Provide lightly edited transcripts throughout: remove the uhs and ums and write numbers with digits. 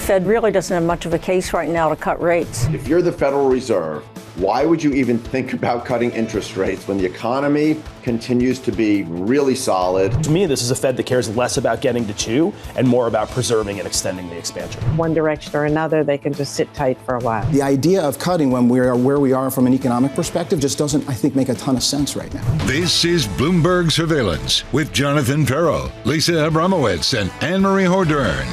Fed really doesn't have much of a case right now to cut rates. If you're the Federal Reserve, why would you even think about cutting interest rates when the economy continues to be really solid? To me, this is a Fed that cares less about getting to 2 and more about preserving and extending the expansion. One direction or another, they can just sit tight for a while. The idea of cutting when we are where we are from an economic perspective just doesn't, I think, make a ton of sense right now. This is Bloomberg Surveillance with Jonathan Ferro, Lisa Abramowicz, and Annmarie Hordern.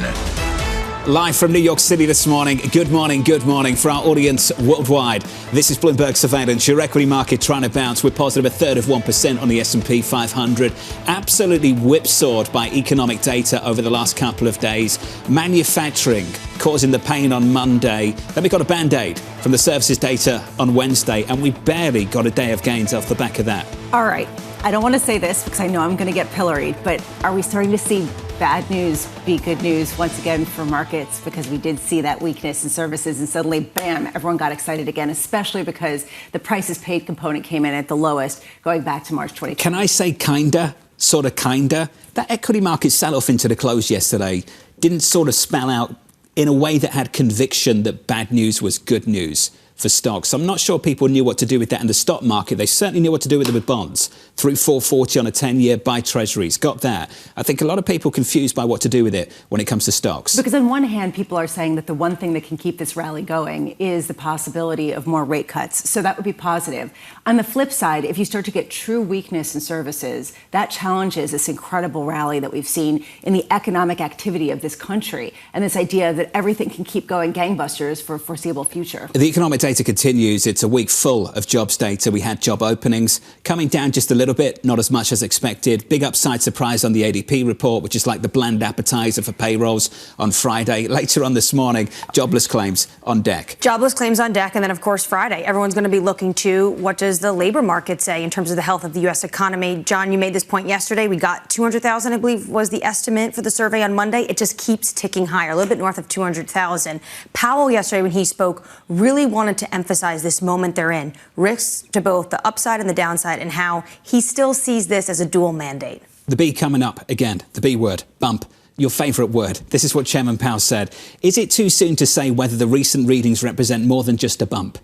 Live from New York City this morning. Good morning for our audience worldwide. This is Bloomberg Surveillance, your equity market trying to bounce. We're positive 1/3% on the S&P 500. Absolutely whipsawed by economic data over the last couple of days. Manufacturing causing the pain on Monday. Then we got a Band-Aid from the services data on Wednesday, and we barely got a day of gains off the back of that. All right. I don't want to say this because I know I'm going to get pilloried, but are we starting to see bad news be good news once again for markets? Because we did see that weakness in services and suddenly, bam, everyone got excited again, especially because the prices paid component came in at the lowest going back to March 2020. Can I say kinda, sort of kinda? That equity market sell-off into the close yesterday didn't sort of spell out in a way that had conviction that bad news was good news for stocks. I'm not sure people knew what to do with that in the stock market. They certainly knew what to do with it with bonds. Through 440 on a 10-year, buy treasuries. Got that. I think a lot of people confused by what to do with it when it comes to stocks. Because on one hand, people are saying that the one thing that can keep this rally going is the possibility of more rate cuts. So that would be positive. On the flip side, if you start to get true weakness in services, that challenges this incredible rally that we've seen in the economic activity of this country and this idea that everything can keep going gangbusters for a foreseeable future. The economic data continues. It's a week full of jobs data. We had job openings coming down just a little bit, not as much as expected. Big upside surprise on the ADP report, which is like the bland appetizer for payrolls on Friday. Later on this morning, jobless claims on deck. Jobless claims on deck. And then, of course, Friday, everyone's going to be looking to what does the labor market say in terms of the health of the U.S. economy. John, you made this point yesterday. We got 200,000, I believe, was the estimate for the survey on Monday. It just keeps ticking higher, a little bit north of 200,000. Powell yesterday, when he spoke, really wanted to emphasize this moment they're in, risks to both the upside and the downside, and how he still sees this as a dual mandate. The B coming up again, the B word, bump. Your favourite word. This is what Chairman Powell said. Is it too soon to say whether the recent readings represent more than just a bump?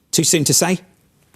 Too soon to say?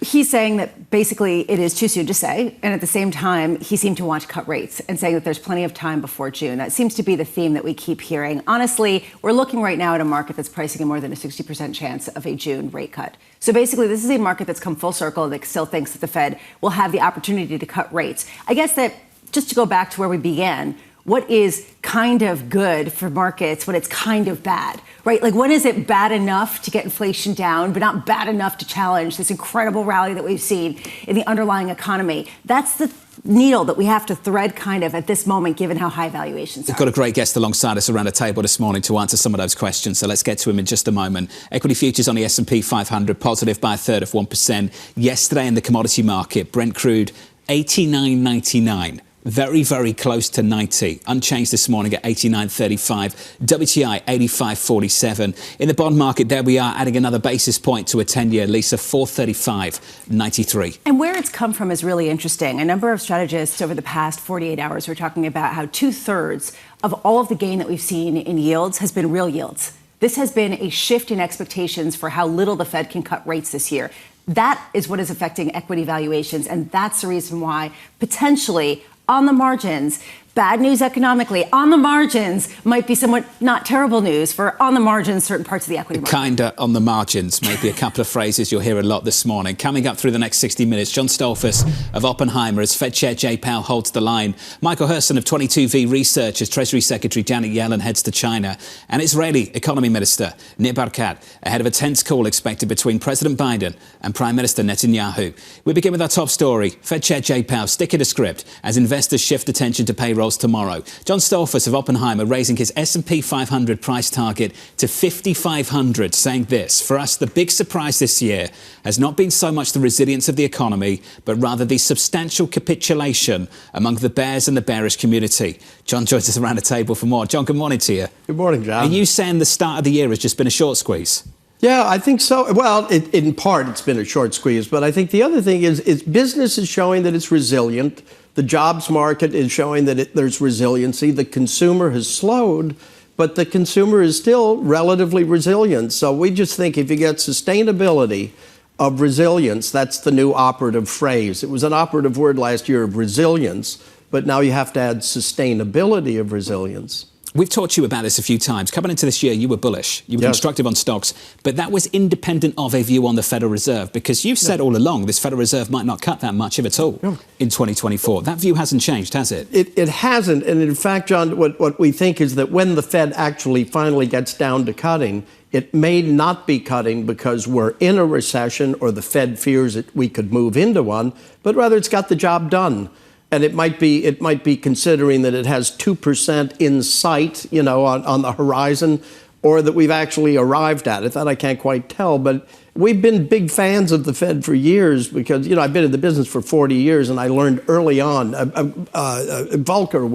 He's saying that basically it is too soon to say. And at the same time, he seemed to want to cut rates and saying that there's plenty of time before June. That seems to be the theme that we keep hearing. Honestly, we're looking right now at a market that's pricing in more than a 60% chance of a June rate cut. So basically, this is a market that's come full circle that still thinks that the Fed will have the opportunity to cut rates. I guess that just to go back to where we began, what is kind of good for markets when it's kind of bad, right? Like, when is it bad enough to get inflation down, but not bad enough to challenge this incredible rally that we've seen in the underlying economy? That's the needle that we have to thread kind of at this moment, given how high valuations are. We've got a great guest alongside us around the table this morning to answer some of those questions. So let's get to him in just a moment. Equity futures on the S&P 500 positive by 1/3%. Yesterday in the commodity market, Brent crude 89.99. Very, very close to 90. Unchanged this morning at 89.35. WTI 85.47. In the bond market, there we are, adding another basis point to a 10-year. Lisa, 435.93. And where it's come from is really interesting. A number of strategists over the past 48 hours were talking about how 2/3 of all of the gain that we've seen in yields has been real yields. This has been a shift in expectations for how little the Fed can cut rates this year. That is what is affecting equity valuations, and that's the reason why potentially on the margins, bad news economically, on the margins might be somewhat not terrible news for on the margins certain parts of the equity market. Kinda on the margins, maybe a couple of phrases you'll hear a lot this morning. Coming up through the next 60 minutes, John Stolfus of Oppenheimer as Fed Chair Jay Powell holds the line. Michael Herson of 22V Research as Treasury Secretary Janet Yellen heads to China. And Israeli Economy Minister Nir Barkat ahead of a tense call expected between President Biden and Prime Minister Netanyahu. We begin with our top story. Fed Chair Jay Powell sticking to script as investors shift attention to payrolls tomorrow. John Stolfus of Oppenheimer raising his S&P 500 price target to 5,500, saying this: for us, the big surprise this year has not been so much the resilience of the economy, but rather the substantial capitulation among the bears and the bearish community. John joins us around the table for more. John, good morning to you. Good morning, John. Are you saying the start of the year has just been a short squeeze? Yeah, I think so. Well, in part, it's been a short squeeze. But I think the other thing is business is showing that it's resilient. The jobs market is showing that there's resiliency. The consumer has slowed, but the consumer is still relatively resilient. So we just think if you get sustainability of resilience, that's the new operative phrase. It was an operative word last year of resilience, but now you have to add sustainability of resilience. We've talked to you about this a few times. Coming into this year, you were bullish. You were constructive on stocks, but that was independent of a view on the Federal Reserve, because you've said all along this Federal Reserve might not cut that much, if at all, in 2024. That view hasn't changed, has it? It hasn't. And in fact, John, what we think is that when the Fed actually finally gets down to cutting, it may not be cutting because we're in a recession or the Fed fears that we could move into one, but rather it's got the job done. And it might be considering that it has 2% in sight, on the horizon, or that we've actually arrived at it. That I can't quite tell. But we've been big fans of the Fed for years because, I've been in the business for 40 years, and I learned early on. Volcker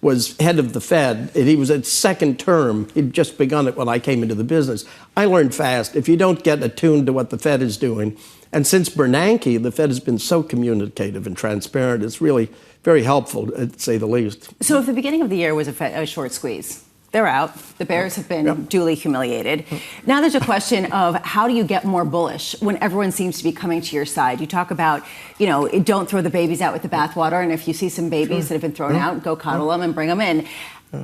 was head of the Fed, and he was at second term. He'd just begun it when I came into the business. I learned fast. If you don't get attuned to what the Fed is doing, and since Bernanke, the Fed has been so communicative and transparent. It's really very helpful, to say the least. So if the beginning of the year was a short squeeze, they're out. The bears have been duly humiliated. Now there's a question of how do you get more bullish when everyone seems to be coming to your side? You talk about, don't throw the babies out with the bathwater. And if you see some babies that have been thrown out, go coddle them and bring them in.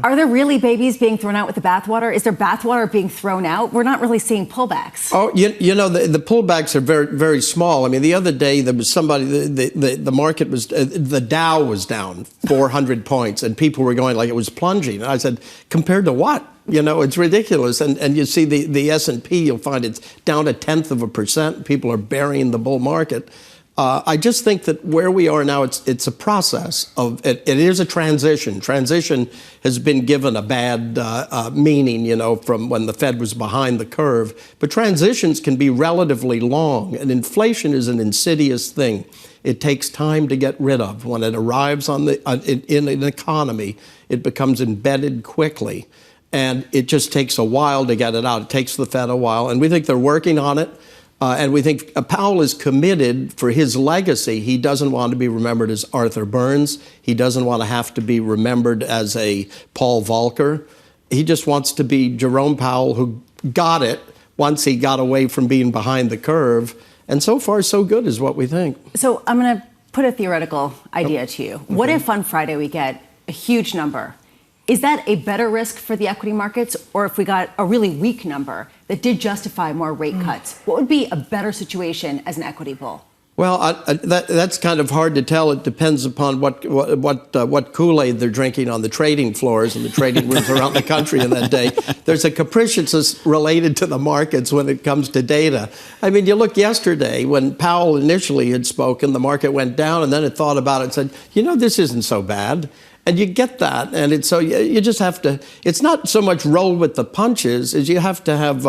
Are there really babies being thrown out with the bathwater? Is there bathwater being thrown out? We're not really seeing pullbacks. Oh, the pullbacks are very, very small. I mean, the other day there was somebody, the market was, the Dow was down 400 points, and people were going like it was plunging. And I said, compared to what? It's ridiculous. And you see the S&P, you'll find it's down 0.1%. People are burying the bull market. I just think that where we are now, it's a process of it is a transition. Transition has been given a bad meaning, from when the Fed was behind the curve. But transitions can be relatively long, and inflation is an insidious thing. It takes time to get rid of. When it arrives in an economy, it becomes embedded quickly, and it just takes a while to get it out. It takes the Fed a while, and we think they're working on it. And we think Powell is committed for his legacy. He doesn't want to be remembered as Arthur Burns. He doesn't want to have to be remembered as a Paul Volcker. He just wants to be Jerome Powell, who got it once he got away from being behind the curve. And so far, so good is what we think. So I'm going to put a theoretical idea to you. What if on Friday we get a huge number? Is that a better risk for the equity markets, or if we got a really weak number that did justify more rate cuts? What would be a better situation as an equity bull? Well, that's kind of hard to tell. It depends upon what Kool-Aid they're drinking on the trading floors and the trading rooms around the country in that day. There's a capriciousness related to the markets when it comes to data. I mean, you look yesterday when Powell initially had spoken, the market went down, and then it thought about it and said, this isn't so bad. And you get that, and it's so you just have to. It's not so much roll with the punches as you have to have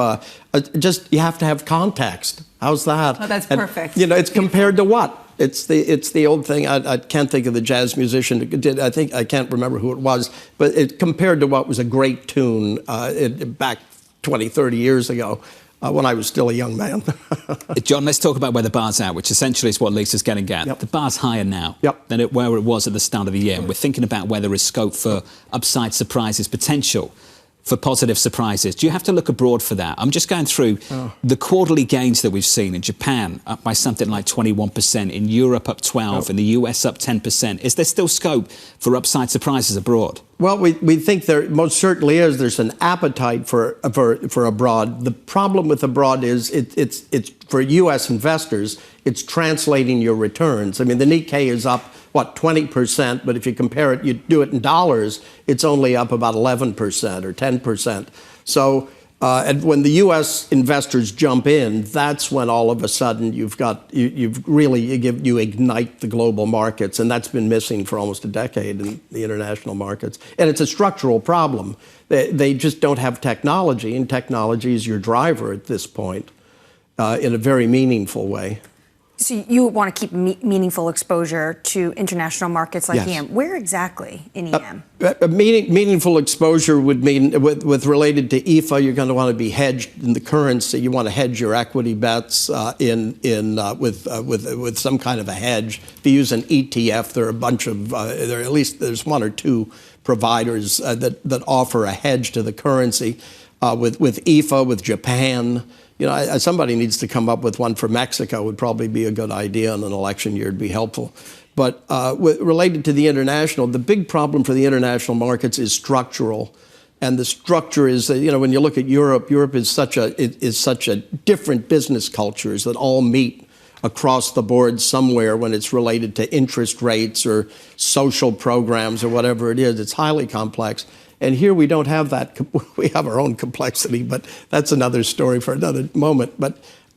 you have to have context. How's that? Oh, that's perfect. It's compared to what? It's the old thing. I can't think of the jazz musician who did. I can't remember who it was, but it compared to what was a great tune back 20, 30 years ago. When I was still a young man. John, let's talk about where the bar's at, which essentially is what Lisa's getting at. Yep. The bar's higher now than where it was at the start of the year. And we're thinking about where there is scope for upside surprises, potential for positive surprises. Do you have to look abroad for that? I'm just going through the quarterly gains that we've seen in Japan, up by something like 21%, in Europe up 12%, in the US up 10%. Is there still scope for upside surprises abroad? Well, we think there most certainly is. There's an appetite for abroad. The problem with abroad is it's for U.S. investors, it's translating your returns. I mean, the Nikkei is up, 20%, but if you compare it, you do it in dollars, it's only up about 11% or 10%. So, and when the U.S. investors jump in, that's when all of a sudden you ignite the global markets, and that's been missing for almost a decade in the international markets. And it's a structural problem. They just don't have technology, and technology is your driver at this point in a very meaningful way. So you want to keep meaningful exposure to international markets like Yes. EM. Where exactly in EM? Meaningful exposure would mean, with related to IFA, you're going to want to be hedged in the currency. You want to hedge your equity bets with some kind of a hedge. If you use an ETF, there are a bunch of there's one or two providers that offer a hedge to the currency. With IFA, with Japan. Somebody needs to come up with one for Mexico. Would probably be a good idea in an election year. It'd be helpful. But related to the international, the big problem for the international markets is structural. And the structure is, when you look at Europe, Europe is such a different business cultures that all meet across the board somewhere when it's related to interest rates or social programs or whatever it is. It's highly complex. And here we don't have that. We have our own complexity, but that's another story for another moment.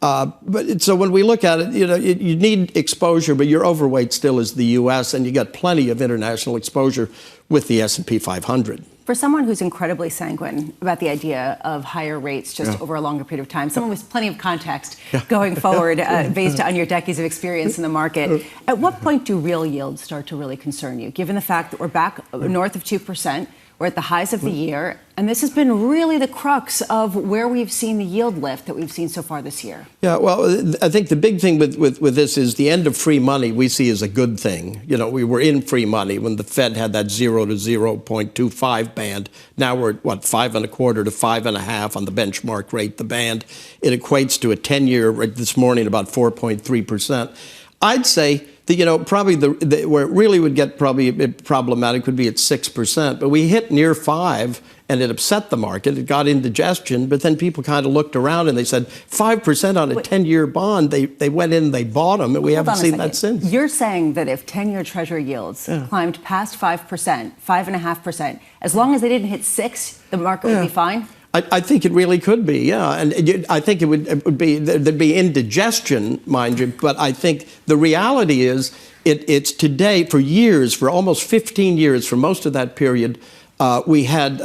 So when we look at it, you need exposure, but your overweight still is the U.S., and you got plenty of international exposure with the S&P 500. For someone who's incredibly sanguine about the idea of higher rates just over a longer period of time, someone with plenty of context going forward based on your decades of experience in the market, at what point do real yields start to really concern you, given the fact that we're back north of 2%? We're at the highs of the year, and this has been really the crux of where we've seen the yield lift that we've seen so far this year. Yeah, well, I think the big thing with this is the end of free money we see as a good thing. We were in free money when the Fed had that 0 to 0.25 band. Now we're at, 5.25 to 5.5 on the benchmark rate, the band. It equates to a 10-year this morning about 4.3%. I'd say that, probably where it really would get probably a bit problematic would be at 6%. But we hit near 5, and it upset the market. It got indigestion. But then people kind of looked around and they said 5% on a 10-year bond. They went in and they bought them, and we haven't seen that since. You're saying that if 10-year Treasury yields climbed past 5%, 5.5%, as long as they didn't hit 6, the market would be fine? I think it really could be, yeah. And I think it would be, there'd be indigestion, mind you, but I think the reality is it's today, for years, for almost 15 years, for most of that period, we had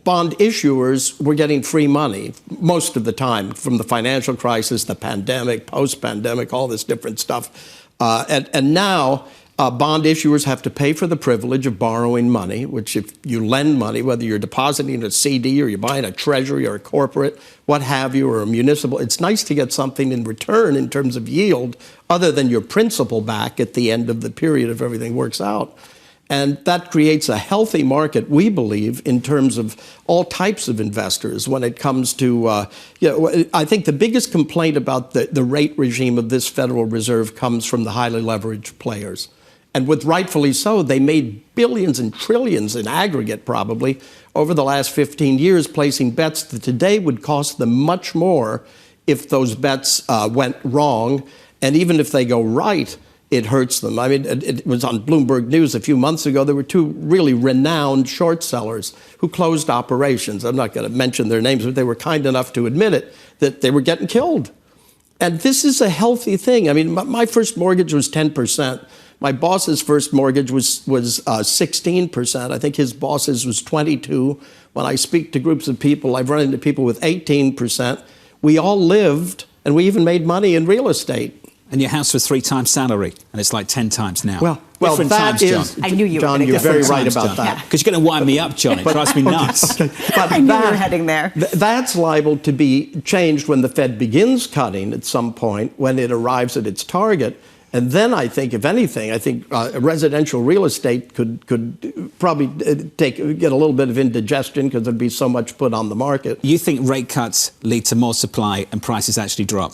bond issuers were getting free money most of the time from the financial crisis, the pandemic, post-pandemic, all this different stuff. And now bond issuers have to pay for the privilege of borrowing money, which if you lend money, whether you're depositing a CD or you're buying a treasury or a corporate, what have you, or a municipal, it's nice to get something in return in terms of yield other than your principal back at the end of the period if everything works out. And that creates a healthy market, we believe, in terms of all types of investors when it comes to, I think the biggest complaint about the rate regime of this Federal Reserve comes from the highly leveraged players. And with rightfully so, they made billions and trillions in aggregate, probably, over the last 15 years, placing bets that today would cost them much more if those bets went wrong. And even if they go right, it hurts them. I mean, it was on Bloomberg News a few months ago. There were two really renowned short sellers who closed operations. I'm not going to mention their names, but they were kind enough to admit it, that they were getting killed. And this is a healthy thing. I mean, my first mortgage was 10%. My boss's first mortgage was 16%. I think his boss's was 22%. When I speak to groups of people, I've run into people with 18%. We all lived, and we even made money in real estate. And your house was 3 times salary, and it's like 10 times now. Well, different that times, is, John. I knew you were John, you're very right about that. Because you're going to wind me up, John. It drives me nuts. Okay. But I knew you were heading there. That's liable to be changed when the Fed begins cutting at some point, when it arrives at its target. And then I think, if anything, residential real estate could probably get a little bit of indigestion because there'd be so much put on the market. You think rate cuts lead to more supply and prices actually drop?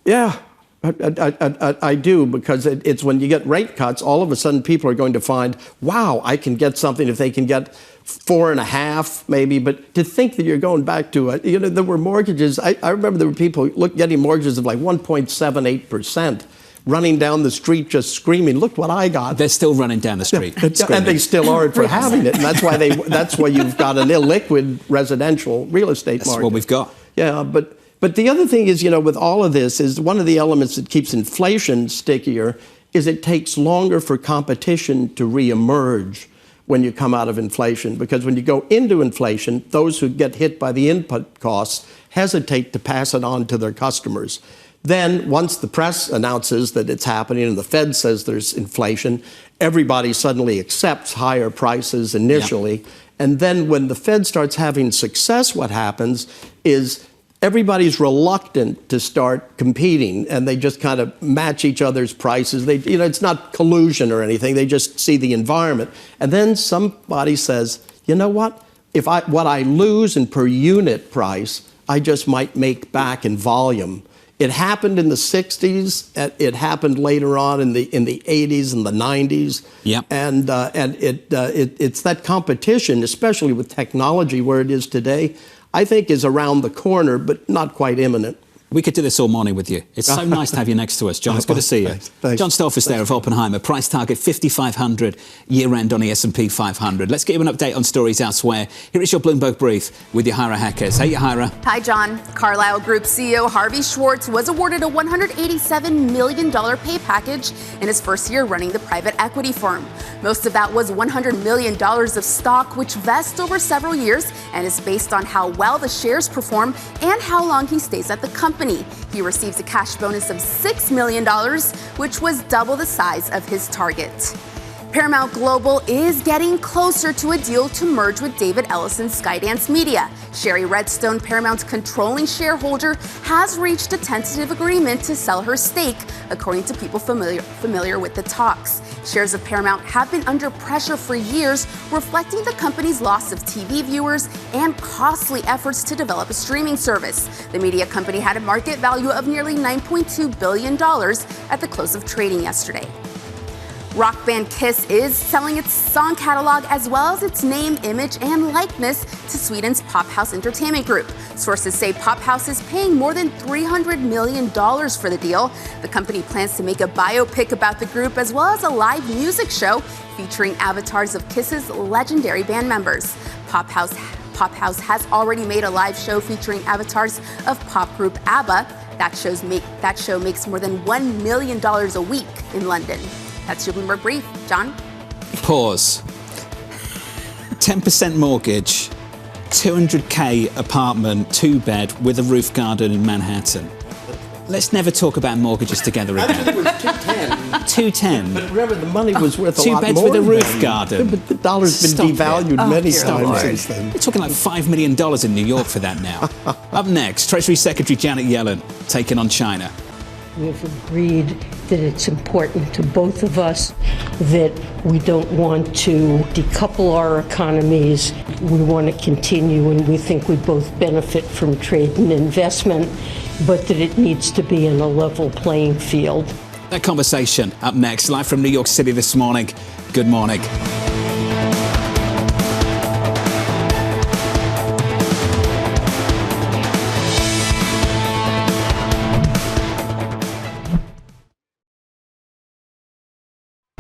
Yeah. I do, because it's when you get rate cuts, all of a sudden people are going to find, wow, I can get something if they can get 4.5 maybe. But to think that you're going back to there were mortgages. I remember there were people getting mortgages of like 1.78%. Running down the street just screaming, look what I got. They're still running down the street. And they still are for having it. And that's why you've got an illiquid residential real estate market. That's what we've got. Yeah, but the other thing is, with all of this, is one of the elements that keeps inflation stickier is it takes longer for competition to reemerge when you come out of inflation. Because when you go into inflation, those who get hit by the input costs hesitate to pass it on to their customers. Then once the press announces that it's happening and the Fed says there's inflation, everybody suddenly accepts higher prices initially. Yep. And then when the Fed starts having success, what happens is everybody's reluctant to start competing, and they just kind of match each other's prices. It's not collusion or anything. They just see the environment. And then somebody says, you know what? What I lose in per unit price, I just might make back in volume. It happened in the 60s. It happened later on in the 80s and the 90s. Yep. And it's that competition, especially with technology where it is today, I think is around the corner, but not quite imminent. We could do this all morning with you. It's so nice to have you next to us, John. It's good to see you. Thanks. John Stolfus there of Oppenheimer. Price target 5,500 year-end on the S&P 500. Let's get you an update on stories elsewhere. Here is your Bloomberg Brief with Yahira Hackers. Hey, Yahira. Hi, John. Carlyle Group CEO Harvey Schwartz was awarded a $187 million pay package in his first year running the private equity firm. Most of that was $100 million of stock, which vests over several years and is based on how well the shares perform and how long he stays at the company. He receives a cash bonus of $6 million, which was double the size of his target. Paramount Global is getting closer to a deal to merge with David Ellison's Skydance Media. Sherry Redstone, Paramount's controlling shareholder, has reached a tentative agreement to sell her stake, according to people familiar with the talks. Shares of Paramount have been under pressure for years, reflecting the company's loss of TV viewers and costly efforts to develop a streaming service. The media company had a market value of nearly $9.2 billion at the close of trading yesterday. Rock band Kiss is selling its song catalog as well as its name, image, and likeness to Sweden's Pop House Entertainment Group. Sources say Pop House is paying more than $300 million for the deal. The company plans to make a biopic about the group as well as a live music show featuring avatars of Kiss's legendary band members. Pop House has already made a live show featuring avatars of pop group ABBA. That show makes more than $1 million a week in London. That's your Bloomberg Brief. John? Pause. 10% mortgage, 200K apartment, 2-bed with a roof garden in Manhattan. Let's never talk about mortgages together again. I think it was 210. 210. But remember, the money was worth a lot more. 2 beds with a roof garden. But the dollar's been devalued many times since then. We're talking like $5 million in New York for that now. Up next, Treasury Secretary Janet Yellen taking on China. We've agreed that it's important to both of us that we don't want to decouple our economies. We want to continue, and we think we both benefit from trade and investment, but that it needs to be in a level playing field. That conversation up next, live from New York City this morning. Good morning.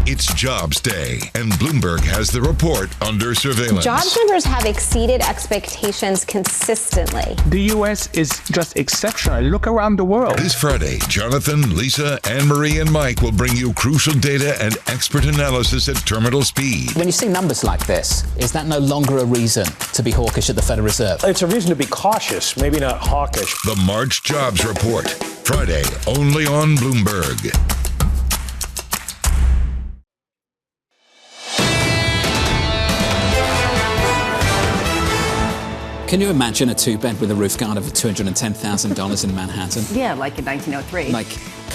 It's Jobs Day, and Bloomberg has the report under surveillance. Jobs numbers have exceeded expectations consistently. The U.S. is just exceptional. Look around the world. This Friday, Jonathan, Lisa, Annmarie, and Mike will bring you crucial data and expert analysis at terminal speed. When you see numbers like this, is that no longer a reason to be hawkish at the Federal Reserve? It's a reason to be cautious, maybe not hawkish. The March Jobs Report, Friday, only on Bloomberg. Can you imagine a 2-bed with a roof garden for $210,000 in Manhattan? Yeah, like in 1903.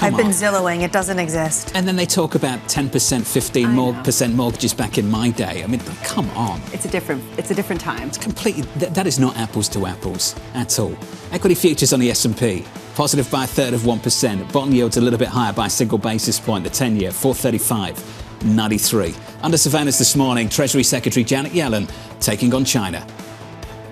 I've been Zillowing. It doesn't exist. And then they talk about 10%, 15% mortgages back in my day. I mean, come on. It's a different time. It's completely, that is not apples to apples at all. Equity futures on the S&P, positive by 1/3%. Bond yields a little bit higher by a single basis point. The 10-year, 435.93. Under surveillance this morning, Treasury Secretary Janet Yellen taking on China.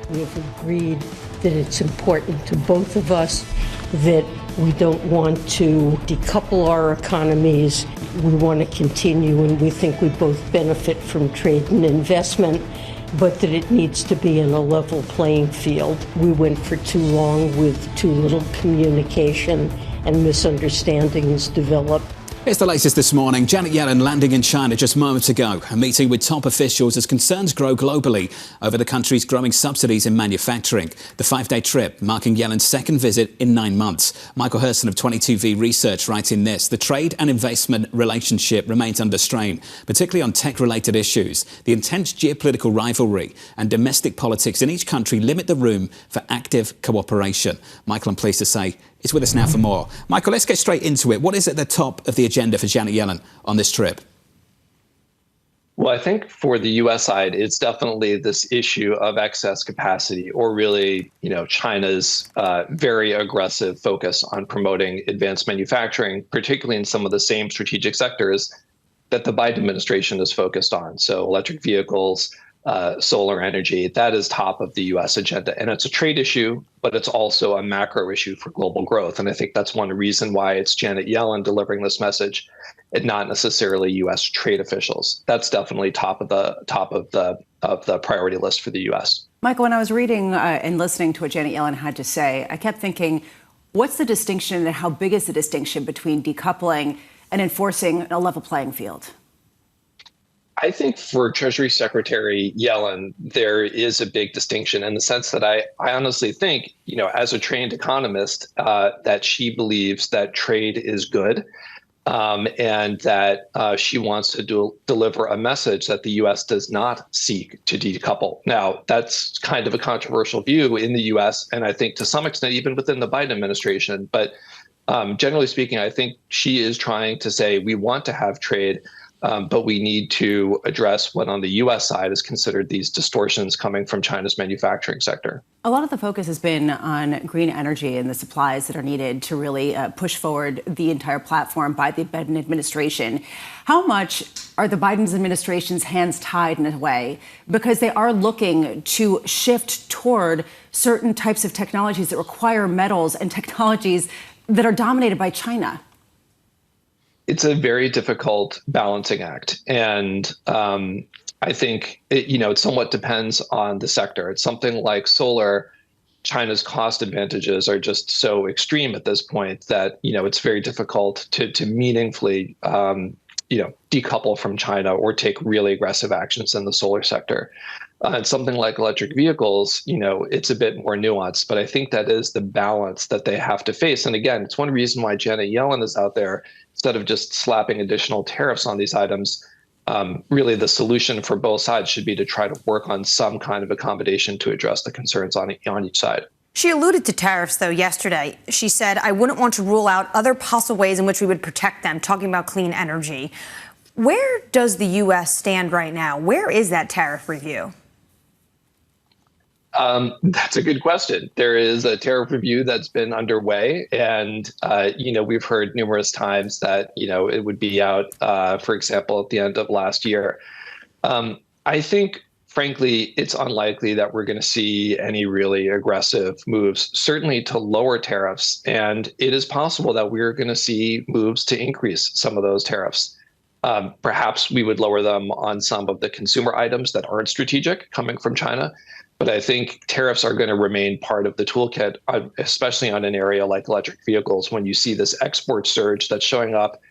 We have agreed that it's important to both of us that we don't want to decouple our economies. We want to continue, and we think we both benefit from trade and investment, but that it needs to be in a level playing field. We went for too long with too little communication, and misunderstandings developed. It's the latest this morning. Janet Yellen landing in China just moments ago. A meeting with top officials as concerns grow globally over the country's growing subsidies in manufacturing. The 5-day trip marking Yellen's second visit in 9 months. Michael Hordern of 22V Research writing this. The trade and investment relationship remains under strain, particularly on tech-related issues. The intense geopolitical rivalry and domestic politics in each country limit the room for active cooperation. Michael, I'm pleased to say, is with us now for more. Michael, let's get straight into it. What is at the top of the agenda for Janet Yellen on this trip? Well, I think for the U.S. side, it's definitely this issue of excess capacity, or really, China's very aggressive focus on promoting advanced manufacturing, particularly in some of the same strategic sectors that the Biden administration is focused on. So electric vehicles, solar energy, that is top of the U.S. agenda. And it's a trade issue, but it's also a macro issue for global growth. And I think that's one reason why it's Janet Yellen delivering this message and not necessarily U.S. trade officials. That's definitely top of the priority list for the U.S. Michael, when I was reading and listening to what Janet Yellen had to say, I kept thinking, what's the distinction and how big is the distinction between decoupling and enforcing a level playing field? I think for Treasury Secretary Yellen, there is a big distinction in the sense that I honestly think, as a trained economist, that she believes that trade is good, and that she wants to deliver a message that the U.S. does not seek to decouple. Now, that's kind of a controversial view in the U.S., and I think to some extent even within the Biden administration. But generally speaking, I think she is trying to say we want to have trade, but we need to address what on the U.S. side is considered these distortions coming from China's manufacturing sector. A lot of the focus has been on green energy and the supplies that are needed to really push forward the entire platform by the Biden administration. How much are the Biden administration's hands tied in a way? Because they are looking to shift toward certain types of technologies that require metals and technologies that are dominated by China. It's a very difficult balancing act. And I think, it somewhat depends on the sector. It's something like solar. China's cost advantages are just so extreme at this point that, it's very difficult to meaningfully, decouple from China or take really aggressive actions in the solar sector. And something like electric vehicles, it's a bit more nuanced, but I think that is the balance that they have to face. And again, it's one reason why Janet Yellen is out there. Instead of just slapping additional tariffs on these items, really the solution for both sides should be to try to work on some kind of accommodation to address the concerns on each side. She alluded to tariffs, though, yesterday. She said, I wouldn't want to rule out other possible ways in which we would protect them, talking about clean energy. Where does the U.S. stand right now? Where is that tariff review? That's a good question. There is a tariff review that's been underway, and we've heard numerous times that it would be out, for example, at the end of last year. I think, frankly, it's unlikely that we're going to see any really aggressive moves, certainly to lower tariffs, and it is possible that we're going to see moves to increase some of those tariffs. Perhaps we would lower them on some of the consumer items that aren't strategic coming from China. But I think tariffs are going to remain part of the toolkit, especially on an area like electric vehicles, when you see this export surge that's showing up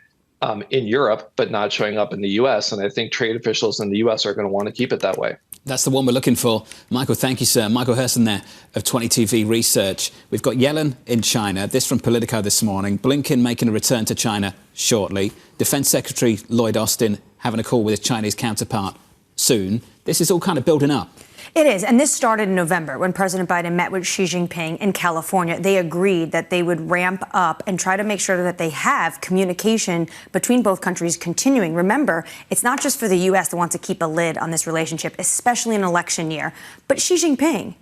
in Europe, but not showing up in the U.S. And I think trade officials in the U.S. are going to want to keep it that way. That's the one we're looking for. Michael, thank you, sir. Michael Hordern there of 22V Research. We've got Yellen in China. This from Politico this morning. Blinken making a return to China shortly. Defense Secretary Lloyd Austin having a call with his Chinese counterpart soon. This is all kind of building up. It is. And this started in November when President Biden met with Xi Jinping in California. They agreed that they would ramp up and try to make sure that they have communication between both countries continuing. Remember, it's not just for the U.S. that wants to keep a lid on this relationship, especially in an election year. But Xi Jinping,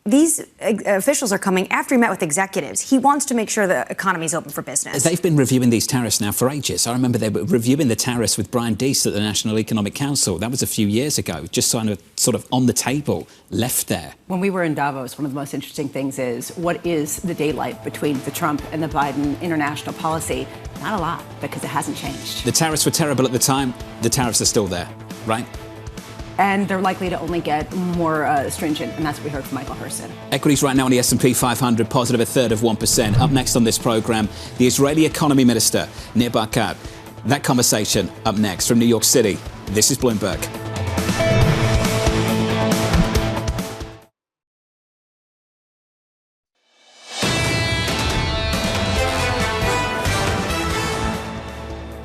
these officials are coming after he met with executives. He wants to make sure the economy is open for business. They've been reviewing these tariffs now for ages. I remember they were reviewing the tariffs with Brian Deese at the National Economic Council. That was a few years ago, just sort of on the table, left there. When we were in Davos, one of the most interesting things is what is the daylight between the Trump and the Biden international policy? Not a lot, because it hasn't changed. The tariffs were terrible at the time. The tariffs are still there, right? and they're likely to only get more stringent, and that's what we heard from Michael Hurson. Equities right now on the S&P 500, positive a third of 1%. Up next on this program, the Israeli Economy Minister, Nir Barkat. That conversation up next from New York City. This is Bloomberg.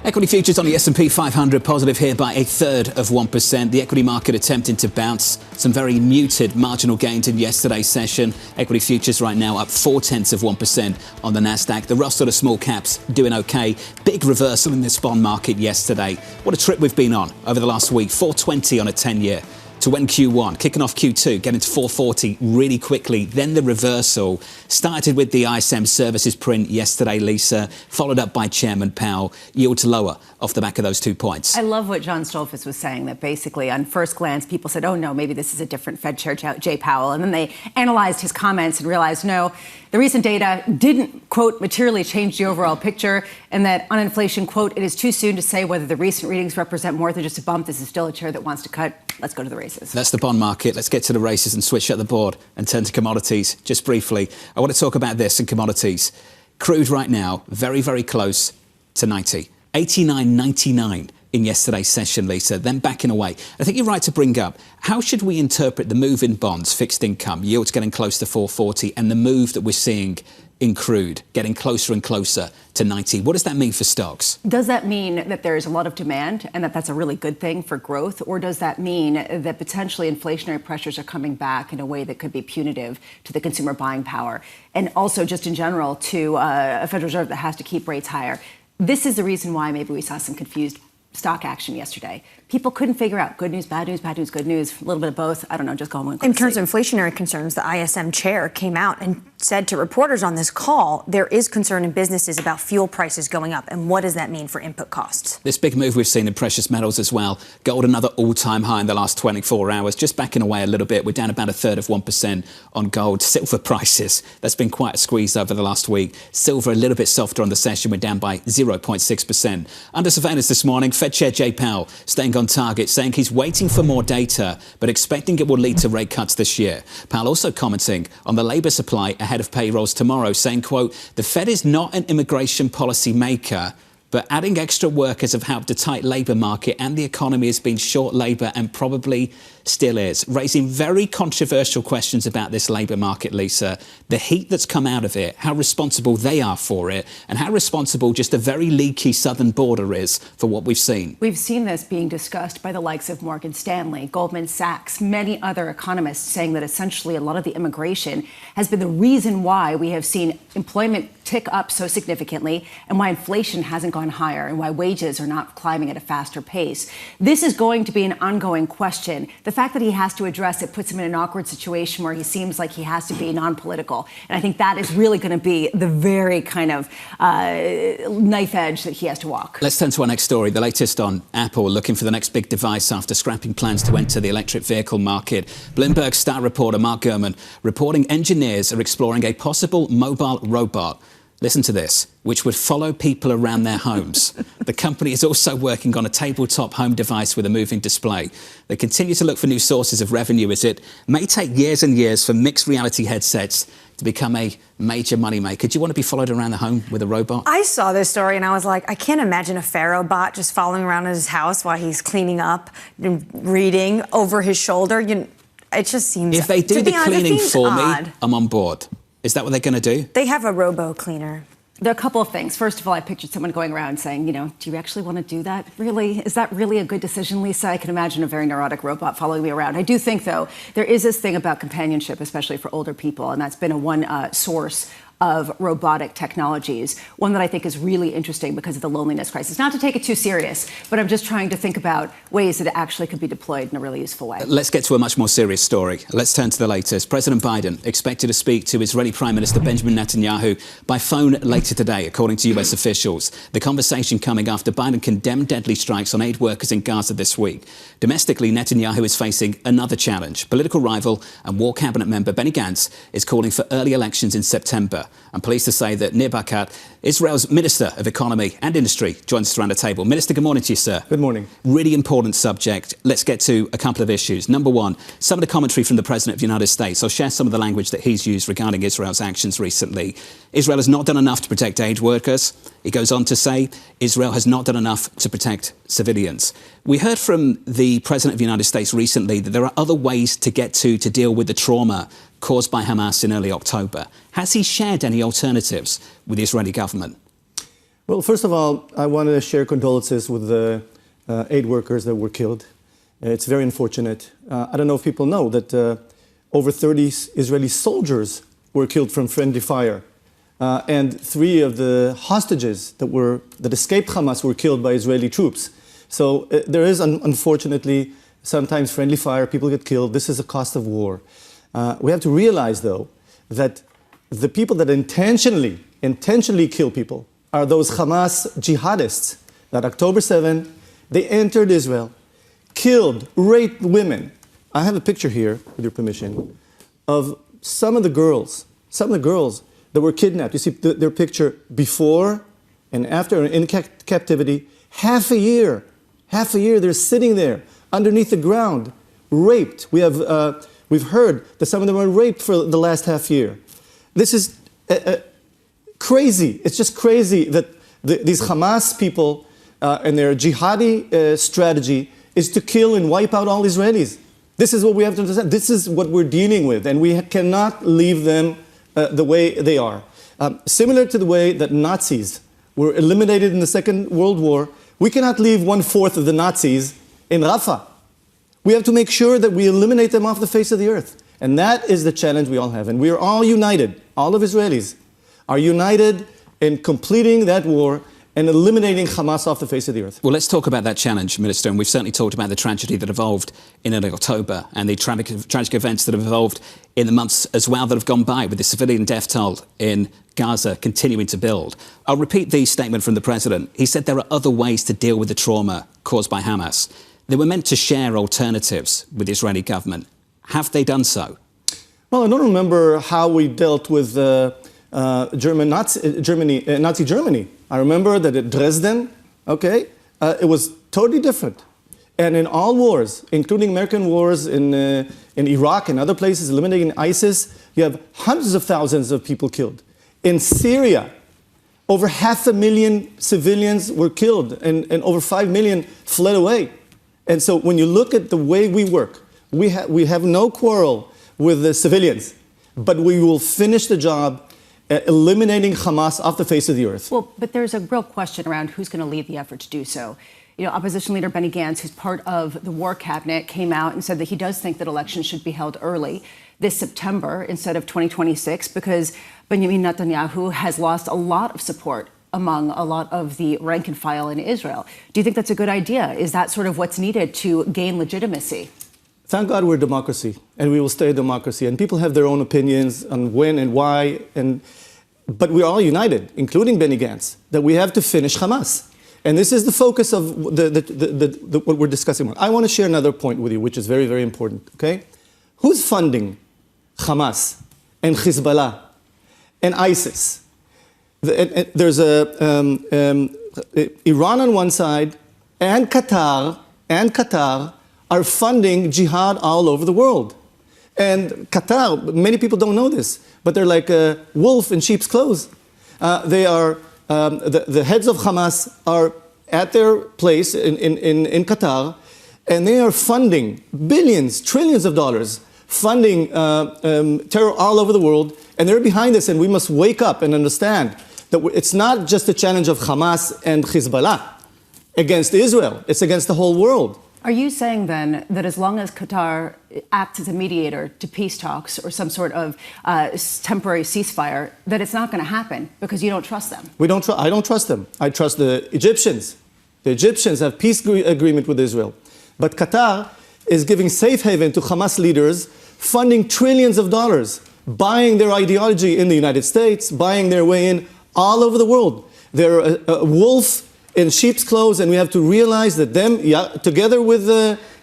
Equity futures on the S&P 500 positive here by a third of 1%. The equity market attempting to bounce. Some very muted marginal gains in yesterday's session. Equity futures right now up 0.4% on the Nasdaq. The Russell of small caps doing okay. Big reversal in this bond market yesterday. What a trip we've been on over the last week. 420 on a 10-year. To end Q1, kicking off Q2, getting to 440 really quickly. Then the reversal started with the ISM services print yesterday, Lisa, followed up by Chairman Powell. Yields lower off the back of those 2 points. I love what John Stolfus was saying, that basically on first glance, people said, oh, no, maybe this is a different Fed Chair Jay Powell. And then they analyzed his comments and realized, no, the recent data didn't, quote, materially change the overall picture, and that on inflation, quote, it is too soon to say whether the recent readings represent more than just a bump. This is still a chair that wants to cut. Let's go to the races. That's the bond market. Let's get to the races and switch at the board and turn to commodities just briefly. I want to talk about this in commodities. Crude right now, very, very close to 90. 89.99 in yesterday's session, Lisa, then backing away. I think you're right to bring up, how should we interpret the move in bonds, fixed income, yields getting close to 440, and the move that we're seeing in crude, getting closer and closer to 90? What does that mean for stocks? Does that mean that there's a lot of demand and that that's a really good thing for growth? Or does that mean that potentially inflationary pressures are coming back in a way that could be punitive to the consumer buying power? And also just in general to a Federal Reserve that has to keep rates higher? This is the reason why maybe we saw some confused stock action yesterday. People couldn't figure out good news, bad news, good news, a little bit of both. I don't know, just go on. In terms of inflationary concerns, the ISM chair came out and said to reporters on this call, there is concern in businesses about fuel prices going up. And what does that mean for input costs? This big move we've seen in precious metals as well. Gold, another all-time high in the last 24 hours, just backing away a little bit. We're down about a third of 1% on gold. Silver prices, that's been quite a squeeze over the last week. Silver a little bit softer on the session. We're down by 0.6%. Under surveillance this morning, Fed Chair Jay Powell staying on target, saying he's waiting for more data, but expecting it will lead to rate cuts this year. Powell also commenting on the labour supply ahead of payrolls tomorrow, saying, quote, the Fed is not an immigration policy maker, but adding extra workers have helped a tight labour market, and the economy has been short labour and probably still is, raising very controversial questions about this labour market, Lisa. The heat that's come out of it, how responsible they are for it, and how responsible just a very leaky southern border is for what we've seen. We've seen this being discussed by the likes of Morgan Stanley, Goldman Sachs, many other economists saying that essentially a lot of the immigration has been the reason why we have seen employment tick up so significantly and why inflation hasn't gone higher and why wages are not climbing at a faster pace. This is going to be an ongoing question. The fact that he has to address it puts him in an awkward situation where he seems like he has to be non-political. And I think that is really going to be the very kind of knife edge that he has to walk. Let's turn to our next story. The latest on Apple looking for the next big device after scrapping plans to enter the electric vehicle market. Bloomberg star reporter Mark Gurman reporting engineers are exploring a possible mobile robot. Listen to this, which would follow people around their homes. The company is also working on a tabletop home device with a moving display. They continue to look for new sources of revenue as it may take years and years for mixed reality headsets to become a major moneymaker. Do you want to be followed around the home with a robot? I saw this story and I was like, I can't imagine a Ferro bot just following around his house while he's cleaning up and reading over his shoulder. It just seems... If they do the cleaning for me, I'm on board. Is that what they're going to do? They have a robo cleaner. There are a couple of things. First of all, I pictured someone going around saying, do you actually want to do that? Really? Is that really a good decision, Lisa? I can imagine a very neurotic robot following me around. I do think, though, there is this thing about companionship, especially for older people, and that's been one source of robotic technologies, one that I think is really interesting because of the loneliness crisis. Not to take it too serious, but I'm just trying to think about ways that it actually could be deployed in a really useful way. Let's get to a much more serious story. Let's turn to the latest. President Biden expected to speak to Israeli Prime Minister Benjamin Netanyahu by phone later today, according to US officials. The conversation coming after Biden condemned deadly strikes on aid workers in Gaza this week. Domestically, Netanyahu is facing another challenge. Political rival and war cabinet member Benny Gantz is calling for early elections in September. I'm pleased to say that Nir Barkat, Israel's Minister of Economy and Industry, joins us around the table. Minister, good morning to you, sir. Good morning. Really important subject. Let's get to a couple of issues. Number one, some of the commentary from the President of the United States. I'll share some of the language that he's used regarding Israel's actions recently. Israel has not done enough to protect aid workers. He goes on to say Israel has not done enough to protect civilians. We heard from the President of the United States recently that there are other ways to get to deal with the trauma caused by Hamas in early October. Has he shared any alternatives with the Israeli government? Well, first of all, I want to share condolences with the aid workers that were killed. It's very unfortunate. I don't know if people know that over 30 Israeli soldiers were killed from friendly fire. And 3 of the hostages that escaped Hamas were killed by Israeli troops. So there is, unfortunately, sometimes friendly fire, people get killed. This is a cost of war. We have to realize, though, that the people that intentionally kill people are those Hamas jihadists that October 7, they entered Israel, killed, raped women. I have a picture here, with your permission, of some of the girls that were kidnapped. You see their picture before and after in captivity. Half a year, they're sitting there underneath the ground, raped. We've heard that some of them were raped for the last half year. This is crazy. It's just crazy that these Hamas people and their jihadi strategy is to kill and wipe out all Israelis. This is what we have to understand. This is what we're dealing with, and we cannot leave them the way they are. Similar to the way that Nazis were eliminated in the Second World War, we cannot leave 1/4 of the Nazis in Rafah. We have to make sure that we eliminate them off the face of the earth. And that is the challenge we all have. And we are all united, all of Israelis are united in completing that war and eliminating Hamas off the face of the earth. Well, let's talk about that challenge, Minister. And we've certainly talked about the tragedy that evolved in early October and the tragic events that have evolved in the months as well that have gone by, with the civilian death toll in Gaza continuing to build. I'll repeat the statement from the President. He said there are other ways to deal with the trauma caused by Hamas. They were meant to share alternatives with the Israeli government. Have they done so? Well, I don't remember how we dealt with Nazi Germany. I remember that at Dresden, it was totally different. And in all wars, including American wars in Iraq and other places, eliminating ISIS, you have hundreds of thousands of people killed. In Syria, over 500,000 civilians were killed and over 5 million fled away. And so when you look at the way we work, we have no quarrel with the civilians, but we will finish the job eliminating Hamas off the face of the earth. Well, but there's a real question around who's going to lead the effort to do so. You know, opposition leader Benny Gantz, who's part of the war cabinet, came out and said that he does think that elections should be held early this September instead of 2026 because Benjamin Netanyahu has lost a lot of support among a lot of the rank and file in Israel. Do you think that's a good idea? Is that sort of what's needed to gain legitimacy? Thank God we're a democracy, and we will stay a democracy. And people have their own opinions on when and why, but we're all united, including Benny Gantz, that we have to finish Hamas. And this is the focus of what we're discussing. I want to share another point with you, which is very, very important, okay? Who's funding Hamas and Hezbollah and ISIS? There's Iran on one side, and Qatar are funding jihad all over the world. And Qatar, many people don't know this, but they're like a wolf in sheep's clothes. They are the heads of Hamas are at their place in Qatar, and they are funding billions, trillions of dollars, funding terror all over the world, and they're behind this. And we must wake up and understand that it's not just a challenge of Hamas and Hezbollah against Israel; it's against the whole world. Are you saying then that as long as Qatar acts as a mediator to peace talks or some sort of temporary ceasefire, that it's not going to happen because you don't trust them? I don't trust them. I trust the Egyptians. The Egyptians have peace agreement with Israel. But Qatar is giving safe haven to Hamas leaders, funding trillions of dollars, buying their ideology in the United States, buying their way in all over the world. They're a wolf in sheep's clothes, and we have to realize that them, together with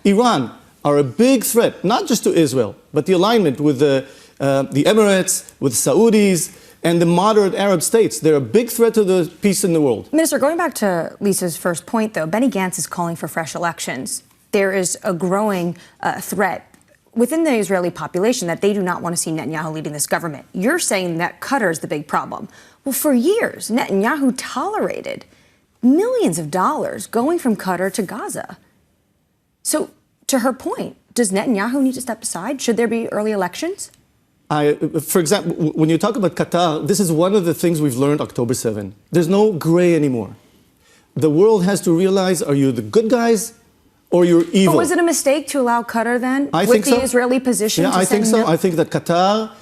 Iran, are a big threat, not just to Israel, but the alignment with the Emirates, with Saudis, and the moderate Arab states. They're a big threat to the peace in the world. Minister, going back to Lisa's first point, though, Benny Gantz is calling for fresh elections. There is a growing threat within the Israeli population that they do not want to see Netanyahu leading this government. You're saying that Qatar is the big problem. Well, for years, Netanyahu tolerated millions of dollars going from Qatar to Gaza. So, to her point, does Netanyahu need to step aside? Should there be early elections? For example, when you talk about Qatar, this is one of the things we've learned October 7. There's no gray anymore. The world has to realize, are you the good guys or you're evil? But was it a mistake to allow Qatar then? I with think the so. Israeli position? Yeah, to I think send so. I think that Qatar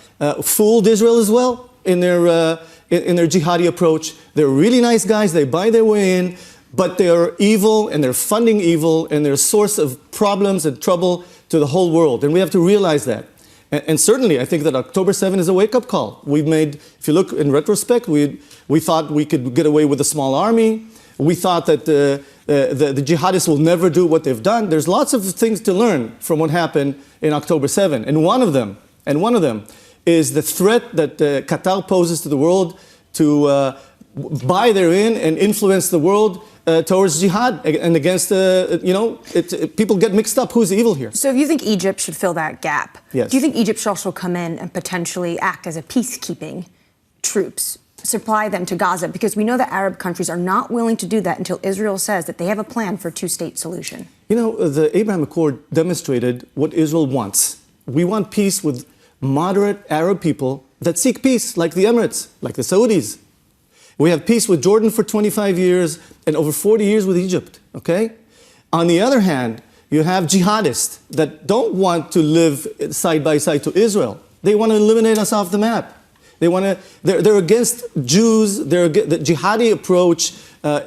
fooled Israel as well in their jihadi approach. They're really nice guys. They buy their way in, but they're evil and they're funding evil and they're a source of problems and trouble to the whole world. And we have to realize that. And certainly, I think that October 7 is a wake-up call. We've made, if you look in retrospect, we thought we could get away with a small army. We thought that the jihadists will never do what they've done. There's lots of things to learn from what happened in October 7. And one of them is the threat that Qatar poses to the world to buy therein and influence the world towards jihad and against, people get mixed up. Who's evil here? So if you think Egypt should fill that gap, yes. Do you think Egypt should also come in and potentially act as a peacekeeping troops, supply them to Gaza? Because we know that Arab countries are not willing to do that until Israel says that they have a plan for a two-state solution. You know, the Abraham Accord demonstrated what Israel wants. We want peace with moderate Arab people that seek peace, like the Emirates, like the Saudis. We have peace with Jordan for 25 years and over 40 years with Egypt, okay? On the other hand, you have jihadists that don't want to live side by side to Israel. They want to eliminate us off the map. They're against Jews, they're the jihadi approach,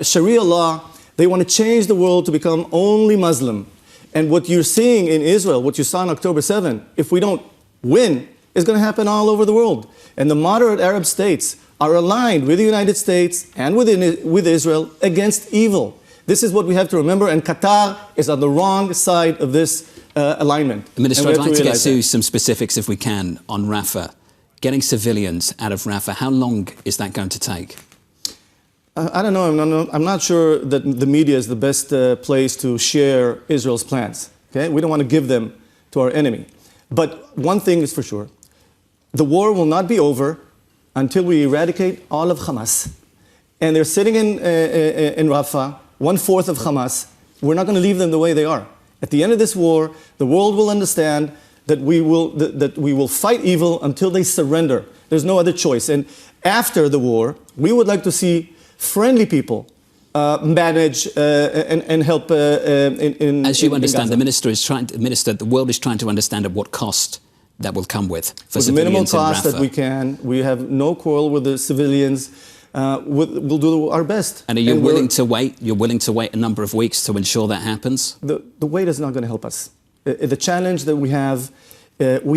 Sharia law. They want to change the world to become only Muslim. And what you're seeing in Israel, what you saw on October 7, if we don't win, is going to happen all over the world. And the moderate Arab states are aligned with the United States and with Israel against evil. This is what we have to remember, and Qatar is on the wrong side of this alignment. Minister, I'd like to get to some specifics, if we can, on Rafah. Getting civilians out of Rafah, how long is that going to take? I don't know. I'm not sure that the media is the best place to share Israel's plans. Okay? We don't want to give them to our enemy. But one thing is for sure. The war will not be over until we eradicate all of Hamas. And they're sitting in Rafah, 1/4 of Hamas. We're not going to leave them the way they are. At the end of this war, the world will understand that we will fight evil until they surrender. There's no other choice. And after the war, we would like to see friendly people manage and help in As you understand, Gaza. the world is trying to understand at what cost that will come with for the minimal civilians in cost that Rafah. we can. We have no quarrel with the civilians. We'll do our best. And are you willing to wait? You're willing to wait a number of weeks to ensure that happens? The wait is not going to help us. The challenge that we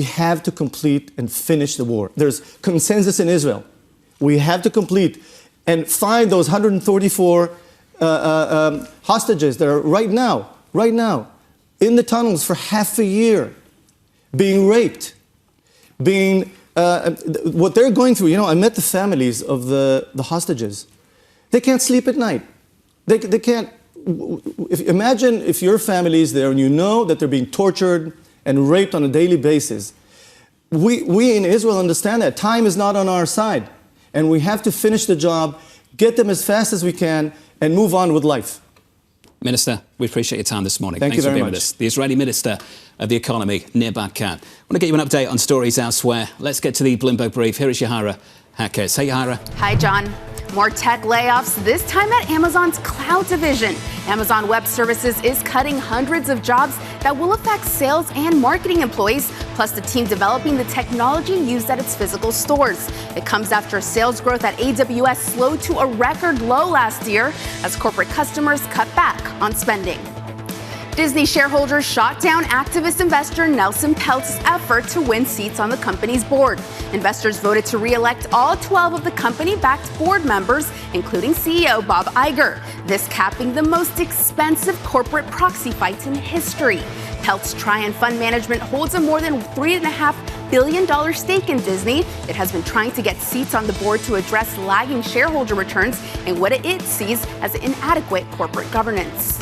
have to complete and finish the war. There's consensus in Israel. We have to complete and find those 134 hostages that are right now, in the tunnels for half a year, being raped, what they're going through. You know, I met the families of the hostages. They can't sleep at night. They can't. Imagine if your family is there and you know that they're being tortured and raped on a daily basis. We in Israel understand that. Time is not on our side. And we have to finish the job, get them as fast as we can, and move on with life. Minister, we appreciate your time this morning. Thanks for very being much. with us. The Israeli Minister of the Economy, Nir Barkat. I want to get you an update on stories elsewhere. Let's get to the Bloomberg Brief. Here is Yahara Hakez. Hey, Yahara. Hi, John. More tech layoffs, this time at Amazon's cloud division. Amazon Web Services is cutting hundreds of jobs that will affect sales and marketing employees, plus the team developing the technology used at its physical stores. It comes after sales growth at AWS slowed to a record low last year as corporate customers cut back on spending. Disney shareholders shot down activist investor Nelson Peltz's effort to win seats on the company's board. Investors voted to re-elect all 12 of the company-backed board members, including CEO Bob Iger, this capping the most expensive corporate proxy fight in history. Peltz Trian Fund Management holds a more than $3.5 billion stake in Disney. It has been trying to get seats on the board to address lagging shareholder returns and what it sees as inadequate corporate governance.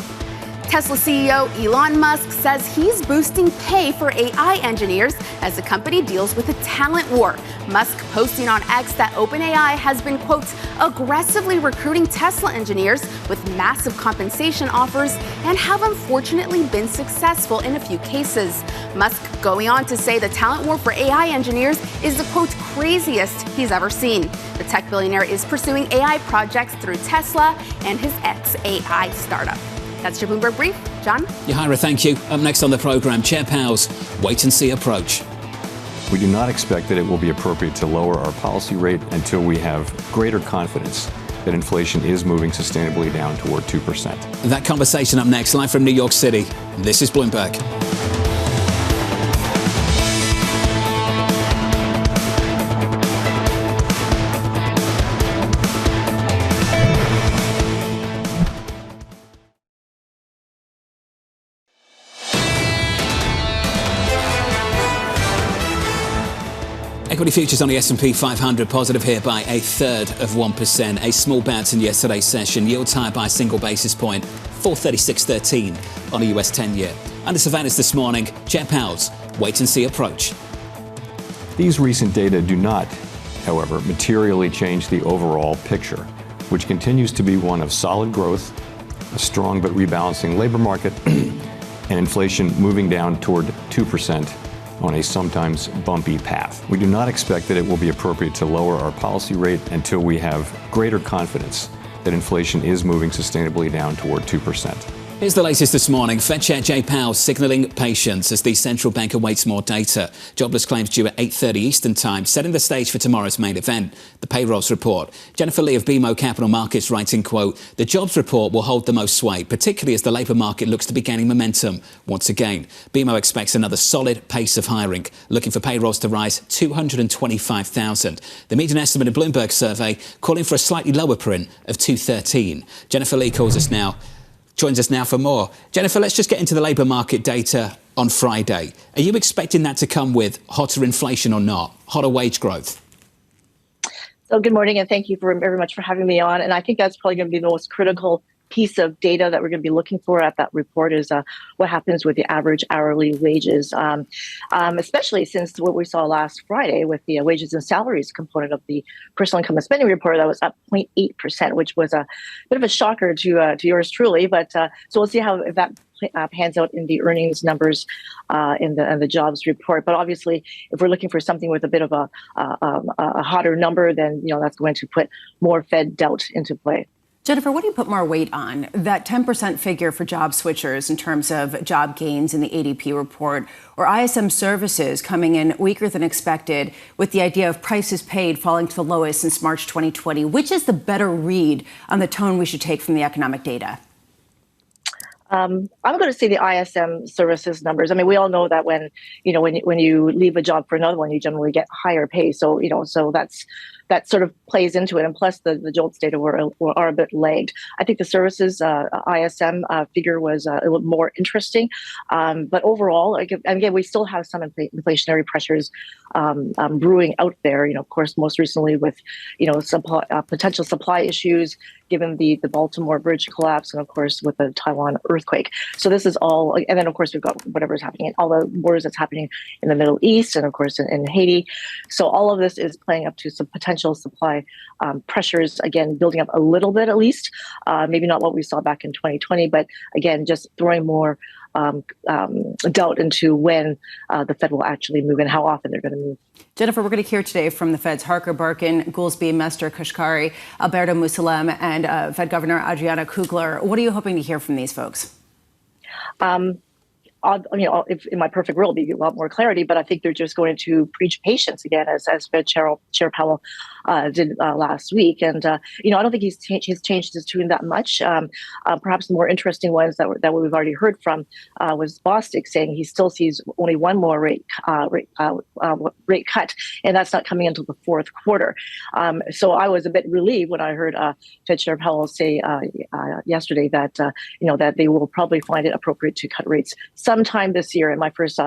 Tesla CEO Elon Musk says he's boosting pay for AI engineers as the company deals with a talent war. Musk posting on X that OpenAI has been, quote, aggressively recruiting Tesla engineers with massive compensation offers and have unfortunately been successful in a few cases. Musk going on to say the talent war for AI engineers is the, quote, craziest he's ever seen. The tech billionaire is pursuing AI projects through Tesla and his XAI startup. That's your Bloomberg Brief. John? Yahira, thank you. Up next on the programme, Chair Powell's wait-and-see approach. We do not expect that it will be appropriate to lower our policy rate until we have greater confidence that inflation is moving sustainably down toward 2%. That conversation up next, live from New York City. This is Bloomberg. Equity futures on the S&P 500 positive here by 0.33%. A small bounce in yesterday's session. Yields higher by a single basis point, 436.13 on a US 10-year. Under surveillance this morning, Chair Powell's wait-and-see approach. These recent data do not, however, materially change the overall picture, which continues to be one of solid growth, a strong but rebalancing labor market, and inflation moving down toward 2%. On a sometimes bumpy path. We do not expect that it will be appropriate to lower our policy rate until we have greater confidence that inflation is moving sustainably down toward 2%. Here's the latest this morning. Fed Chair Jay Powell signalling patience as the central bank awaits more data. Jobless claims due at 8:30 Eastern Time, setting the stage for tomorrow's main event, the payrolls report. Jennifer Lee of BMO Capital Markets writing, quote, the jobs report will hold the most sway, particularly as the labour market looks to be gaining momentum once again. BMO expects another solid pace of hiring, looking for payrolls to rise 225,000. The median estimate in Bloomberg survey calling for a slightly lower print of 213. Jennifer Lee joins us now for more. Jennifer, let's just get into the labour market data on Friday. Are you expecting that to come with hotter inflation or not? Hotter wage growth? So good morning, and thank you very much for having me on. And I think that's probably going to be the most critical piece of data that we're going to be looking for at that report is what happens with the average hourly wages, especially since what we saw last Friday with the wages and salaries component of the personal income and spending report that was up 0.8%, which was a bit of a shocker to yours truly. But so we'll see how that pans out in the earnings numbers in the jobs report. But obviously, if we're looking for something with a bit of a hotter number, then that's going to put more Fed doubt into play. Jennifer, what do you put more weight on? That 10% figure for job switchers in terms of job gains in the ADP report, or ISM services coming in weaker than expected with the idea of prices paid falling to the lowest since March 2020? Which is the better read on the tone we should take from the economic data? I'm going to say the ISM services numbers. I mean, we all know that when you leave a job for another one, you generally get higher pay. So, so that sort of plays into it. And plus the JOLTS data are a bit lagged. I think the services ISM figure was a little more interesting. But overall, again, we still have some inflationary pressures brewing out there. Of course, most recently with, potential supply issues, given the Baltimore bridge collapse, and of course with the Taiwan earthquake. So this is all, and then of course we've got whatever's happening, all the wars that's happening in the Middle East, and of course in Haiti. So all of this is playing up to some potential supply pressures, again, building up a little bit at least, maybe not what we saw back in 2020, but again, just throwing more doubt into when the Fed will actually move and how often they're going to move. Jennifer, we're going to hear today from the Fed's Harker Barkin, Goolsbee, Mester, Kashkari, Alberto Musalem, and Fed Governor Adriana Kugler. What are you hoping to hear from these folks? If in my perfect world, it'd be a lot more clarity, but I think they're just going to preach patience again, as Fed Chair Powell did last week. And, I don't think he's changed his tune that much. Perhaps the more interesting ones that we've already heard from was Bostic saying he still sees only one more rate cut, and that's not coming until the fourth quarter. So I was a bit relieved when I heard Fed Chair Powell say yesterday that, that they will probably find it appropriate to cut rates sometime this year. And my first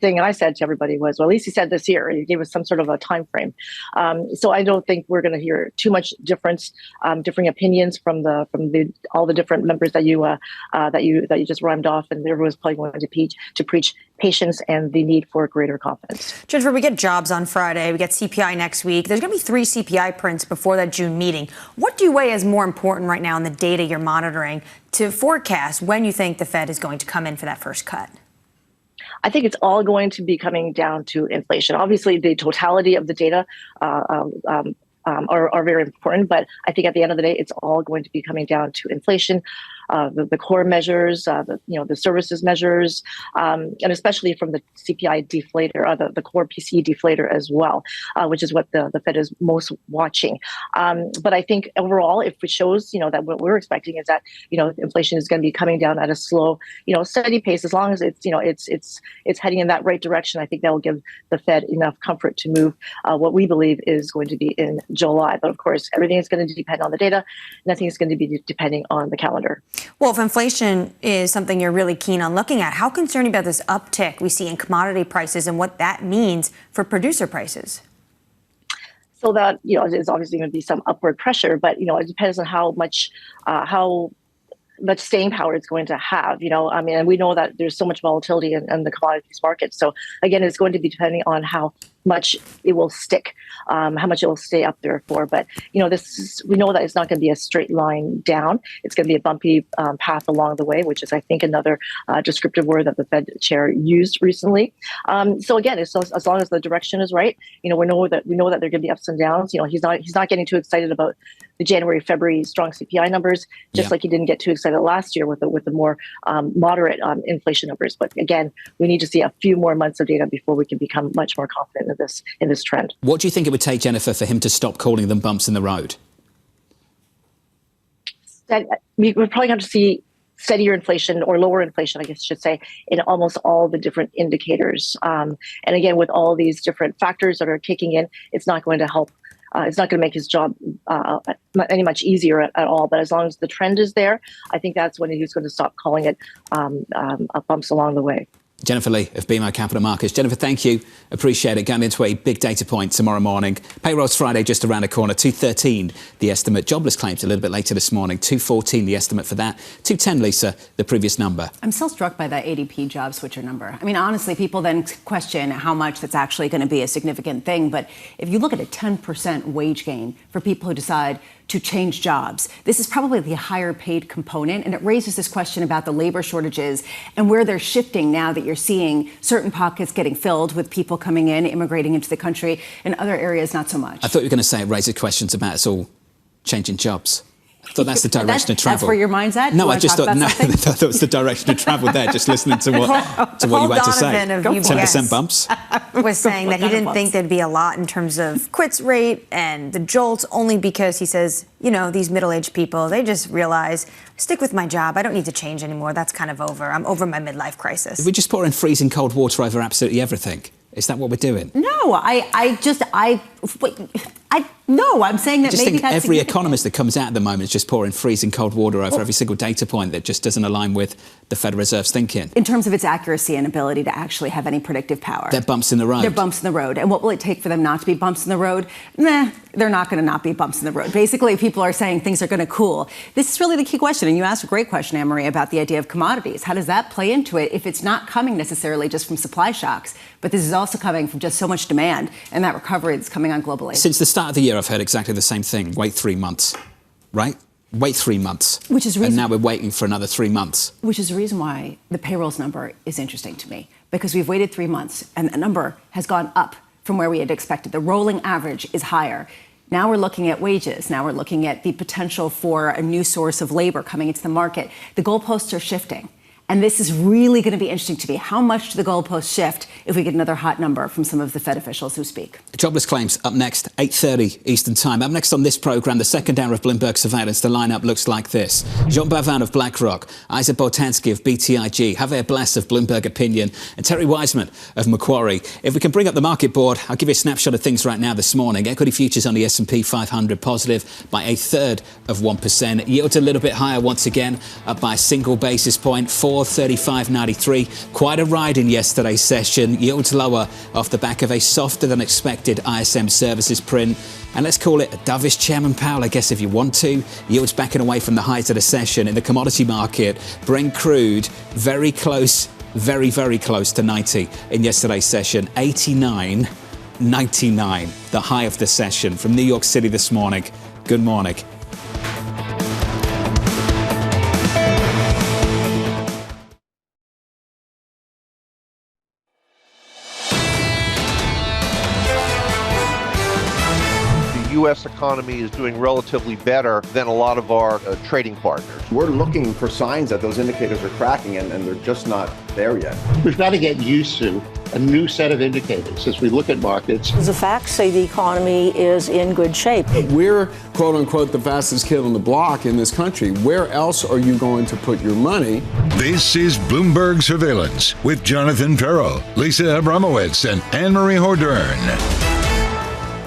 thing I said to everybody was, well, at least he said this year. He gave us some sort of a time frame. So I don't think we're going to hear too much different opinions from all the different members that you just rhymed off, and everyone's probably going to preach patience and the need for greater confidence. Jennifer, we get jobs on Friday. We get CPI next week. There's going to be 3 CPI prints before that June meeting. What do you weigh as more important right now in the data you're monitoring to forecast when you think the Fed is going to come in for that first cut? I think it's all going to be coming down to inflation. Obviously, the totality of the data are very important, but I think at the end of the day, it's all going to be coming down to inflation. The core measures, the services measures, and especially from the CPI deflator, the core PCE deflator as well, which is what the Fed is most watching. But I think overall, if it shows, that what we're expecting is that, inflation is going to be coming down at a slow, steady pace, as long as it's heading in that right direction. I think that will give the Fed enough comfort to move what we believe is going to be in July. But of course, everything is going to depend on the data. Nothing is going to be depending on the calendar. Well, if inflation is something you're really keen on looking at, how concerned about this uptick we see in commodity prices and what that means for producer prices? So that, is obviously going to be some upward pressure, but, it depends on how much staying power it's going to have, and we know that there's so much volatility in the commodities market. So again, it's going to be depending on how much it will stick, how much it will stay up there for. But, we know that it's not going to be a straight line down. It's going to be a bumpy path along the way, which is, I think, another descriptive word that the Fed chair used recently. So again, as long as the direction is right, we know that there are going to be ups and downs. He's not getting too excited about the January, February strong CPI numbers, just like he didn't get too excited last year with the more moderate inflation numbers. But again, we need to see a few more months of data before we can become much more confident in this trend. What do you think it would take, Jennifer, for him to stop calling them bumps in the road? We're probably going to see steadier inflation or lower inflation, I guess I should say, in almost all the different indicators. And again, with all these different factors that are kicking in, it's not going to help. It's not going to make his job any much easier at all. But as long as the trend is there, I think that's when he's going to stop calling it bumps along the way. Jennifer Lee of BMO Capital Markets. Jennifer, thank you. Appreciate it. Going into a big data point tomorrow morning. Payrolls Friday just around the corner. 213 the estimate. Jobless claims a little bit later this morning. 214 the estimate for that. 210, Lisa, the previous number. I'm still struck by that ADP job switcher number. I mean, honestly, people then question how much that's actually going to be a significant thing. But if you look at a 10% wage gain for people who decide to change jobs, this is probably the higher paid component. And it raises this question about the labor shortages and where they're shifting now that you're seeing certain pockets getting filled with people coming in, immigrating into the country, and other areas not so much. I thought you were going to say it raises questions about us all changing jobs. I thought that's the direction of travel. That's where your mind's at? No, I just thought that was the direction of travel there, just listening to what you had to say. 10% bumps. Was saying that he didn't think there'd be a lot in terms of quits rate and the jolts, only because he says, these middle-aged people, they just realize, stick with my job. I don't need to change anymore. That's kind of over. I'm over my midlife crisis. Did we just pour in freezing cold water over absolutely everything? Is that what we're doing? No, no, I'm saying that I just maybe think that's every economist that comes out at the moment is just pouring freezing cold water over every single data point that just doesn't align with the Federal Reserve's thinking. In terms of its accuracy and ability to actually have any predictive power. They're bumps in the road. They're bumps in the road. And what will it take for them not to be bumps in the road? They're not going to not be bumps in the road. Basically, people are saying things are going to cool. This is really the key question. And you asked a great question, Annmarie, about the idea of commodities. How does that play into it if it's not coming necessarily just from supply shocks, but this is also coming from just so much demand and that recovery that's coming on globally? Since the start of the year, I've heard exactly the same thing. Wait 3 months, right? Wait 3 months. Which is and now we're waiting for another 3 months. Which is the reason why the payrolls number is interesting to me, because we've waited 3 months and the number has gone up from where we had expected. The rolling average is higher. Now we're looking at wages. Now we're looking at the potential for a new source of labor coming into the market. The goalposts are shifting. And this is really going to be interesting to me. How much do the goalposts shift if we get another hot number from some of the Fed officials who speak. Jobless claims up next, 8:30 Eastern Time. Up next on this programme, the second hour of Bloomberg Surveillance. The lineup looks like this. Jean Bavin of BlackRock, Isaac Boltansky of BTIG, Javier Bless of Bloomberg Opinion, and Terry Wiseman of Macquarie. If we can bring up the market board, I'll give you a snapshot of things right now this morning. Equity futures on the S&P 500 positive by 0.33%. Yields a little bit higher once again, up by a single basis point, 435.93. Quite a ride in yesterday's session. Yields lower off the back of a softer than expected ISM services print. And let's call it a dovish Chairman Powell, I guess, if you want to. Yields backing away from the highs of the session. In the commodity market, Brent crude very close, very, very close to 90 in yesterday's session. 89.99, the high of the session. From New York City this morning. Good morning. U.S. economy is doing relatively better than a lot of our trading partners. We're looking for signs that those indicators are cracking, and they're just not there yet. We've got to get used to a new set of indicators as we look at markets. The facts say the economy is in good shape. We're, quote unquote, the fastest kid on the block in this country. Where else are you going to put your money? This is Bloomberg Surveillance with Jonathan Ferro, Lisa Abramowicz, and Annmarie Hordern.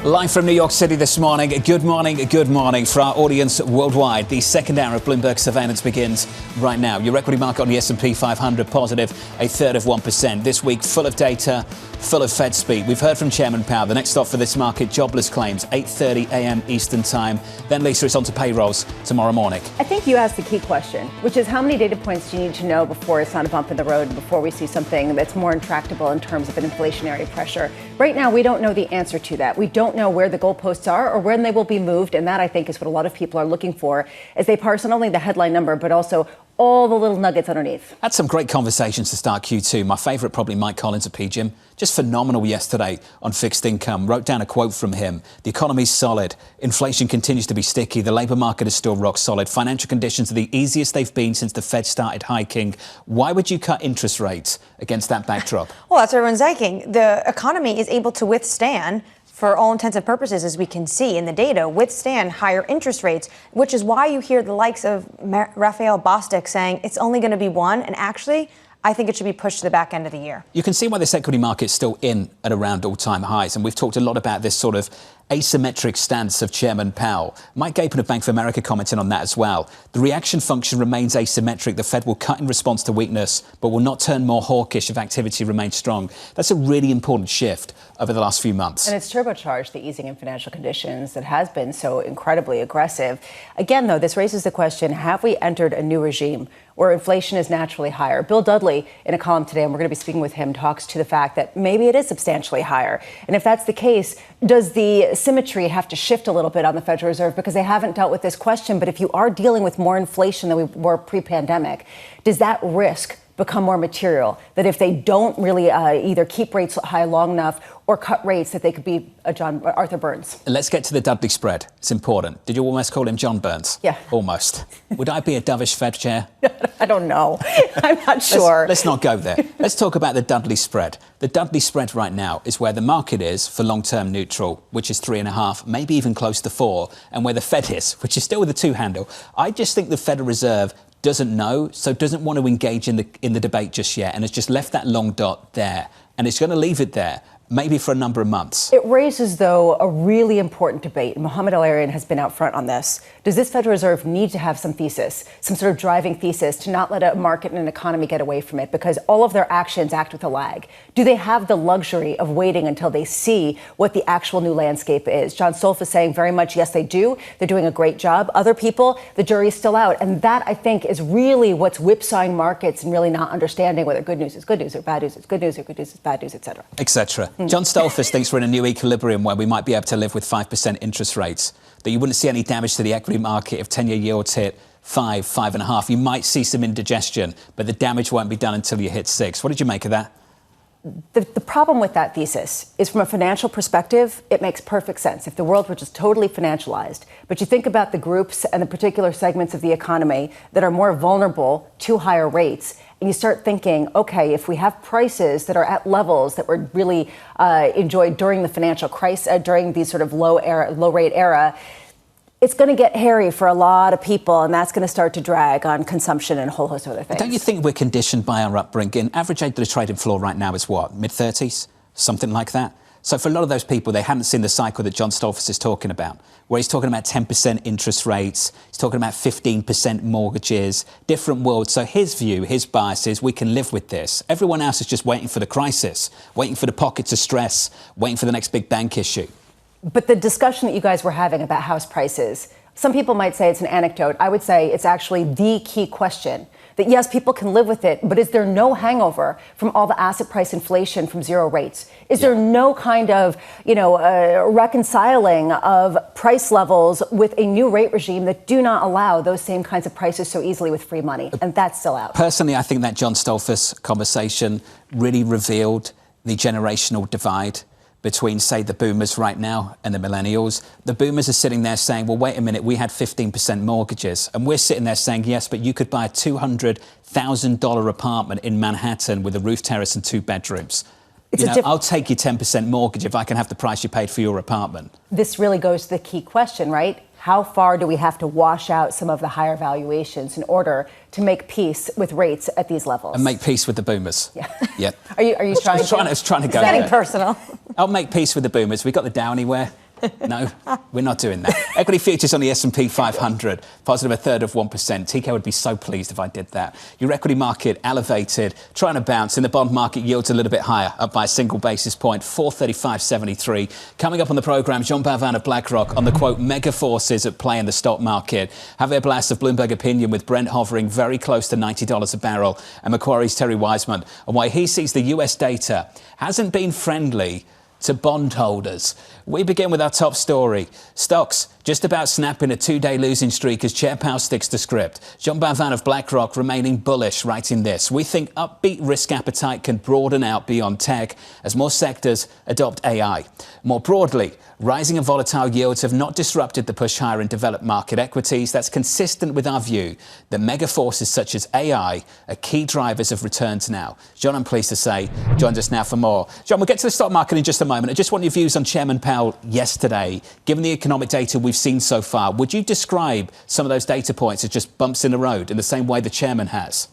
Live from New York City this morning. Good morning for our audience worldwide. The second hour of Bloomberg Surveillance begins right now. Your equity market on the S&P 500 positive 0.33%. This week full of data, full of Fed speak. We've heard from Chairman Powell. The next stop for this market, jobless claims, 8:30 a.m. Eastern Time. Then, Lisa, it's on to payrolls tomorrow morning. I think you asked the key question, which is how many data points do you need to know before it's not a bump in the road, before we see something that's more intractable in terms of an inflationary pressure? Right now, we don't know the answer to that. We don't know where the goalposts are or when they will be moved, and that, I think, is what a lot of people are looking for as they parse not only the headline number, but also all the little nuggets underneath. Had some great conversations to start Q2. My favourite, probably Mike Collins at PGIM. Just phenomenal yesterday on fixed income. Wrote down a quote from him. The economy's solid. Inflation continues to be sticky. The labour market is still rock solid. Financial conditions are the easiest they've been since the Fed started hiking. Why would you cut interest rates against that backdrop? Well, that's what everyone's saying. The economy is able to withstand, for all intents and purposes, as we can see in the data, withstand higher interest rates, which is why you hear the likes of Raphael Bostic saying it's only going to be one, and actually, I think it should be pushed to the back end of the year. You can see why this equity market is still in at around all-time highs, and we've talked a lot about this sort of asymmetric stance of Chairman Powell. Mike Gapin of Bank of America commented on that as well. The reaction function remains asymmetric. The Fed will cut in response to weakness, but will not turn more hawkish if activity remains strong. That's a really important shift over the last few months. And it's turbocharged the easing in financial conditions that has been so incredibly aggressive. Again, though, this raises the question, have we entered a new regime where inflation is naturally higher? Bill Dudley, in a column today, and we're going to be speaking with him, talks to the fact that maybe it is substantially higher. And if that's the case, does the symmetry have to shift a little bit on the Federal Reserve? Because they haven't dealt with this question. But if you are dealing with more inflation than we were pre-pandemic, does that risk become more material? That if they don't really either keep rates high long enough or cut rates, that they could be Arthur Burns? Let's get to the Dudley spread. It's important. Did you almost call him John Burns? Yeah. Almost. Would I be a dovish Fed chair? I don't know. I'm not sure. Let's not go there. Let's talk about the Dudley spread. The Dudley spread right now is where the market is for long-term neutral, which is 3.5, maybe even close to 4, and where the Fed is, which is still with a 2 handle. I just think the Federal Reserve doesn't know, so doesn't want to engage in the debate just yet, and has just left that long dot there, and it's going to leave it there. Maybe for a number of months. It raises, though, a really important debate. Mohamed El-Erian has been out front on this. Does this Federal Reserve need to have some thesis, some sort of driving thesis to not let a market and an economy get away from it? Because all of their actions act with a lag. Do they have the luxury of waiting until they see what the actual new landscape is? John Stolf is saying very much, yes, they do. They're doing a great job. Other people, the jury's still out. And that, I think, is really what's whipsawing markets and really not understanding whether good news is good news or bad news is good news or good news is bad news, et cetera. Et cetera. John Stolfus thinks we're in a new equilibrium where we might be able to live with 5% interest rates, that you wouldn't see any damage to the equity market if 10-year yields hit 5.5. You might see some indigestion, but the damage won't be done until you hit 6. What did you make of that? The problem with that thesis is, from a financial perspective, it makes perfect sense. If the world were just totally financialized, but you think about the groups and the particular segments of the economy that are more vulnerable to higher rates, and you start thinking, okay, if we have prices that are at levels that were really enjoyed during the financial crisis, during the sort of low rate era, it's going to get hairy for a lot of people, and that's going to start to drag on consumption and a whole host of other things. Don't you think we're conditioned by our upbringing? Average age of the trading floor right now is what, mid-30s? Something like that? So for a lot of those people, they haven't seen the cycle that John Stolfus is talking about, where he's talking about 10% interest rates, he's talking about 15% mortgages, different worlds. So his view, his bias is we can live with this. Everyone else is just waiting for the crisis, waiting for the pockets of stress, waiting for the next big bank issue. But the discussion that you guys were having about house prices, some people might say it's an anecdote. I would say it's actually the key question. That yes, people can live with it, but is there no hangover from all the asset price inflation from zero rates? Is there no kind of, reconciling of price levels with a new rate regime that do not allow those same kinds of prices so easily with free money? And that's still out. Personally, I think that John Stolfus conversation really revealed the generational divide between, say, the boomers right now and the millennials. The boomers are sitting there saying, well, wait a minute, we had 15% mortgages. And we're sitting there saying, yes, but you could buy a $200,000 apartment in Manhattan with a roof terrace and 2 bedrooms. I'll take your 10% mortgage if I can have the price you paid for your apartment. This really goes to the key question, right? How far do we have to wash out some of the higher valuations in order to make peace with rates at these levels? And make peace with the boomers. Yeah. Are you trying to? I was trying to go getting there. Personal. I'll make peace with the boomers. We got the down anywhere? No, we're not doing that. Equity futures on the S&P 500, positive a third of 1%. TK would be so pleased if I did that. Your equity market elevated, trying to bounce. In the bond market, yields a little bit higher, up by a single basis point, 435.73. Coming up on the programme, Jean Bavin of BlackRock on the, quote, mega forces at play in the stock market. Javier Blas of Bloomberg Opinion with Brent hovering very close to $90 a barrel. And Macquarie's Terry Wiseman on why he sees the US data hasn't been friendly to bondholders. We begin with our top story. Stocks just about snapping a 2-day losing streak as Chair Powell sticks to script. Jean Bavin of BlackRock remaining bullish, writing this. We think upbeat risk appetite can broaden out beyond tech as more sectors adopt AI. More broadly, rising and volatile yields have not disrupted the push higher in developed market equities. That's consistent with our view that mega forces such as AI are key drivers of returns now. John, I'm pleased to say, joins us now for more. John, we'll get to the stock market in just a moment. I just want your views on Chairman Powell yesterday. Given the economic data we've seen so far, would you describe some of those data points as just bumps in the road in the same way the chairman has?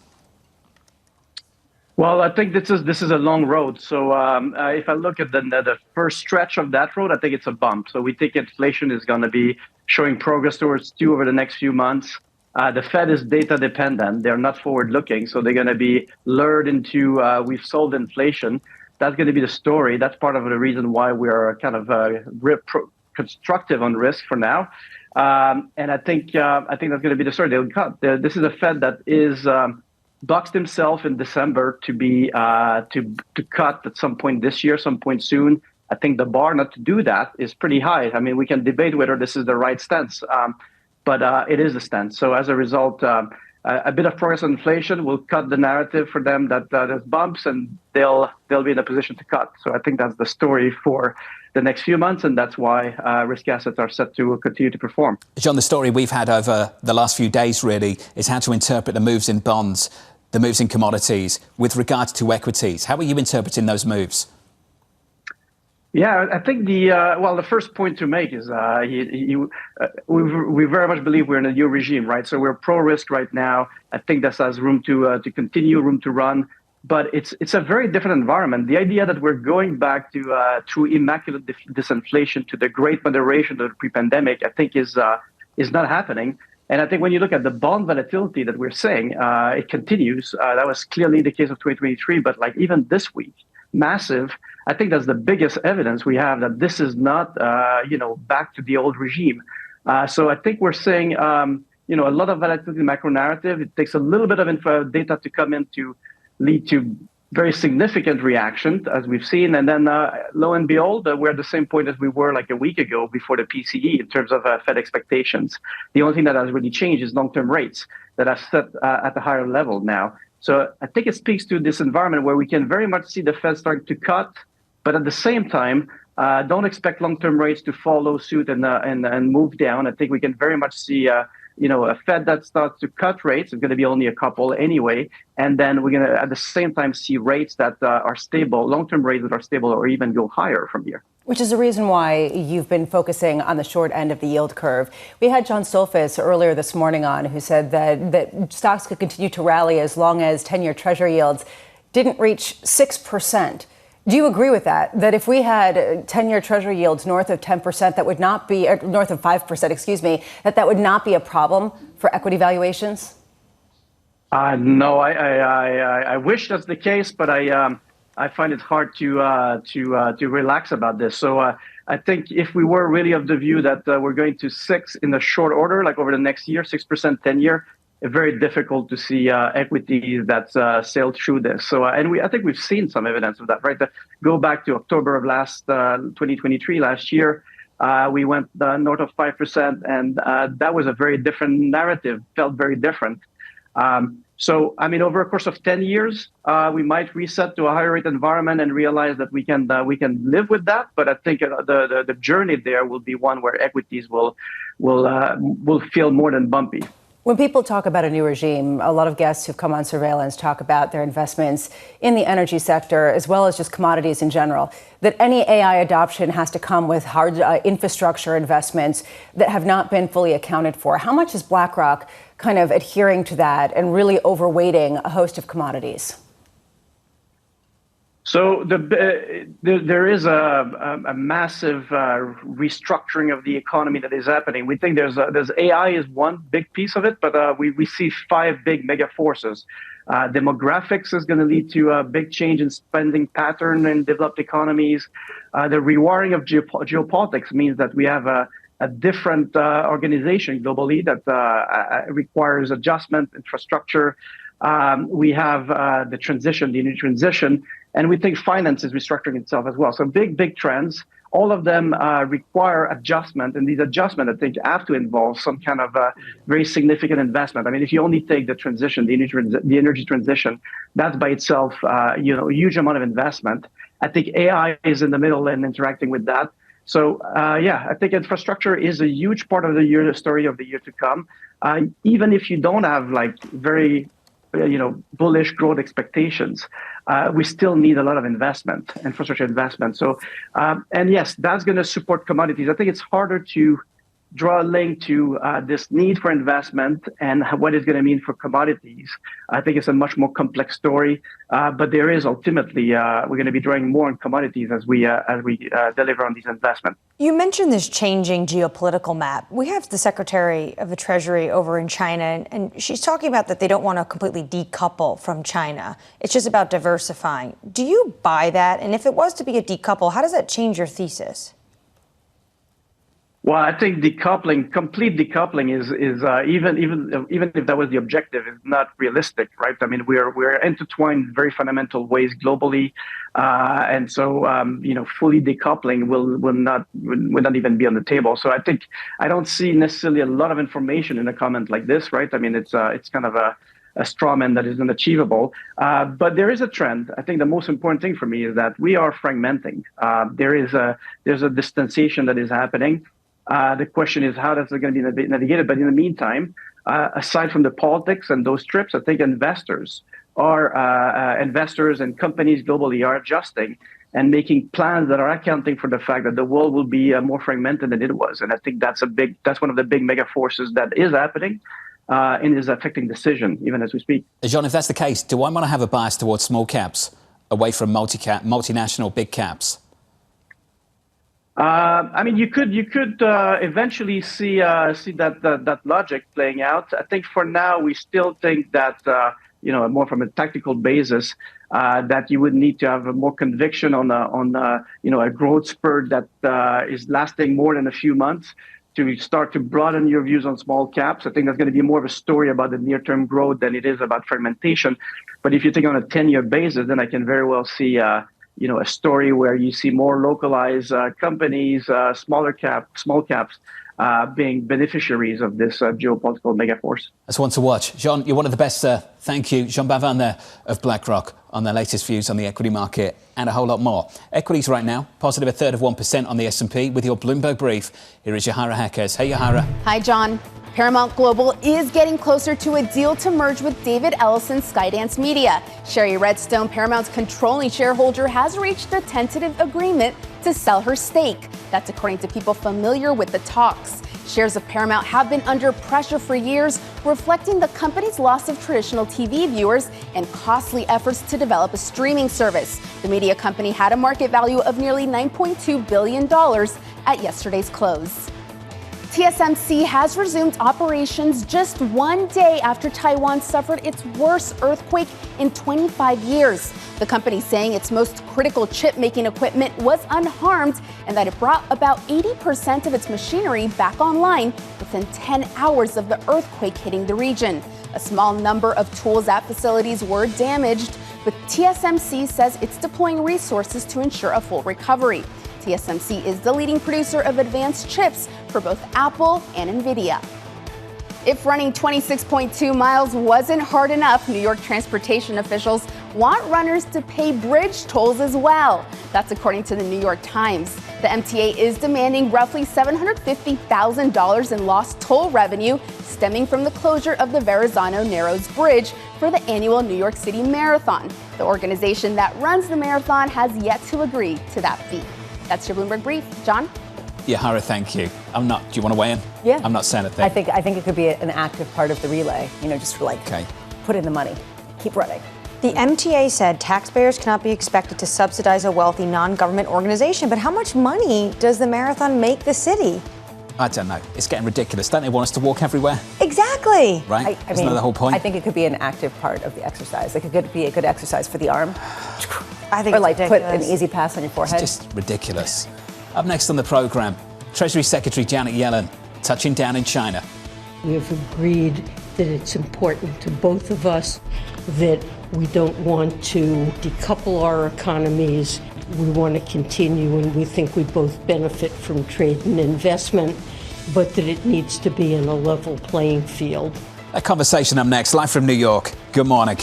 Well, I think this is a long road. So if I look at the first stretch of that road, I think it's a bump. So we think inflation is going to be showing progress towards 2 over the next few months. The Fed is data dependent. They're not forward looking. So they're going to be lured into we've solved inflation. That's going to be the story. That's part of the reason why we are kind of constructive on risk for now. And I think that's going to be the story. They'll cut. This is a Fed that is boxed himself in December to be to cut at some point this year, some point soon. I think the bar not to do that is pretty high. I mean, we can debate whether this is the right stance, but it is the stance. So as a result, a bit of progress on inflation will cut the narrative for them that there's bumps, and they'll be in a position to cut. So I think that's the story for the next few months, and that's why risk assets are set to continue to perform. John, the story we've had over the last few days really is how to interpret the moves in bonds, the moves in commodities with regards to equities. How are you interpreting those moves? Yeah, I think the first point to make is we very much believe we're in a new regime, right? So we're pro-risk right now. I think this has room to continue, room to run, but it's a very different environment. The idea that we're going back to through immaculate disinflation to the great moderation of the pre-pandemic, I think is not happening. And I think when you look at the bond volatility that we're seeing, it continues. That was clearly the case of 2023, but like even this week, massive. I think that's the biggest evidence we have that this is not, back to the old regime. So I think we're seeing, a lot of volatility in the macro narrative. It takes a little bit of info data to come in to lead to very significant reaction, as we've seen. And then lo and behold, we're at the same point as we were like a week ago before the PCE in terms of Fed expectations. The only thing that has really changed is long-term rates that are set at a higher level now. So I think it speaks to this environment where we can very much see the Fed starting to cut, but at the same time, don't expect long-term rates to follow suit and move down. I think we can very much see a Fed that starts to cut rates. It's going to be only a couple anyway, and then we're going to at the same time see rates that are stable, long-term rates that are stable, or even go higher from here. Which is the reason why you've been focusing on the short end of the yield curve. We had John Stolfus earlier this morning on, who said that stocks could continue to rally as long as 10-year Treasury yields didn't reach 6%. Do you agree with that? That if we had 10-year Treasury yields north of 10%, that would not be north of 5%, excuse me, that would not be a problem for equity valuations? No, I wish that's the case, but I find it hard to relax about this. So I think if we were really of the view that we're going to 6 in the short order, like over the next year, 6% 10-year, very difficult to see equities that sailed through this. So, I think we've seen some evidence of that, right? Go back to October of 2023, last year, we went north of 5%, and that was a very different narrative, felt very different. So, over a course of 10 years, we might reset to a higher rate environment and realize that we can live with that. But I think the journey there will be one where equities will feel more than bumpy. When people talk about a new regime, a lot of guests who've come on Surveillance talk about their investments in the energy sector, as well as just commodities in general, that any AI adoption has to come with hard infrastructure investments that have not been fully accounted for. How much is BlackRock kind of adhering to that and really overweighting a host of commodities? So there is a massive restructuring of the economy that is happening. We think there's AI is one big piece of it, but we see 5 big mega forces. Demographics is going to lead to a big change in spending pattern in developed economies. The rewiring of geopolitics means that we have a different organization globally that requires adjustment, infrastructure. We have the energy transition. And we think finance is restructuring itself as well. So big trends. All of them require adjustment. And these adjustments, I think, have to involve some kind of very significant investment. If you only take the transition, the energy transition, that's by itself, a huge amount of investment. I think AI is in the middle and interacting with that. So, I think infrastructure is a huge part of the story of the year to come. Even if you don't have very bullish growth expectations, we still need a lot of infrastructure investment. So, and yes, that's going to support commodities. I think it's harder to draw a link to this need for investment and what it's going to mean for commodities. I think it's a much more complex story, but there is ultimately we're going to be drawing more on commodities as we deliver on these investments. You mentioned this changing geopolitical map. We have the Secretary of the Treasury over in China, and she's talking about that they don't want to completely decouple from China. It's just about diversifying. Do you buy that? And if it was to be a decouple, how does that change your thesis? Well, I think complete decoupling is even if that was the objective, is not realistic, right? We're intertwined in very fundamental ways globally, and so fully decoupling will not even be on the table. So I don't see necessarily a lot of information in a comment like this, right? It's kind of a straw man that is unachievable. But there is a trend. I think the most important thing for me is that we are fragmenting. There's a distanciation that is happening. The question is, how that's going to be navigated? But in the meantime, aside from the politics and those trips, I think investors and companies globally are adjusting and making plans that are accounting for the fact that the world will be more fragmented than it was. And I think that's one of the big mega forces that is happening and is affecting decision even as we speak. John, if that's the case, do I want to have a bias towards small caps away from multinational big caps? You could eventually see that logic playing out. I think for now we still think that more from a tactical basis that you would need to have more conviction on a growth spurt that is lasting more than a few months to start to broaden your views on small caps. I think that's going to be more of a story about the near-term growth than it is about fragmentation. But if you think on a 10-year basis, then I can very well see a story where you see more localized companies, small caps being beneficiaries of this geopolitical megaforce. That's one to watch. Jean, you're one of the best, sir. Thank you. Jean Bavin there of BlackRock on their latest views on the equity market and a whole lot more. Equities right now, positive 1/3% on the S&P. With your Bloomberg brief, here is Yahara Hackers. Hey, Yahara. Hi, John. Paramount Global is getting closer to a deal to merge with David Ellison's Skydance Media. Sherry Redstone, Paramount's controlling shareholder, has reached a tentative agreement to sell her stake. That's according to people familiar with the talks. Shares of Paramount have been under pressure for years, reflecting the company's loss of traditional TV viewers and costly efforts to develop a streaming service. The media company had a market value of nearly $9.2 billion at yesterday's close. TSMC has resumed operations just one day after Taiwan suffered its worst earthquake in 25 years. The company saying its most critical chip-making equipment was unharmed and that it brought about 80% of its machinery back online within 10 hours of the earthquake hitting the region. A small number of tools at facilities were damaged, but TSMC says it's deploying resources to ensure a full recovery. TSMC is the leading producer of advanced chips for both Apple and Nvidia. If running 26.2 miles wasn't hard enough, New York transportation officials want runners to pay bridge tolls as well. That's according to the New York Times. The MTA is demanding roughly $750,000 in lost toll revenue stemming from the closure of the Verrazano Narrows Bridge for the annual New York City Marathon. The organization that runs the marathon has yet to agree to that fee. That's your Bloomberg Brief. John? Yahara, thank you. Do you want to weigh in? Yeah. I'm not saying a thing. I think it could be an active part of the relay, just for put in the money, keep running. The MTA said taxpayers cannot be expected to subsidize a wealthy non-government organization. But how much money does the marathon make the city? I don't know. It's getting ridiculous. Don't they want us to walk everywhere? Exactly. Right? Isn't that the whole point? I think it could be an active part of the exercise. Like it could be a good exercise for the arm. I think or it's put ridiculous. an easy pass on your forehead. It's just ridiculous. Up next on the program, Treasury Secretary Janet Yellen touching down in China. We have agreed that it's important to both of us that we don't want to decouple our economies. We want to continue, and we think we both benefit from trade and investment, but that it needs to be in a level playing field. A conversation up next, live from New York. Good morning.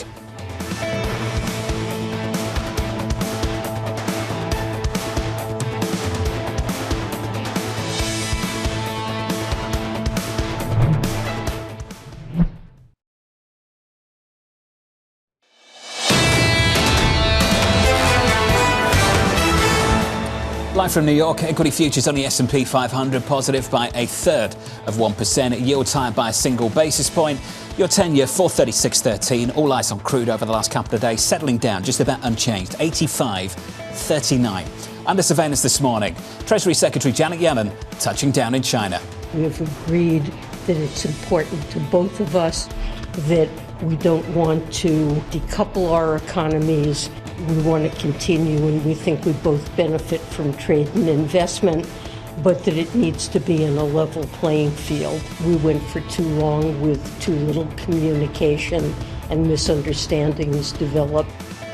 Live from New York, equity futures on the S&P 500 positive by 1/3%. Yields higher by a single basis point. Your 10-year 436.13. All eyes on crude over the last couple of days, settling down just about unchanged, 85.39. Under surveillance this morning, Treasury Secretary Janet Yellen touching down in China. We have agreed that it's important to both of us that we don't want to decouple our economies. We want to continue, and we think we both benefit from trade and investment, but that it needs to be in a level playing field. We went for too long with too little communication, and misunderstandings developed.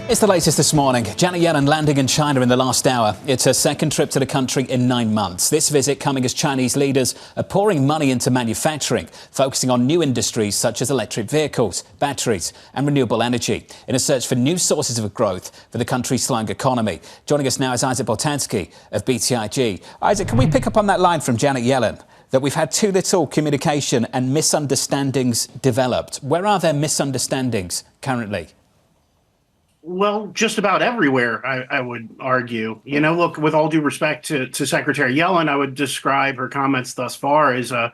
It's the latest this morning. Janet Yellen landing in China in the last hour. It's her second trip to the country in 9 months. This visit coming as Chinese leaders are pouring money into manufacturing, focusing on new industries such as electric vehicles, batteries and renewable energy in a search for new sources of growth for the country's slowing economy. Joining us now is Isaac Boltanski of BTIG. Isaac, can we pick up on that line from Janet Yellen that we've had too little communication and misunderstandings developed? Where are there misunderstandings currently? Well, just about everywhere, I would argue. Look, with all due respect to Secretary Yellen, I would describe her comments thus far as a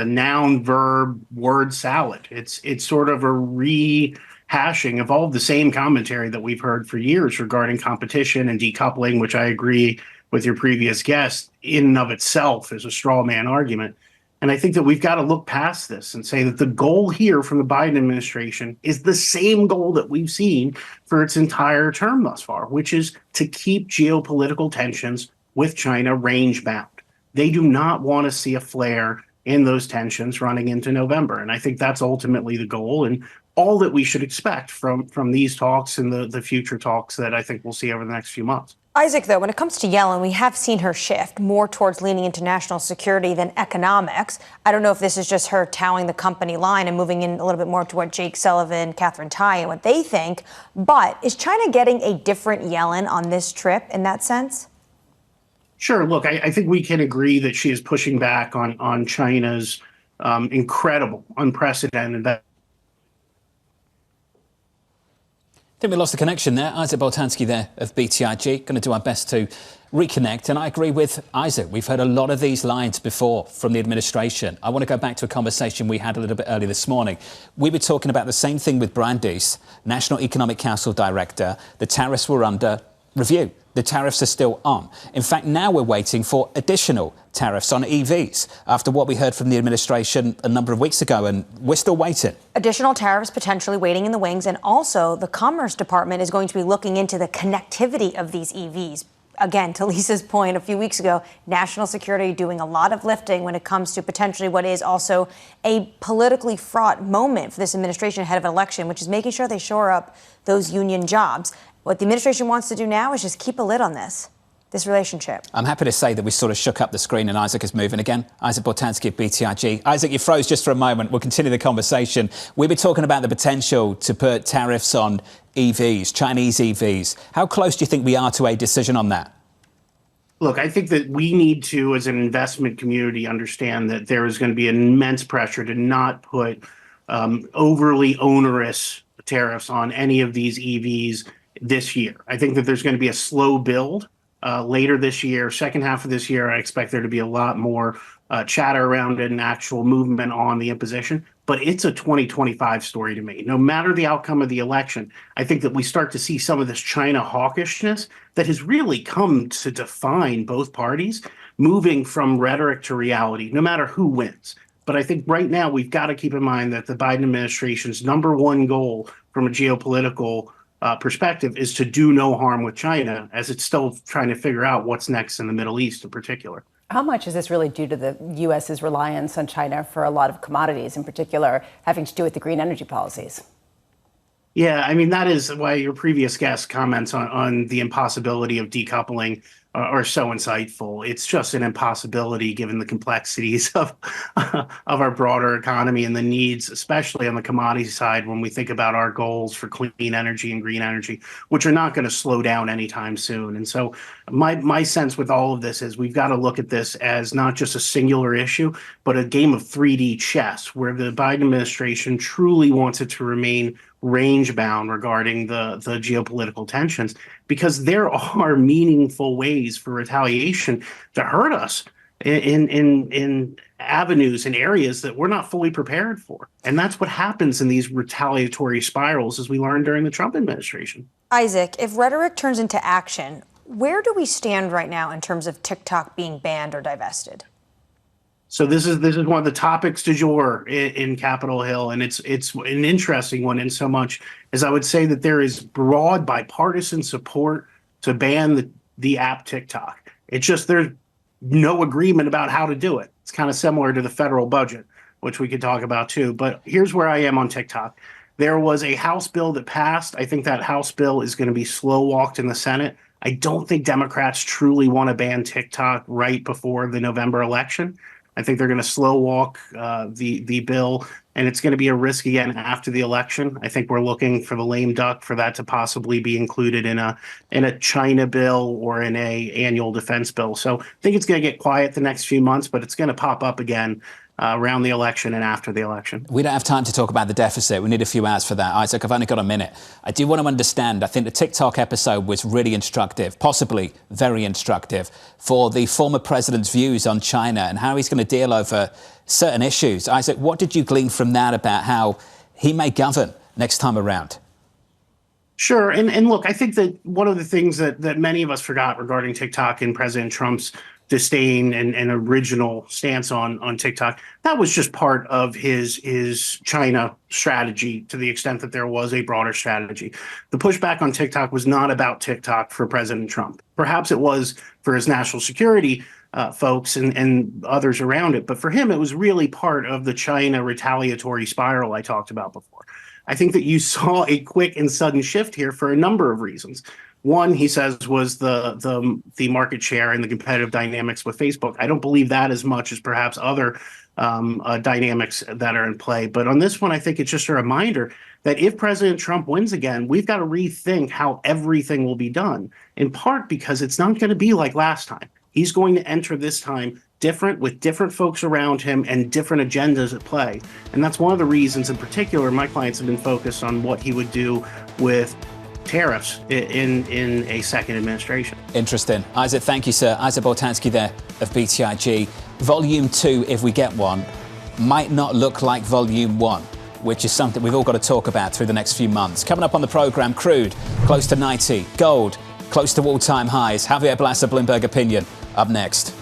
noun, verb, word salad. It's sort of a rehashing of all of the same commentary that we've heard for years regarding competition and decoupling, which I agree with your previous guest, in and of itself is a straw man argument. And I think that we've got to look past this and say that the goal here from the Biden administration is the same goal that we've seen for its entire term thus far, which is to keep geopolitical tensions with China range bound. They do not want to see a flare in those tensions running into November. And I think that's ultimately the goal and all that we should expect from these talks and the future talks that I think we'll see over the next few months. Isaac, though, when it comes to Yellen, we have seen her shift more towards leaning into national security than economics. I don't know if this is just her towing the company line and moving in a little bit more to what Jake Sullivan, Catherine Tai, and what they think. But is China getting a different Yellen on this trip in that sense? Sure. Look, I think we can agree that she is pushing back on China's incredible, unprecedented. I think we lost the connection there. Isaac Boltanski there of BTIG. Going to do our best to reconnect. And I agree with Isaac. We've heard a lot of these lines before from the administration. I want to go back to a conversation we had a little bit earlier this morning. We were talking about the same thing with Brandeis, National Economic Council Director. The tariffs were under review. The tariffs are still on. In fact, now we're waiting for additional tariffs on EVs after what we heard from the administration a number of weeks ago, and we're still waiting. Additional tariffs potentially waiting in the wings, and also the Commerce Department is going to be looking into the connectivity of these EVs. Again, to Lisa's point a few weeks ago, national security doing a lot of lifting when it comes to potentially what is also a politically fraught moment for this administration ahead of an election, which is making sure they shore up those union jobs. What the administration wants to do now is just keep a lid on this relationship. I'm happy to say that we sort of shook up the screen and Isaac is moving again. Isaac Boltanski of BTIG. Isaac, you froze just for a moment. We'll continue the conversation. We were talking about the potential to put tariffs on EVs, Chinese EVs. How close do you think we are to a decision on that? Look, I think that we need to, as an investment community, understand that there is going to be immense pressure to not put overly onerous tariffs on any of these EVs this year. I think that there's going to be a slow build later this year. Second half of this year, I expect there to be a lot more chatter around it and actual movement on the imposition. But it's a 2025 story to me. No matter the outcome of the election, I think that we start to see some of this China hawkishness that has really come to define both parties, moving from rhetoric to reality, no matter who wins. But I think right now we've got to keep in mind that the Biden administration's number one goal from a geopolitical perspective is to do no harm with China, as it's still trying to figure out what's next in the Middle East in particular. How much is this really due to the U.S.'s reliance on China for a lot of commodities, in particular having to do with the green energy policies? Yeah, I mean, that is why your previous guest comments on the impossibility of decoupling are so insightful. It's just an impossibility given the complexities of our broader economy and the needs, especially on the commodity side, when we think about our goals for clean energy and green energy, which are not going to slow down anytime soon. And so my sense with all of this is we've got to look at this as not just a singular issue, but a game of 3D chess, where the Biden administration truly wants it to remain range bound regarding the geopolitical tensions, because there are meaningful ways for retaliation to hurt us in avenues and areas that we're not fully prepared for. And that's what happens in these retaliatory spirals, as we learned during the Trump administration. Isaac, if rhetoric turns into action, where do we stand right now in terms of TikTok being banned or divested? So this is one of the topics du jour in Capitol Hill, and it's an interesting one in so much as I would say that there is broad bipartisan support to ban the app TikTok. It's just there's no agreement about how to do it. It's kind of similar to the federal budget, which we could talk about too. But here's where I am on TikTok. There was a House bill that passed. I think that House bill is going to be slow walked in the Senate. I don't think Democrats truly want to ban TikTok right before the November election. I think they're going to slow walk the bill, and it's going to be a risk again after the election. I think we're looking for the lame duck for that to possibly be included in a China bill or in a annual defense bill. So I think it's going to get quiet the next few months, but it's going to pop up again around the election and after the election. We don't have time to talk about the deficit. We need a few hours for that. Isaac, I've only got a minute. I do want to understand, I think the TikTok episode was really instructive, possibly very instructive, for the former president's views on China and how he's going to deal over certain issues. Isaac, what did you glean from that about how he may govern next time around? Sure. And look, I think that one of the things that many of us forgot regarding TikTok and President Trump's disdain and original stance on TikTok, that was just part of his China strategy, to the extent that there was a broader strategy. The pushback on TikTok was not about TikTok for President Trump. Perhaps it was for his national security folks and others around it. But for him, it was really part of the China retaliatory spiral I talked about before. I think that you saw a quick and sudden shift here for a number of reasons. One, he says, was the market share and the competitive dynamics with Facebook. I don't believe that as much as perhaps other dynamics that are in play. But on this one, I think it's just a reminder that if President Trump wins again, we've got to rethink how everything will be done, in part because it's not going to be like last time. He's going to enter this time different, with different folks around him and different agendas at play. And that's one of the reasons in particular my clients have been focused on what he would do with tariffs in a second administration. Interesting. Isaac, thank you, sir. Isaac Boltanski there of BTIG. Volume 2, if we get one, might not look like Volume 1, which is something we've all got to talk about through the next few months. Coming up on the program, crude close to 90, gold close to all-time highs. Javier Blas, Bloomberg Opinion, up next.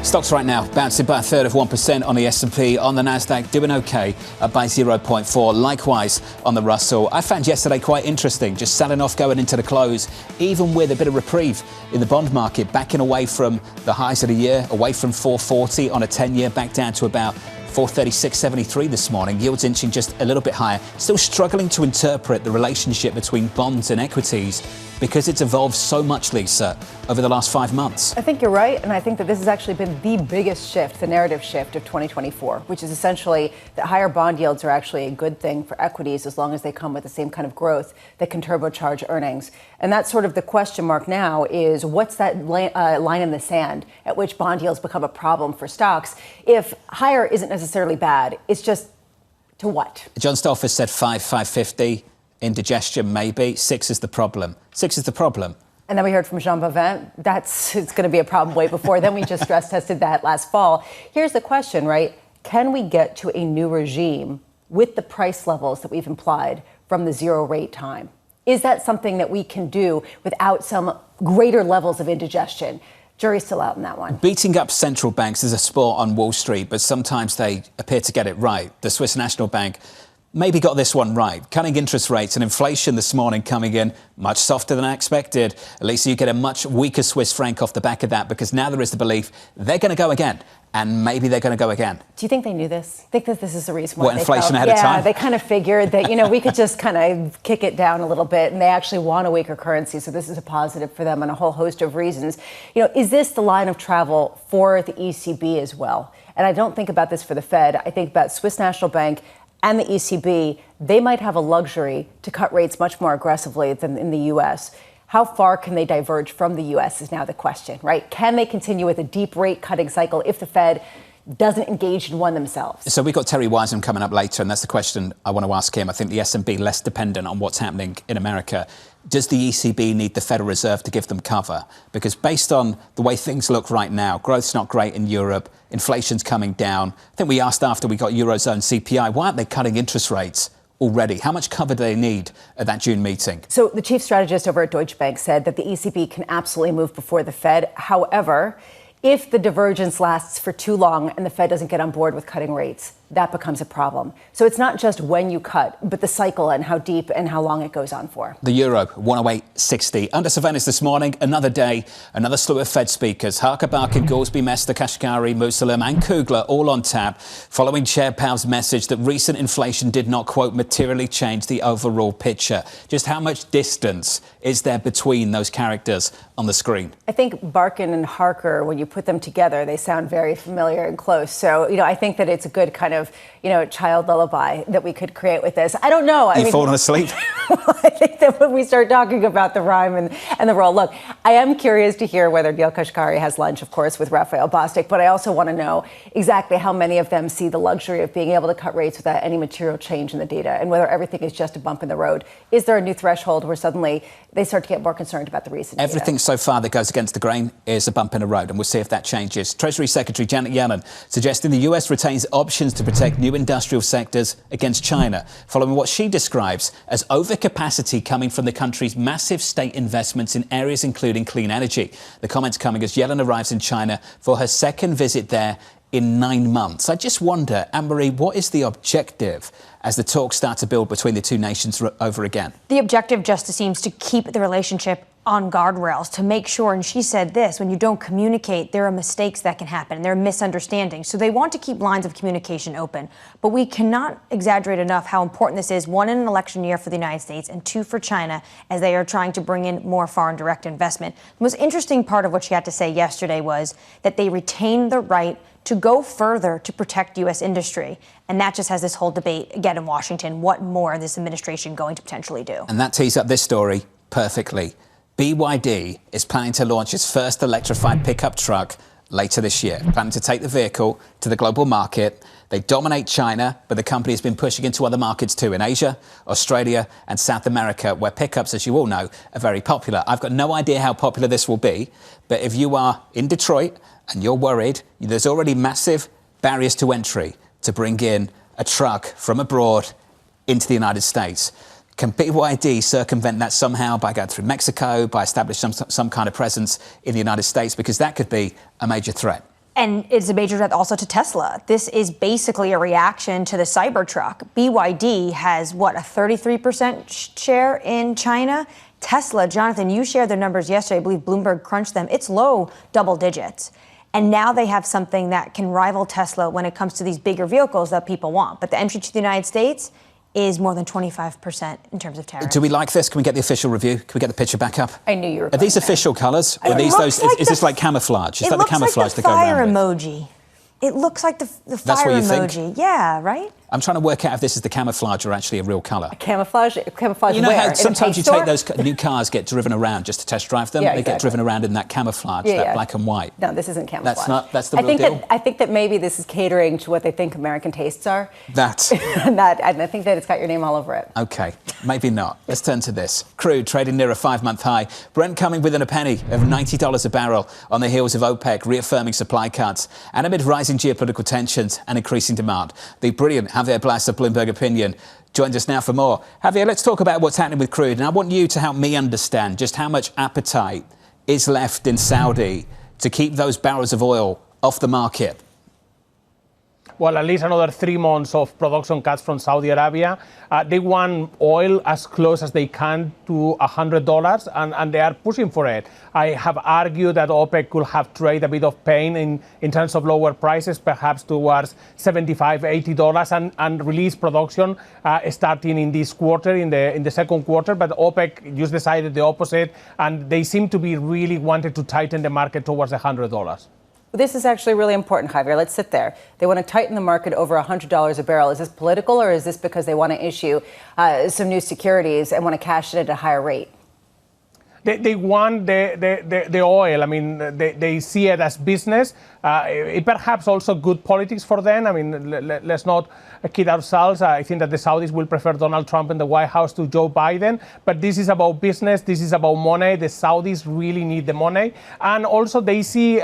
Stocks right now bouncing by 1/3 on the S&P, on the Nasdaq doing okay, up by 0.4. Likewise on the Russell. I found yesterday quite interesting, just selling off going into the close, even with a bit of reprieve in the bond market, backing away from the highs of the year, away from 440 on a 10-year, back down to about 436.73 this morning. Yields inching just a little bit higher. Still struggling to interpret the relationship between bonds and equities because it's evolved so much, Lisa, over the last 5 months. I think you're right, and I think that this has actually been the biggest shift, the narrative shift of 2024, which is essentially that higher bond yields are actually a good thing for equities as long as they come with the same kind of growth that can turbocharge earnings. And that's sort of the question mark now is what's that line in the sand at which bond yields become a problem for stocks? If higher isn't necessarily bad, it's just to what? John Stolfus said 550. Indigestion, maybe. 6 is the problem. 6 is the problem. And then we heard from Jean Bavin. It's going to be a problem way before. Then we just stress tested that last fall. Here's the question, right? Can we get to a new regime with the price levels that we've implied from the zero rate time? Is that something that we can do without some greater levels of indigestion? Jury's still out on that one. Beating up central banks is a sport on Wall Street, but sometimes they appear to get it right. The Swiss National Bank maybe got this one right. Cutting interest rates and inflation this morning coming in much softer than I expected. At least you get a much weaker Swiss franc off the back of that, because now there is the belief they're going to go again. And maybe they're going to go again. Do you think they knew this? I think that this is the reason why what, inflation ahead of time? Yeah, they kind of figured that, we could just kind of kick it down a little bit, and they actually want a weaker currency. So this is a positive for them on a whole host of reasons. Is this the line of travel for the ECB as well? And I don't think about this for the Fed. I think about Swiss National Bank and the ECB. They might have a luxury to cut rates much more aggressively than in the U.S. How far can they diverge from the U.S. is now the question, right? Can they continue with a deep rate cutting cycle if the Fed doesn't engage in one themselves? So we've got Terry Wiseman coming up later, and that's the question I want to ask him. I think the S&P less dependent on what's happening in America. Does the ECB need the Federal Reserve to give them cover? Because based on the way things look right now, growth's not great in Europe, inflation's coming down. I think we asked after we got Eurozone CPI, why aren't they cutting interest rates already? How much cover do they need at that June meeting? So the chief strategist over at Deutsche Bank said that the ECB can absolutely move before the Fed. However, if the divergence lasts for too long and the Fed doesn't get on board with cutting rates, that becomes a problem. So it's not just when you cut, but the cycle and how deep and how long it goes on for. The euro, 108.60. Under surveillance this morning, another day, another slew of Fed speakers. Harker, Barkin, Goolsbee, Mester, Kashkari, Musalam and Kugler all on tap, following Chair Powell's message that recent inflation did not, quote, materially change the overall picture. Just how much distance is there between those characters on the screen? I think Barkin and Harker, when you put them together, they sound very familiar and close. So, I think that it's a good kind of, child lullaby that we could create with this. I don't know. You've fallen asleep? I think that when we start talking about the rhyme and the roll, look, I am curious to hear whether Neil Kashkari has lunch, of course, with Raphael Bostic, but I also want to know exactly how many of them see the luxury of being able to cut rates without any material change in the data, and whether everything is just a bump in the road. Is there a new threshold where suddenly they start to get more concerned about the recent Everything data? so far that goes against the grain is a bump in the road, and we'll see if that changes. Treasury Secretary Janet Yellen suggesting the US retains options to protect new industrial sectors against China, following what she describes as overcapacity coming from the country's massive state investments in areas including clean energy. The comments coming as Yellen arrives in China for her second visit there in 9 months. I just wonder, Annmarie, what is the objective as the talks start to build between the two nations over again? The objective just seems to keep the relationship on guardrails, to make sure, and she said this, when you don't communicate, there are mistakes that can happen, and there are misunderstandings. So they want to keep lines of communication open. But we cannot exaggerate enough how important this is, one, in an election year for the United States, and two, for China, as they are trying to bring in more foreign direct investment. The most interesting part of what she had to say yesterday was that they retain the right to go further to protect U.S. industry. And that just has this whole debate, again, in Washington, what more is this administration going to potentially do? And that tees up this story perfectly. BYD is planning to launch its first electrified pickup truck later this year, planning to take the vehicle to the global market. They dominate China, but the company has been pushing into other markets too, in Asia, Australia and South America, where pickups, as you all know, are very popular. I've got no idea how popular this will be, but if you are in Detroit and you're worried, there's already massive barriers to entry to bring in a truck from abroad into the United States. Can BYD circumvent that somehow by going through Mexico, by establishing some kind of presence in the United States? Because that could be a major threat. And it's a major threat also to Tesla. This is basically a reaction to the Cybertruck. BYD has, what, a 33% share in China? Tesla, Jonathan, you shared their numbers yesterday. I believe Bloomberg crunched them. It's low double digits. And now they have something that can rival Tesla when it comes to these bigger vehicles that people want. But the entry to the United States is more than 25% in terms of tariffs. Do we like this? Can we get the official review? Can we get the picture back up? I knew you were. Are these official colours? Or are these those? Is this like camouflage? Is that the camouflage that go fire around emoji. It looks like the That's fire what you emoji. think? Yeah, right? I'm trying to work out if this is the camouflage or actually a real colour. Camouflage You know where? how sometimes you take store? those new cars, get driven around just to test drive them? Yeah, They get exactly. driven around in that camouflage, Yeah, that yeah. black and white. No, this isn't camouflage. That's the real deal? I think that maybe this is catering to what they think American tastes are. That. and I think that it's got your name all over it. OK, maybe not. Let's turn to this. Crude trading near a 5-month high. Brent coming within a penny of $90 a barrel on the heels of OPEC reaffirming supply cuts and amid rising geopolitical tensions and increasing demand. The brilliant Javier Blas of Bloomberg Opinion joins us now for more. Javier, let's talk about what's happening with crude. And I want you to help me understand just how much appetite is left in Saudi to keep those barrels of oil off the market. Well, at least another 3 months of production cuts from Saudi Arabia. They want oil as close as they can to $100, and they are pushing for it. I have argued that OPEC could have traded a bit of pain in terms of lower prices, perhaps towards $75, $80, and release production starting in this quarter, in the second quarter. But OPEC just decided the opposite, and they seem to be really wanted to tighten the market towards $100. This is actually really important, Javier. Let's sit there. They want to tighten the market over $100 a barrel. Is this political, or is this because they want to issue some new securities and want to cash it at a higher rate? They want the oil. I mean, they see it as business. It perhaps also good politics for them. I mean, let's not kid ourselves. I think that the Saudis will prefer Donald Trump in the White House to Joe Biden. But this is about business. This is about money. The Saudis really need the money. And also they see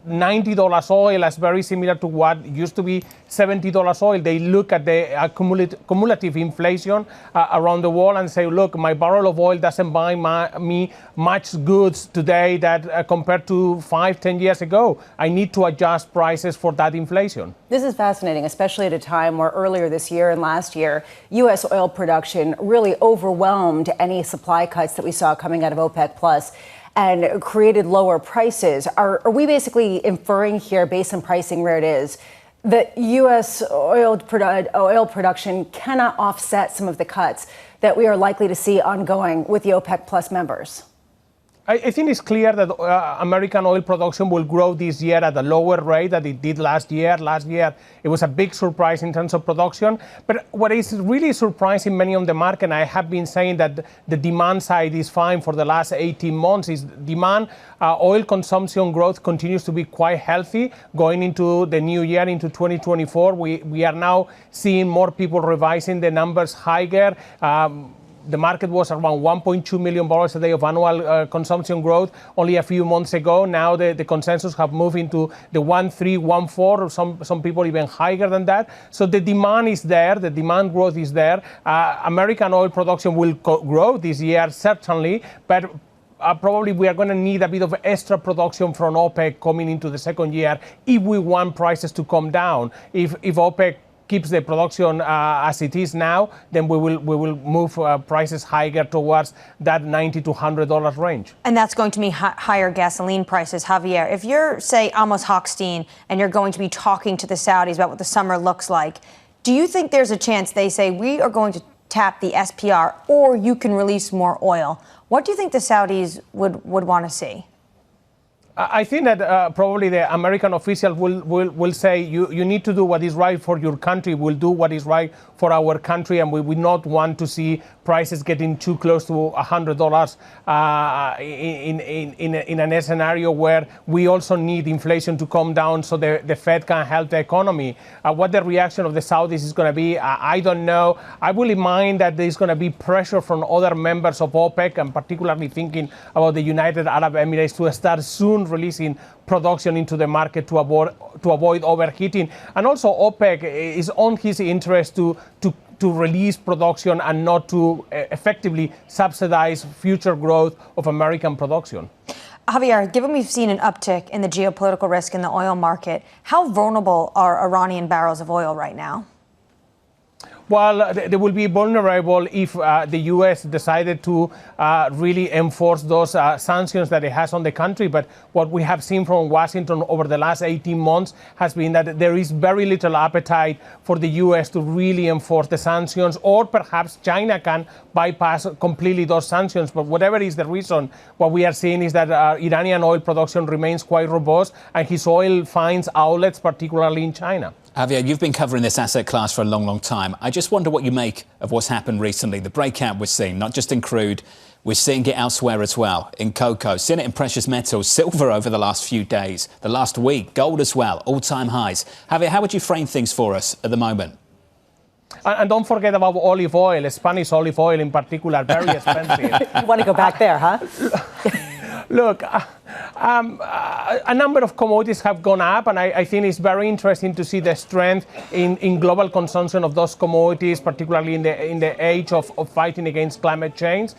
$90 oil as very similar to what used to be $70 oil. They look at the cumulative inflation around the world and say, look, my barrel of oil doesn't buy me much goods today that compared to 5-10 years ago. I need to adjust prices for that inflation. This is fascinating, especially at a time where earlier this year and last year, U.S. oil production really overwhelmed any supply cuts that we saw coming out of OPEC Plus and created lower prices. Are we basically inferring here, based on pricing where it is, that U.S. oil production cannot offset some of the cuts that we are likely to see ongoing with the OPEC Plus members? I think it's clear that American oil production will grow this year at a lower rate than it did last year. Last year, it was a big surprise in terms of production. But what is really surprising many on the market, and I have been saying that the demand side is fine for the last 18 months, is demand, oil consumption growth continues to be quite healthy going into the new year, into 2024. We are now seeing more people revising the numbers higher. The market was around 1.2 million barrels a day of annual consumption growth only a few months ago. Now the consensus have moved into the 1.3, 1.4, some people even higher than that. So the demand is there, the demand growth is there. American oil production will grow this year, certainly, but probably we are going to need a bit of extra production from OPEC coming into the second year if we want prices to come down. If OPEC keeps the production as it is now, then we will move prices higher towards that $90 to $100 range. And that's going to mean higher gasoline prices. Javier, if you're, say, Amos Hochstein, and you're going to be talking to the Saudis about what the summer looks like, do you think there's a chance they say, we are going to tap the SPR, or you can release more oil? What do you think the Saudis would want to see? I think that probably the American officials will say you need to do what is right for your country. We'll do what is right for our country, and we will not want to see prices getting too close to $100 in a scenario where we also need inflation to come down so the Fed can help the economy. What the reaction of the Saudis is going to be, I don't know. I will remind that there's going to be pressure from other members of OPEC, and particularly thinking about the United Arab Emirates, to start soon releasing production into the market to avoid overheating. And also OPEC is on his interest to release production and not to effectively subsidize future growth of American production. Javier, given we've seen an uptick in the geopolitical risk in the oil market, how vulnerable are Iranian barrels of oil right now? Well, they will be vulnerable if the U.S. decided to really enforce those sanctions that it has on the country. But what we have seen from Washington over the last 18 months has been that there is very little appetite for the U.S. to really enforce the sanctions, or perhaps China can bypass completely those sanctions. But whatever is the reason, what we are seeing is that Iranian oil production remains quite robust, and his oil finds outlets, particularly in China. Javier, you've been covering this asset class for a long, long time. I just wonder what you make of what's happened recently. The breakout we're seeing, not just in crude, we're seeing it elsewhere as well, in cocoa, seeing it in precious metals, silver over the last few days, the last week, gold as well, all-time highs. Javier, how would you frame things for us at the moment? And don't forget about olive oil, Spanish olive oil in particular, very expensive. You want to go back there, huh? Look, a number of commodities have gone up, and I think it's very interesting to see the strength in global consumption of those commodities, particularly in the age of fighting against climate change,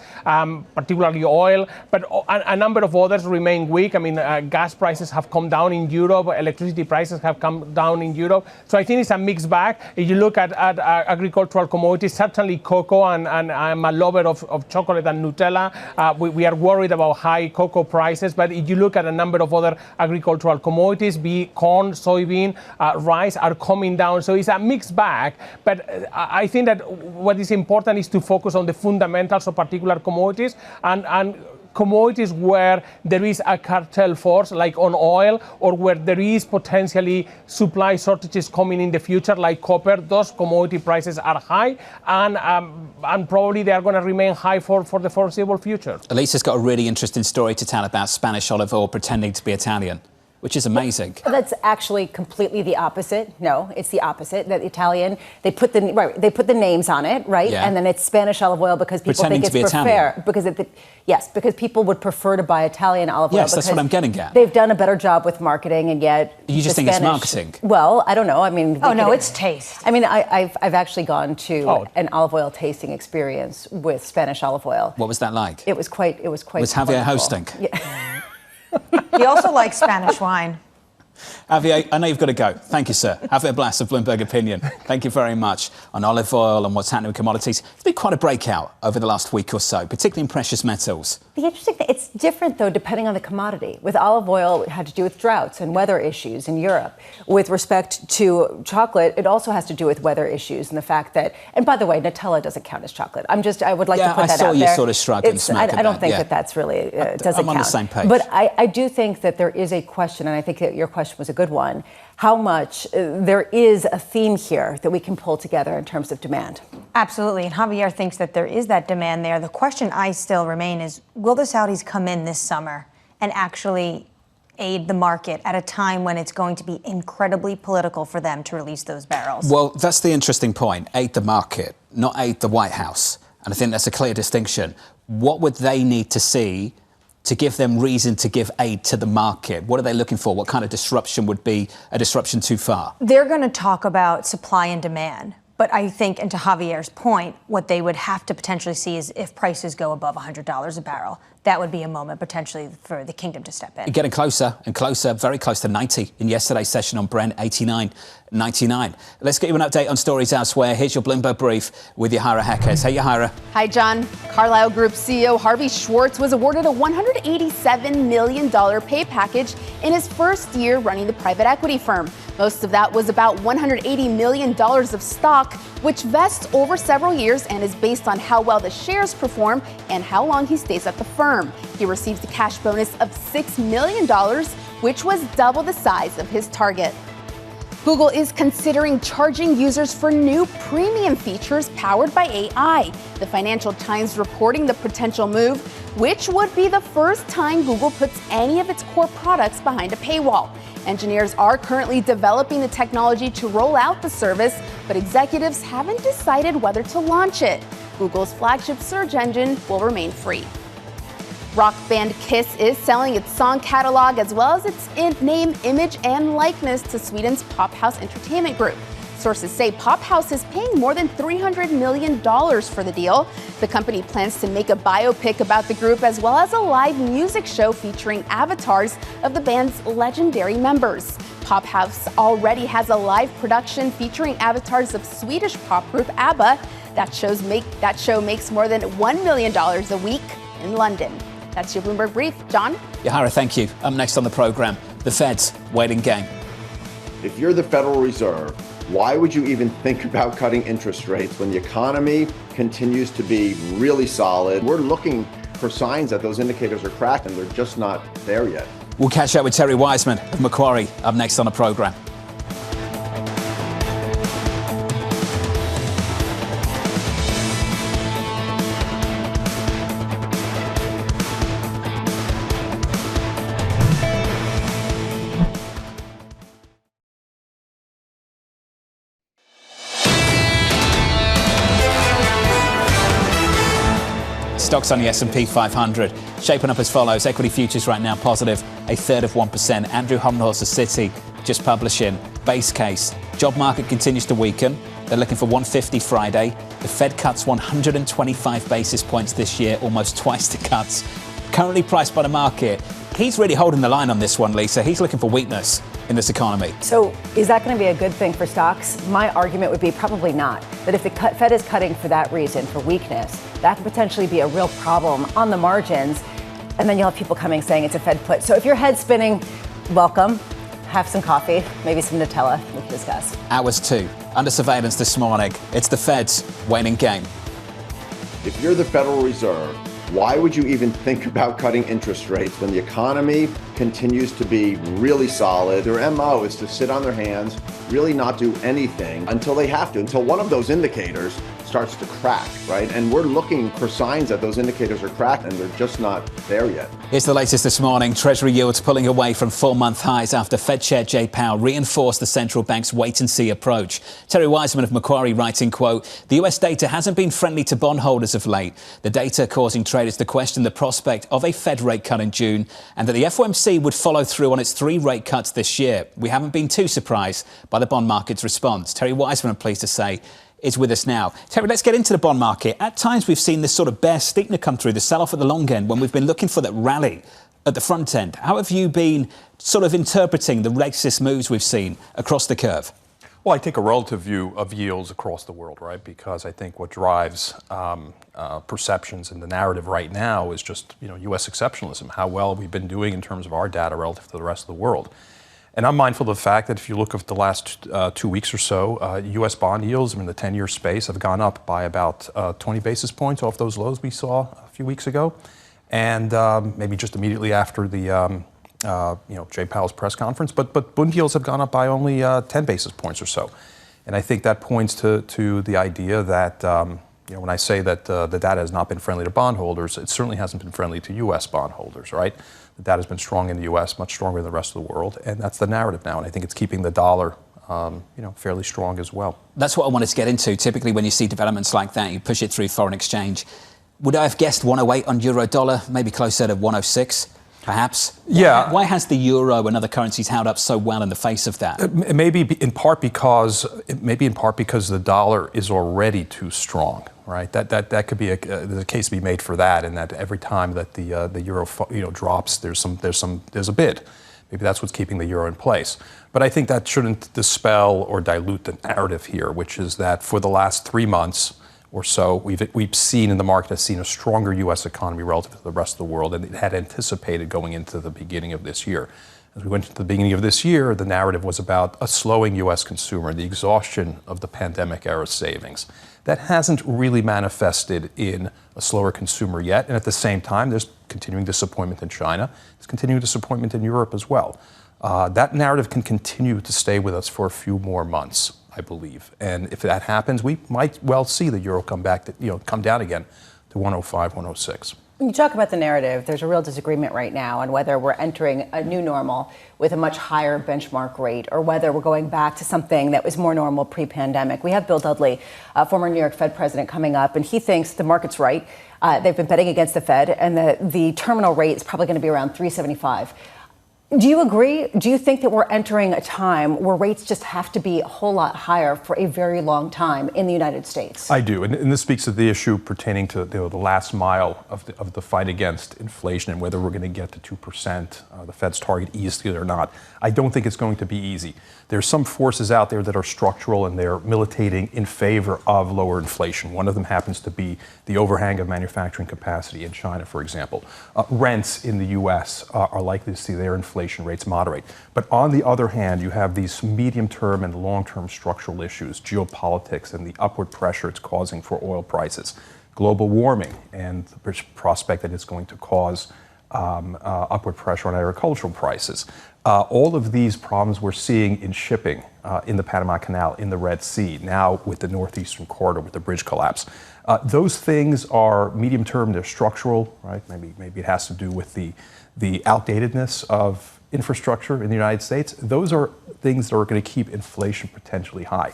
particularly oil. But a number of others remain weak. I mean, gas prices have come down in Europe, electricity prices have come down in Europe. So I think it's a mixed bag. If you look at agricultural commodities, certainly cocoa, and I'm a lover of chocolate and Nutella. We are worried about high cocoa prices, but if you look at a number of other agricultural commodities, be it corn, soybean, rice, are coming down. So it's a mixed bag. But I think that what is important is to focus on the fundamentals of particular commodities, and commodities where there is a cartel force, like on oil, or where there is potentially supply shortages coming in the future, like copper. Those commodity prices are high, and probably they are going to remain high for the foreseeable future. Elisa's got a really interesting story to tell about Spanish olive oil pretending to be Italian, which is amazing. That's actually completely the opposite. No, it's the opposite. That Italian, they put the names on it, right? Yeah. And then it's Spanish olive oil because people Pretending think it's fair. Because people would prefer to buy Italian olive oil. Yes, that's what I'm getting at. They've done a better job with marketing, and yet you just think it's marketing. Well, I don't know. I mean, it's taste. I mean, I've actually gone to an olive oil tasting experience with Spanish olive oil. What was that like? It was quite. Was Javier hosting? Yeah. He also likes Spanish wine. Javier, I know you've got to go. Thank you, sir. Javier Blas of Bloomberg Opinion. Thank you very much on olive oil and what's happening with commodities. It's been quite a breakout over the last week or so, particularly in precious metals. The interesting thing, it's different, though, depending on the commodity. With olive oil, it had to do with droughts and weather issues in Europe. With respect to chocolate, it also has to do with weather issues and the fact that, and by the way, Nutella doesn't count as chocolate. I would like to put that out there. I saw you sort of shrug and smirk I don't think that's really, doesn't count. I'm on the same page. But I do think that there is a question, and I think that your question was a good one, how much there is a theme here that we can pull together in terms of demand. Absolutely. And Javier thinks that there is that demand there. The question I still remain is, will the Saudis come in this summer and actually aid the market at a time when it's going to be incredibly political for them to release those barrels? Well, that's the interesting point. Aid the market, not aid the White House. And I think that's a clear distinction. What would they need to see to give them reason to give aid to the market? What are they looking for? What kind of disruption would be a disruption too far? They're going to talk about supply and demand. But I think, and to Javier's point, what they would have to potentially see is if prices go above $100 a barrel. that would be a moment potentially for the kingdom to step in. Getting closer and closer, very close to 90 in yesterday's session on Brent, 89.99. Let's get you an update on stories elsewhere. Here's your Bloomberg brief with Yahira Heckes. Hey, Yahira. Hi, John. Carlyle Group CEO Harvey Schwartz was awarded a $187 million pay package in his first year running the private equity firm. Most of that was about $180 million of stock, which vests over several years and is based on how well the shares perform and how long he stays at the firm. He received a cash bonus of $6 million, which was double the size of his target. Google is considering charging users for new premium features powered by AI. The Financial Times reporting the potential move, which would be the first time Google puts any of its core products behind a paywall. Engineers are currently developing the technology to roll out the service, but executives haven't decided whether to launch it. Google's flagship search engine will remain free. Rock band Kiss is selling its song catalog as well as its name, image, and likeness to Sweden's Pop House Entertainment Group. Sources say Pop House is paying more than $300 million for the deal. The company plans to make a biopic about the group as well as a live music show featuring avatars of the band's legendary members. Pop House already has a live production featuring avatars of Swedish pop group ABBA. That show makes more than $1 million a week in London. That's your Bloomberg Brief. John? Yahira, thank you. Up next on the program, the Fed's waiting game. If you're the Federal Reserve, why would you even think about cutting interest rates when the economy continues to be really solid? We're looking for signs that those indicators are cracked, and they're just not there yet. We'll catch up with Terry Wiseman of Macquarie up next on the program. Stocks on the S&P 500 shaping up as follows. Equity futures right now positive 0.33%. Andrew Homnhorst of Citi just publishing base case. Job market continues to weaken. They're looking for 150 Friday. The Fed cuts 125 basis points this year, almost twice the cuts. Currently priced by the market. He's really holding the line on this one, Lisa. He's looking for weakness in this economy. So is that going to be a good thing for stocks? My argument would be probably not. That if the Fed is cutting for that reason, for weakness, that could potentially be a real problem on the margins. And then you'll have people coming saying it's a Fed put. So if your head's spinning, welcome. Have some coffee, maybe some Nutella. We can discuss. Hours 2. Under surveillance this morning. It's the Fed's waiting game. If you're the Federal Reserve, why would you even think about cutting interest rates when the economy continues to be really solid? Their MO is to sit on their hands, really not do anything until they have to, until one of those indicators starts to crack, right? And we're looking for signs that those indicators are cracked, and they're just not there yet. Here's the latest this morning. Treasury yields pulling away from 4-month highs after Fed Chair Jay Powell reinforced the central bank's wait-and-see approach. Terry Wiseman of Macquarie writing, quote, the US data hasn't been friendly to bondholders of late. The data causing traders to question the prospect of a Fed rate cut in June and that the FOMC would follow through on its 3 rate cuts this year. We haven't been too surprised by the bond market's response. Terry Wiseman, I'm pleased to say, is with us now. Terry, let's get into the bond market. At times, we've seen this sort of bear steepener come through, the sell-off at the long end, when we've been looking for that rally at the front end. How have you been sort of interpreting the latest moves we've seen across the curve? Well, I take a relative view of yields across the world, right? Because I think what drives perceptions in the narrative right now is just, U.S. exceptionalism, how well we've been doing in terms of our data relative to the rest of the world. And I'm mindful of the fact that if you look at the last 2 weeks or so, U.S. bond yields in the 10-year space have gone up by about 20 basis points off those lows we saw a few weeks ago. And maybe just immediately after the Jay Powell's press conference, but bond yields have gone up by only 10 basis points or so. And I think that points to the idea that, when I say that the data has not been friendly to bondholders, it certainly hasn't been friendly to U.S. bondholders, right? The data has been strong in the U.S., much stronger than the rest of the world, and that's the narrative now. And I think it's keeping the dollar, fairly strong as well. That's what I wanted to get into. Typically, when you see developments like that, you push it through foreign exchange. Would I have guessed 108 on euro dollar, maybe closer to 106? Perhaps? Yeah. Why has the euro and other currencies held up so well in the face of that? Maybe in part because the dollar is already too strong, right? That could be there's a case to be made for that, and that every time that the euro drops, there's a bid. Maybe that's what's keeping the euro in place. But I think that shouldn't dispel or dilute the narrative here, which is that for the last 3 months or so, we've seen in the market has seen a stronger U.S. economy relative to the rest of the world, and it had anticipated going into the beginning of this year. As we went into the beginning of this year, the narrative was about a slowing U.S. consumer, the exhaustion of the pandemic-era savings. That hasn't really manifested in a slower consumer yet, and at the same time, there's continuing disappointment in China. There's continuing disappointment in Europe as well. That narrative can continue to stay with us for a few more months, I believe. And if that happens, we might well see the euro come down again to 105, 106. When you talk about the narrative, there's a real disagreement right now on whether we're entering a new normal with a much higher benchmark rate or whether we're going back to something that was more normal pre-pandemic. We have Bill Dudley, former New York Fed president, coming up, and he thinks the market's right. They've been betting against the Fed, and the terminal rate is probably going to be around 375. Do you agree? Do you think that we're entering a time where rates just have to be a whole lot higher for a very long time in the United States? I do. And this speaks to the issue pertaining to the last mile of the fight against inflation and whether we're going to get to 2%, the Fed's target easily or not. I don't think it's going to be easy. There's some forces out there that are structural and they're militating in favor of lower inflation. One of them happens to be the overhang of manufacturing capacity in China, for example. Rents in the U.S. are likely to see their inflation rates moderate. But on the other hand, you have these medium-term and long-term structural issues, geopolitics and the upward pressure it's causing for oil prices, global warming and the prospect that it's going to cause upward pressure on agricultural prices. All of these problems we're seeing in shipping in the Panama Canal, in the Red Sea, now with the Northeastern Corridor, with the bridge collapse. Those things are medium-term, they're structural, right? Maybe it has to do with the outdatedness of infrastructure in the United States. Those are things that are going to keep inflation potentially high.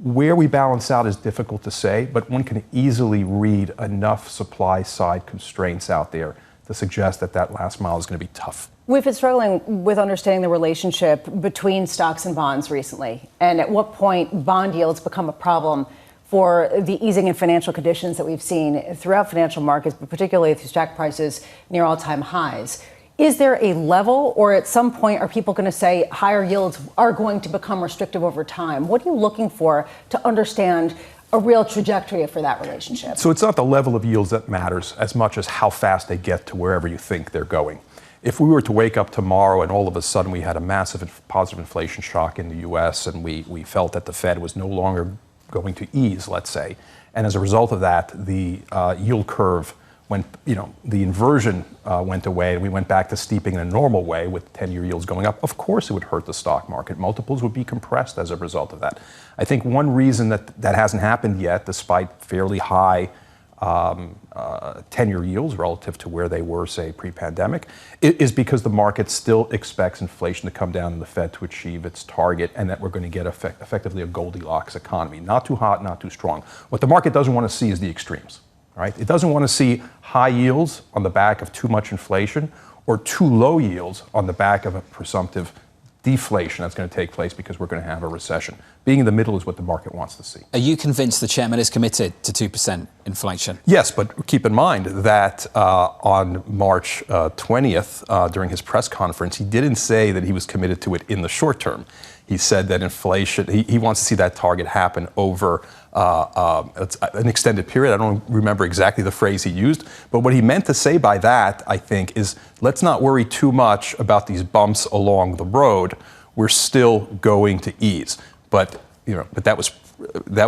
Where we balance out is difficult to say, but one can easily read enough supply-side constraints out there to suggest that last mile is going to be tough. We've been struggling with understanding the relationship between stocks and bonds recently, and at what point bond yields become a problem for the easing in financial conditions that we've seen throughout financial markets, but particularly through stock prices near all-time highs. Is there a level, or at some point are people going to say higher yields are going to become restrictive over time? What are you looking for to understand a real trajectory for that relationship? So it's not the level of yields that matters as much as how fast they get to wherever you think they're going. If we were to wake up tomorrow and all of a sudden we had a massive positive inflation shock in the U.S. and we felt that the Fed was no longer going to ease, let's say, and as a result of that, the yield curve went, the inversion went away and we went back to steeping in a normal way with 10-year yields going up, of course it would hurt the stock market. Multiples would be compressed as a result of that. I think one reason that hasn't happened yet, despite fairly high 10-year yields relative to where they were, say, pre-pandemic, is because the market still expects inflation to come down and the Fed to achieve its target, and that we're going to get effectively a Goldilocks economy. Not too hot, not too strong. What the market doesn't want to see is the extremes, right? It doesn't want to see high yields on the back of too much inflation or too low yields on the back of a presumptive deflation that's going to take place because we're going to have a recession. Being in the middle is what the market wants to see. Are you convinced the chairman is committed to 2% inflation? Yes, but keep in mind that on March 20th, during his press conference, he didn't say that he was committed to it in the short term. He said that inflation, he wants to see that target happen over an extended period. I don't remember exactly the phrase he used, but what he meant to say by that, I think, is let's not worry too much about these bumps along the road. We're still going to ease. But that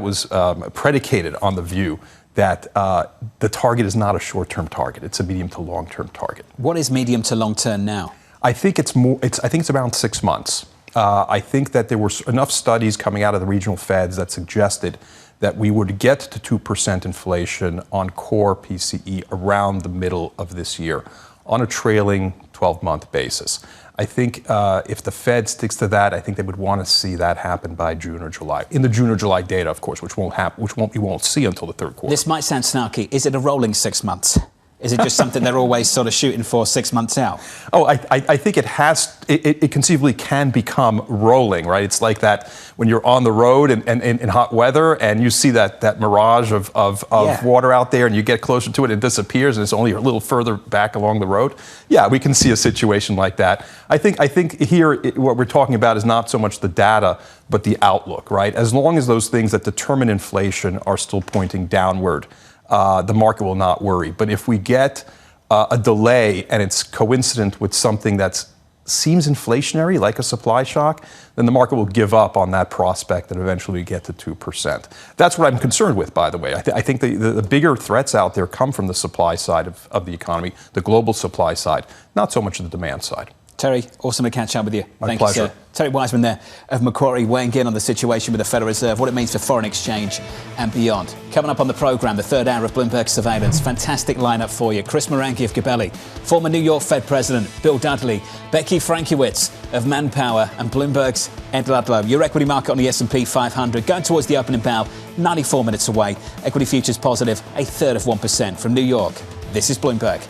was predicated on the view that the target is not a short-term target. It's a medium to long-term target. What is medium to long-term now? I think it's around 6 months. I think that there were enough studies coming out of the regional Feds that suggested that we would get to 2% inflation on core PCE around the middle of this year on a trailing 12-month basis. I think if the Fed sticks to that, I think they would want to see that happen by June or July. In the June or July data, of course, which we won't see until the third quarter. This might sound snarky. Is it a rolling 6 months? Is it just something they're always sort of shooting for 6 months out? Oh, I think it conceivably can become rolling, right? It's like that when you're on the road and in hot weather and you see that mirage of water out there and you get closer to it and it disappears and it's only a little further back along the road. Yeah, we can see a situation like that. I think here what we're talking about is not so much the data, but the outlook, right? As long as those things that determine inflation are still pointing downward, the market will not worry. But if we get a delay and it's coincident with something that seems inflationary, like a supply shock, then the market will give up on that prospect and eventually get to 2%. That's what I'm concerned with, by the way. I think the bigger threats out there come from the supply side of the economy, the global supply side, not so much the demand side. Terry, awesome to catch up with you. My pleasure. You, sir. Terry Wiseman there of Macquarie weighing in on the situation with the Federal Reserve, what it means for foreign exchange and beyond. Coming up on the programme, the third hour of Bloomberg Surveillance. Fantastic lineup for you. Chris Marangi of Gabelli, former New York Fed President Bill Dudley, Becky Frankiewicz of Manpower, and Bloomberg's Ed Ludlow. Your equity market on the S&P 500 going towards the opening bell, 94 minutes away. Equity futures positive, 0.33% from New York. This is Bloomberg.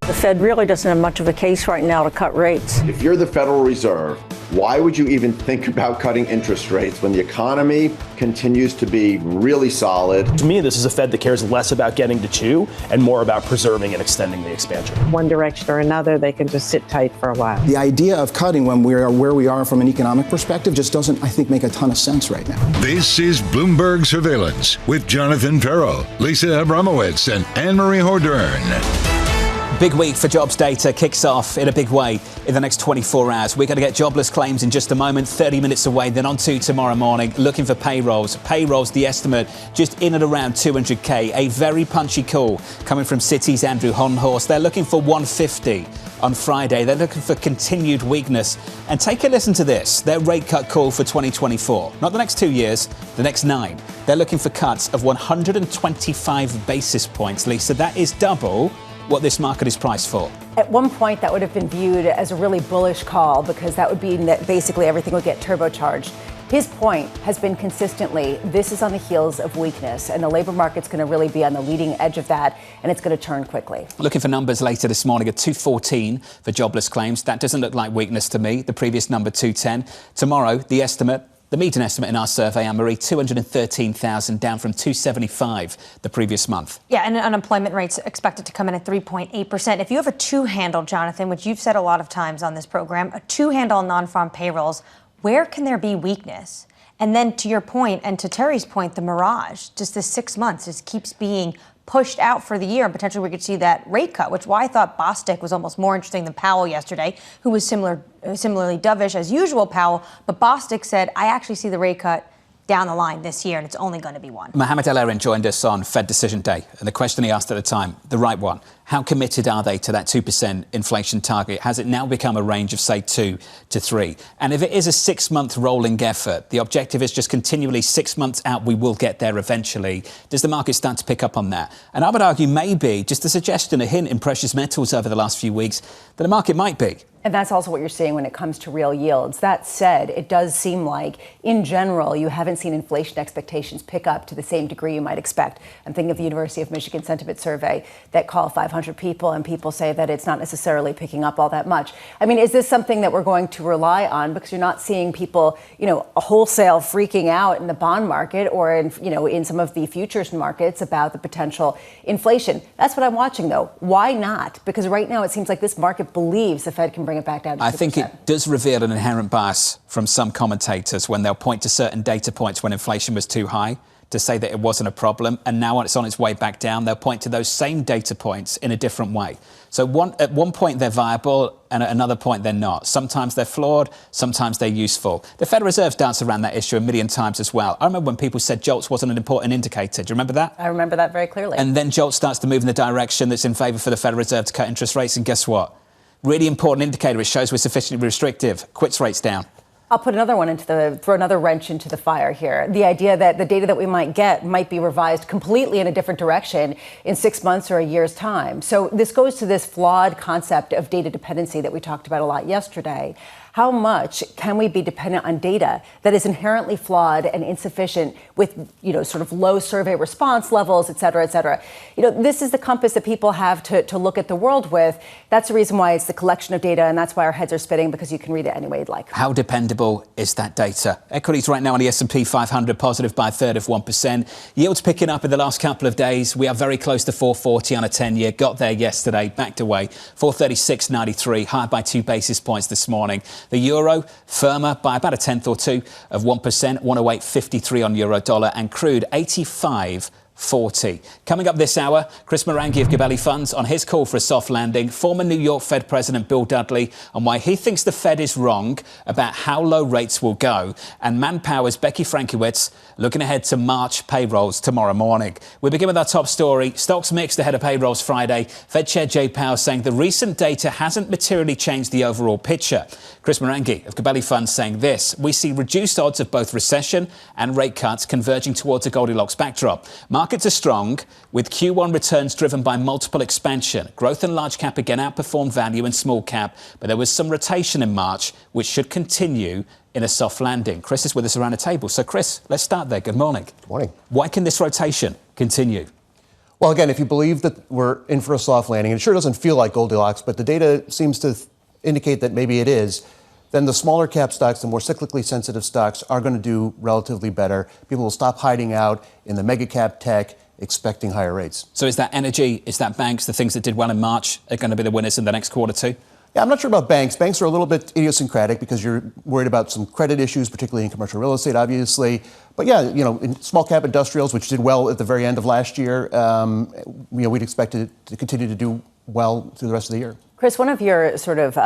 The Fed really doesn't have much of a case right now to cut rates. If you're the Federal Reserve, why would you even think about cutting interest rates when the economy continues to be really solid? To me, this is a Fed that cares less about getting to 2 and more about preserving and extending the expansion. One direction or another, they can just sit tight for a while. The idea of cutting when we are where we are from an economic perspective just doesn't, I think, make a ton of sense right now. This is Bloomberg Surveillance with Jonathan Ferro, Lisa Abramowicz, and Annmarie Hordern. Big week for jobs data kicks off in a big way in the next 24 hours. We're going to get jobless claims in just a moment, 30 minutes away, then on to tomorrow morning, looking for payrolls. Payrolls, the estimate, just in and around 200k. A very punchy call coming from Citi's Andrew Honhorst. They're looking for 150 on Friday. They're looking for continued weakness. And take a listen to this, their rate cut call for 2024. Not the next 2 years, the next 9. They're looking for cuts of 125 basis points, Lisa. That is double what this market is priced for. At one point, that would have been viewed as a really bullish call because that would mean that basically everything would get turbocharged. His point has been consistently, this is on the heels of weakness, and the labor market's going to really be on the leading edge of that, and it's going to turn quickly. Looking for numbers later this morning at 214 for jobless claims. That doesn't look like weakness to me. The previous number, 210. Tomorrow, the estimate, the median estimate in our survey, Annmarie, 213,000, down from 275 the previous month. Yeah, and unemployment rates expected to come in at 3.8%. If you have a two-handle, Jonathan, which you've said a lot of times on this program, a two-handle on non-farm payrolls, where can there be weakness? And then to your point, and to Terry's point, the mirage, just this 6 months, just keeps being pushed out for the year, and potentially we could see that rate cut, which why I thought Bostic was almost more interesting than Powell yesterday, who was similarly dovish as usual, Powell. But Bostic said, I actually see the rate cut down the line this year, and it's only going to be one. Mohamed El-Erian joined us on Fed Decision Day, and the question he asked at the time, the right one, how committed are they to that 2% inflation target? Has it now become a range of, say, 2 to 3? And if it is a 6-month rolling effort, the objective is just continually 6 months out, we will get there eventually. Does the market start to pick up on that? And I would argue maybe, just a suggestion, a hint in precious metals over the last few weeks, that the market might be. And that's also what you're seeing when it comes to real yields. That said, it does seem like, in general, you haven't seen inflation expectations pick up to the same degree you might expect. I'm thinking of the University of Michigan Sentiment Survey that call 500 people, and people say that it's not necessarily picking up all that much. I mean, is this something that we're going to rely on? Because you're not seeing people, wholesale freaking out in the bond market or in some of the futures markets about the potential inflation. That's what I'm watching, though. Why not? Because right now it seems like this market believes the Fed can bring it back down to 2%. I think it does reveal an inherent bias from some commentators when they'll point to certain data points when inflation was too high to say that it wasn't a problem, and now when it's on its way back down, they'll point to those same data points in a different way. So at one point they're viable, and at another point they're not. Sometimes they're flawed, sometimes they're useful. The Federal Reserve's danced around that issue a million times as well. I remember when people said JOLTS wasn't an important indicator. Do you remember that? I remember that very clearly. And then JOLTS starts to move in the direction that's in favour for the Federal Reserve to cut interest rates, and guess what? Really important indicator. It shows we're sufficiently restrictive. Quits rates down. I'll put another one throw another wrench into the fire here. The idea that the data that we might get might be revised completely in a different direction in 6 months or a year's time. So this goes to this flawed concept of data dependency that we talked about a lot yesterday. How much can we be dependent on data that is inherently flawed and insufficient with, sort of low survey response levels, et cetera, et cetera? This is the compass that people have to look at the world with. That's the reason why it's the collection of data, and that's why our heads are spinning, because you can read it any way you'd like. How dependable is that data? Equities right now on the S&P 500 positive by a third of 1%. Yields picking up in the last couple of days. We are very close to 440 on a 10-year. Got there yesterday, backed away. 436.93, higher by 2 basis points this morning. The euro firmer by about a tenth or two of 1%, 108.53 on euro dollar, and crude 85.40. Coming up this hour, Chris Marangi of Gabelli Funds on his call for a soft landing, former New York Fed President Bill Dudley on why he thinks the Fed is wrong about how low rates will go, and Manpower's Becky Frankiewicz looking ahead to March payrolls tomorrow morning. We begin with our top story. Stocks mixed ahead of payrolls Friday. Fed Chair Jay Powell saying the recent data hasn't materially changed the overall picture. Chris Marangi of Gabelli Funds saying this: we see reduced odds of both recession and rate cuts converging towards a Goldilocks backdrop. Markets are strong, with Q1 returns driven by multiple expansion. Growth in large cap again outperformed value in small cap, but there was some rotation in March, which should continue in a soft landing. Chris is with us around the table. So, Chris, let's start there. Good morning. Good morning. Why can this rotation continue? Well, again, if you believe that we're in for a soft landing, and it sure doesn't feel like Goldilocks, but the data seems to indicate that maybe it is, then the smaller cap stocks, the more cyclically sensitive stocks, are going to do relatively better. People will stop hiding out in the mega cap tech, expecting higher rates. So is that energy, is that banks, the things that did well in March are going to be the winners in the next quarter too? Yeah, I'm not sure about banks. Banks are a little bit idiosyncratic because you're worried about some credit issues, particularly in commercial real estate, obviously. But yeah, in small cap industrials, which did well at the very end of last year, we'd expect it to continue to do well through the rest of the year. Chris, one of your sort of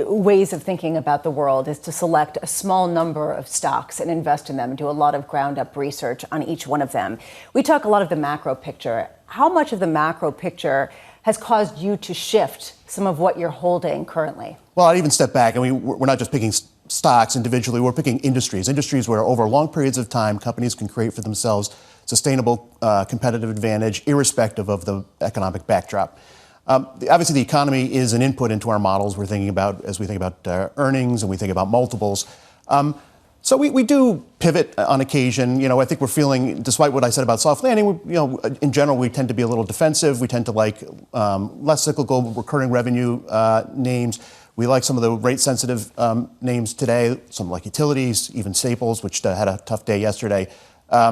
ways of thinking about the world is to select a small number of stocks and invest in them and do a lot of ground-up research on each one of them. We talk a lot of the macro picture. How much of the macro picture has caused you to shift some of what you're holding currently? Well, I'd even step back. I mean, we're not just picking stocks individually. We're picking industries where over long periods of time, companies can create for themselves sustainable competitive advantage, irrespective of the economic backdrop. Obviously, the economy is an input into our models. We're thinking about as we think about earnings and we think about multiples. So we do pivot on occasion. I think we're feeling, despite what I said about soft landing, in general, we tend to be a little defensive. We tend to like less cyclical recurring revenue names. We like some of the rate-sensitive names today, some like utilities, even Staples, which had a tough day yesterday.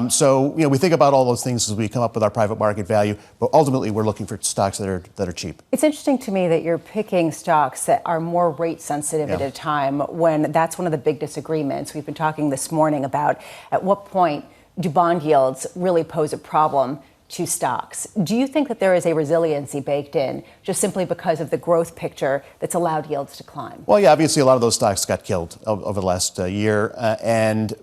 So we think about all those things as we come up with our private market value, but ultimately we're looking for stocks that are cheap. It's interesting to me that you're picking stocks that are more rate sensitive at a time when that's one of the big disagreements. We've been talking this morning about at what point do bond yields really pose a problem to stocks. Do you think that there is a resiliency baked in just simply because of the growth picture that's allowed yields to climb? Well, yeah, obviously a lot of those stocks got killed over the last year and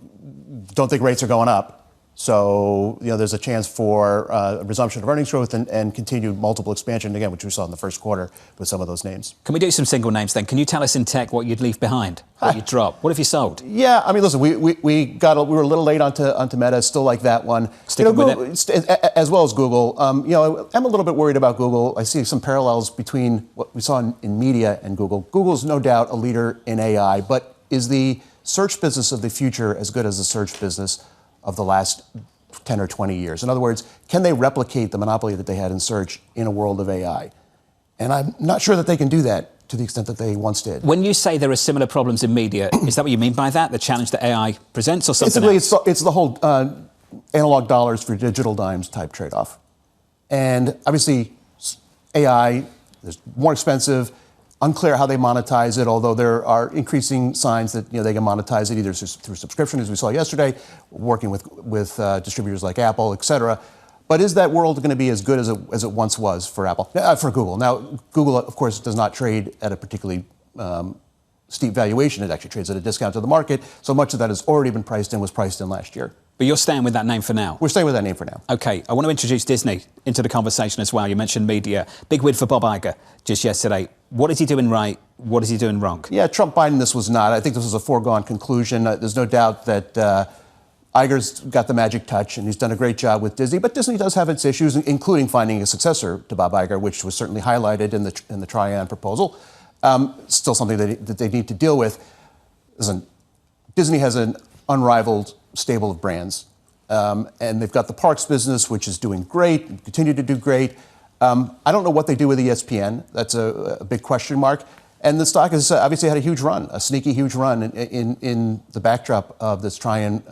don't think rates are going up. So, there's a chance for a resumption of earnings growth and continued multiple expansion, again, which we saw in the first quarter with some of those names. Can we do some single names then? Can you tell us in tech what you'd leave behind, what you'd drop? What have you sold? Yeah, I mean, listen, we were a little late onto Meta, still like that one. Sticking with it. As well as Google. I'm a little bit worried about Google. I see some parallels between what we saw in media and Google. Google's no doubt a leader in AI, but is the search business of the future as good as the search business of the last 10 or 20 years? In other words, can they replicate the monopoly that they had in search in a world of AI? And I'm not sure that they can do that to the extent that they once did. When you say there are similar problems in media, is that what you mean by that? The challenge that AI presents, or something else? It's the whole analog dollars for digital dimes type trade-off. And obviously, AI is more expensive, unclear how they monetize it, although there are increasing signs that they can monetize it either through subscription, as we saw yesterday, working with distributors like Apple, et cetera. But is that world going to be as good as it once was for Google? Now, Google, of course, does not trade at a particularly steep valuation. It actually trades at a discount to the market. So much of that has already been priced in, was priced in last year. But you're staying with that name for now? We're staying with that name for now. OK, I want to introduce Disney into the conversation as well. You mentioned media. Big win for Bob Iger just yesterday. What is he doing right? What is he doing wrong? Yeah, Trump-Biden, this was not. I think this was a foregone conclusion. There's no doubt that Iger's got the magic touch, and he's done a great job with Disney. But Disney does have its issues, including finding a successor to Bob Iger, which was certainly highlighted in the Trian proposal. Still something that they need to deal with. Listen, Disney has an unrivaled stable of brands. And they've got the parks business, which is doing great, and continue to do great. I don't know what they do with ESPN. That's a big question mark. And the stock has obviously had a huge run, a sneaky huge run in the backdrop of this Trian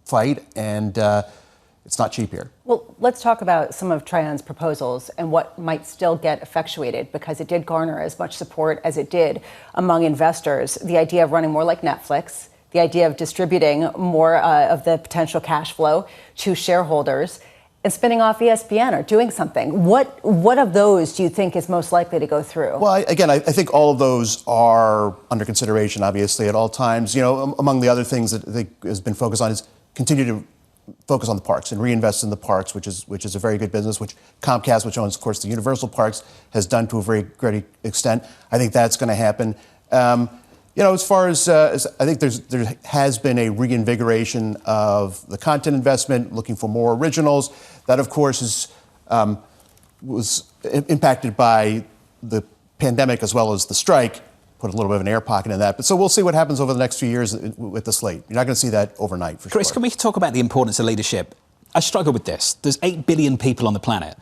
fight. And it's not cheap here. Well, let's talk about some of Trian's proposals and what might still get effectuated, because it did garner as much support as it did among investors. The idea of running more like Netflix, the idea of distributing more of the potential cash flow to shareholders, and spinning off ESPN or doing something. What of those do you think is most likely to go through? Well, I think all of those are under consideration, obviously, at all times. You know, among the other things that I think has been focused on is continue to focus on the parks and reinvest in the parks, which is a very good business, which Comcast, which owns, of course, the Universal Parks, has done to a very great extent. I think that's going to happen. You know, as far as I think there has been a reinvigoration of the content investment, looking for more originals. That, of course, was impacted by the pandemic as well as the strike. Put a little bit of an air pocket in that. But so we'll see what happens over the next few years with the slate. You're not going to see that overnight, for sure. Chris, can we talk about the importance of leadership? I struggle with this. There's 8 billion people on the planet,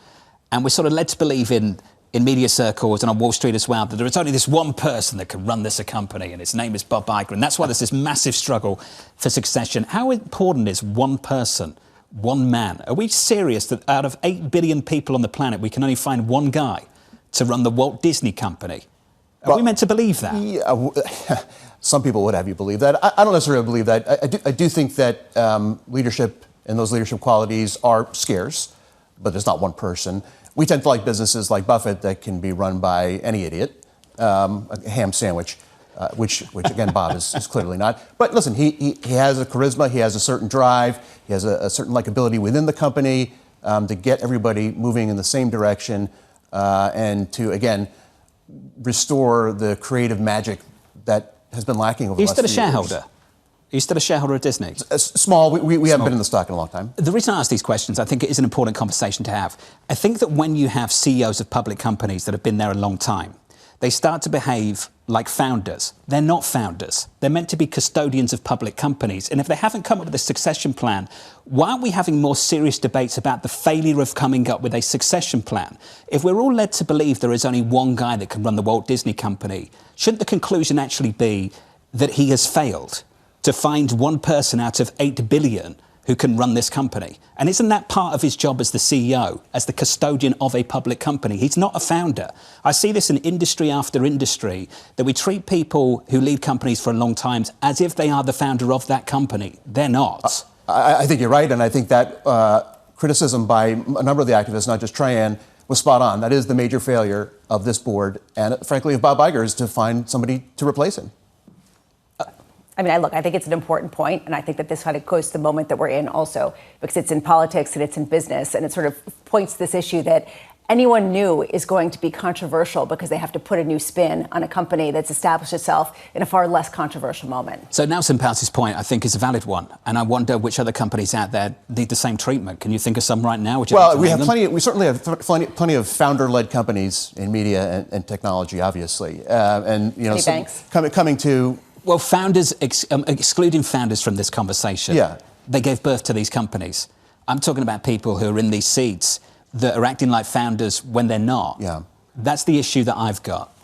and we're sort of led to believe in media circles and on Wall Street as well, that there is only this one person that can run this company, and his name is Bob Iger. And that's why there's this massive struggle for succession. How important is one person, one man? Are we serious that out of 8 billion people on the planet, we can only find one guy to run the Walt Disney Company? Are we meant to believe that? Yeah, some people would have you believe that. I don't necessarily believe that. I do think that leadership and those leadership qualities are scarce, but there's not one person. We tend to like businesses like Buffett that can be run by any idiot, a ham sandwich, which again, Bob is clearly not. But listen, he has a charisma, he has a certain drive, he has a certain likability within the company to get everybody moving in the same direction and to, again, restore the creative magic that has been lacking over the last few years. Are you still a shareholder? Are you still a shareholder of Disney? Small. We haven't been in the stock in a long time. The reason I ask these questions, I think it is an important conversation to have. I think that when you have CEOs of public companies that have been there a long time, they start to behave like founders. They're not founders. They're meant to be custodians of public companies. And if they haven't come up with a succession plan, why aren't we having more serious debates about the failure of coming up with a succession plan? If we're all led to believe there is only one guy that can run the Walt Disney Company, shouldn't the conclusion actually be that he has failed to find one person out of 8 billion who can run this company? And isn't that part of his job as the CEO, as the custodian of a public company? He's not a founder. I see this in industry after industry, that we treat people who lead companies for a long time as if they are the founder of that company. They're not. I think you're right, and I think that criticism by a number of the activists, not just Trian, was spot on. That is the major failure of this board, and frankly of Bob Iger, is to find somebody to replace him. I mean, I think it's an important point, and I think that this kind of goes to the moment that we're in also, because it's in politics and it's in business, and it sort of points to this issue that anyone new is going to be controversial because they have to put a new spin on a company that's established itself in a far less controversial moment. So Nelson Peltz's point, I think, is a valid one, and I wonder which other companies out there need the same treatment. Can you think of some right now? Well, we certainly have plenty of founder-led companies in media and technology, obviously, and you know, coming to. Well, founders, excluding founders from this conversation, they gave birth to these companies. I'm talking about people who are in these seats that are acting like founders when they're not. Yeah. That's the issue that I've got.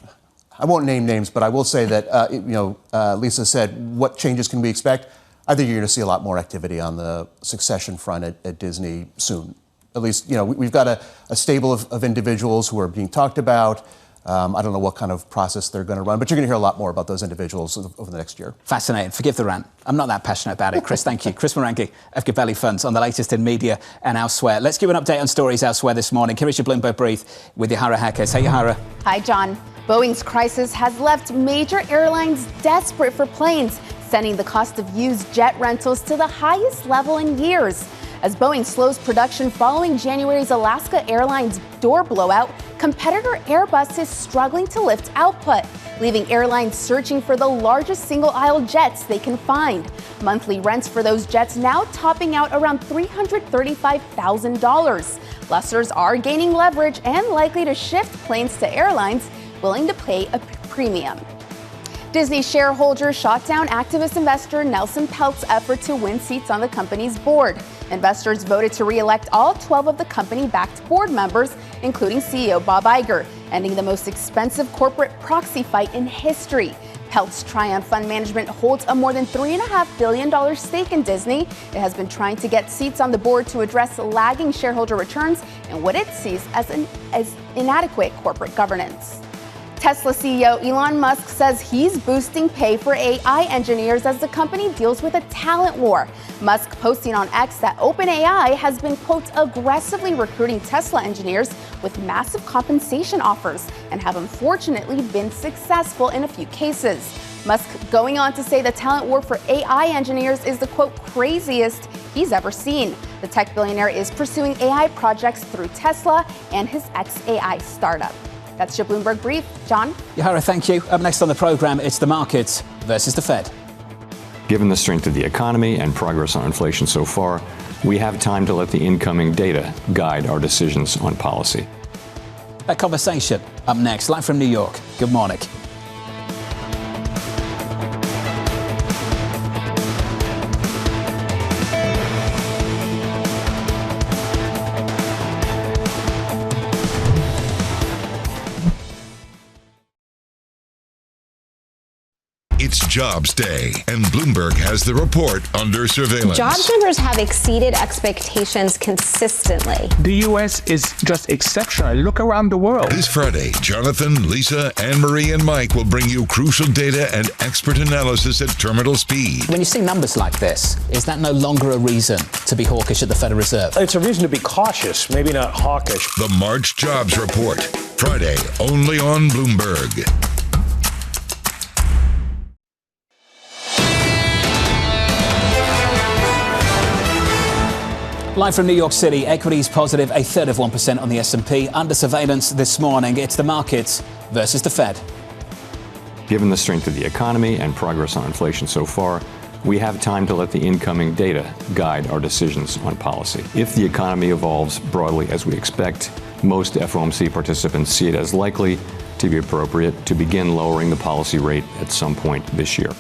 I won't name names, but I will say that, Lisa said, what changes can we expect? I think you're going to see a lot more activity on the succession front at Disney soon. At least, you know, we've got a stable of individuals who are being talked about. I don't know what kind of process they're going to run, but you're going to hear a lot more about those individuals over the next year. Fascinating. Forgive the rant. I'm not that passionate about it. Chris, thank you. Chris Morangi of Gabelli Funds on the latest in media and elsewhere. Let's give an update on stories elsewhere this morning. Here is your Bloomberg Brief with Yahara Hackes. Hey, Yahara. Hi, John. Boeing's crisis has left major airlines desperate for planes, sending the cost of used jet rentals to the highest level in years. As Boeing slows production following January's Alaska Airlines door blowout, competitor Airbus is struggling to lift output, leaving airlines searching for the largest single-aisle jets they can find. Monthly rents for those jets now topping out around $335,000. Lessors are gaining leverage and likely to shift planes to airlines willing to pay a premium. Disney shareholders shot down activist investor Nelson Peltz's effort to win seats on the company's board. Investors voted to re-elect all 12 of the company-backed board members, including CEO Bob Iger, ending the most expensive corporate proxy fight in history. Peltz Trion Fund Management holds a more than $3.5 billion stake in Disney. It has been trying to get seats on the board to address lagging shareholder returns and what it sees as inadequate corporate governance. Tesla CEO Elon Musk says he's boosting pay for AI engineers as the company deals with a talent war. Musk posting on X that OpenAI has been, quote, aggressively recruiting Tesla engineers with massive compensation offers and have unfortunately been successful in a few cases. Musk going on to say the talent war for AI engineers is the, quote, craziest he's ever seen. The tech billionaire is pursuing AI projects through Tesla and his XAI startup. That's your Bloomberg Brief. John? Yahara, thank you. Up next on the programme, it's the markets versus the Fed. Given the strength of the economy and progress on inflation so far, we have time to let the incoming data guide our decisions on policy. That conversation up next, live from New York. Good morning. It's Jobs Day, and Bloomberg has the report under surveillance. Jobs numbers have exceeded expectations consistently. The U.S. is just exceptional. Look around the world. This Friday, Jonathan, Lisa, Annmarie, and Mike will bring you crucial data and expert analysis at terminal speed. When you see numbers like this, is that no longer a reason to be hawkish at the Federal Reserve? It's a reason to be cautious, maybe not hawkish. The March Jobs Report, Friday, only on Bloomberg. Live from New York City, equities positive 1/3% on the S&P. Under surveillance this morning, it's the markets versus the Fed. Given the strength of the economy and progress on inflation so far, we have time to let the incoming data guide our decisions on policy. If the economy evolves broadly as we expect, most FOMC participants see it as likely to be appropriate to begin lowering the policy rate at some point this year.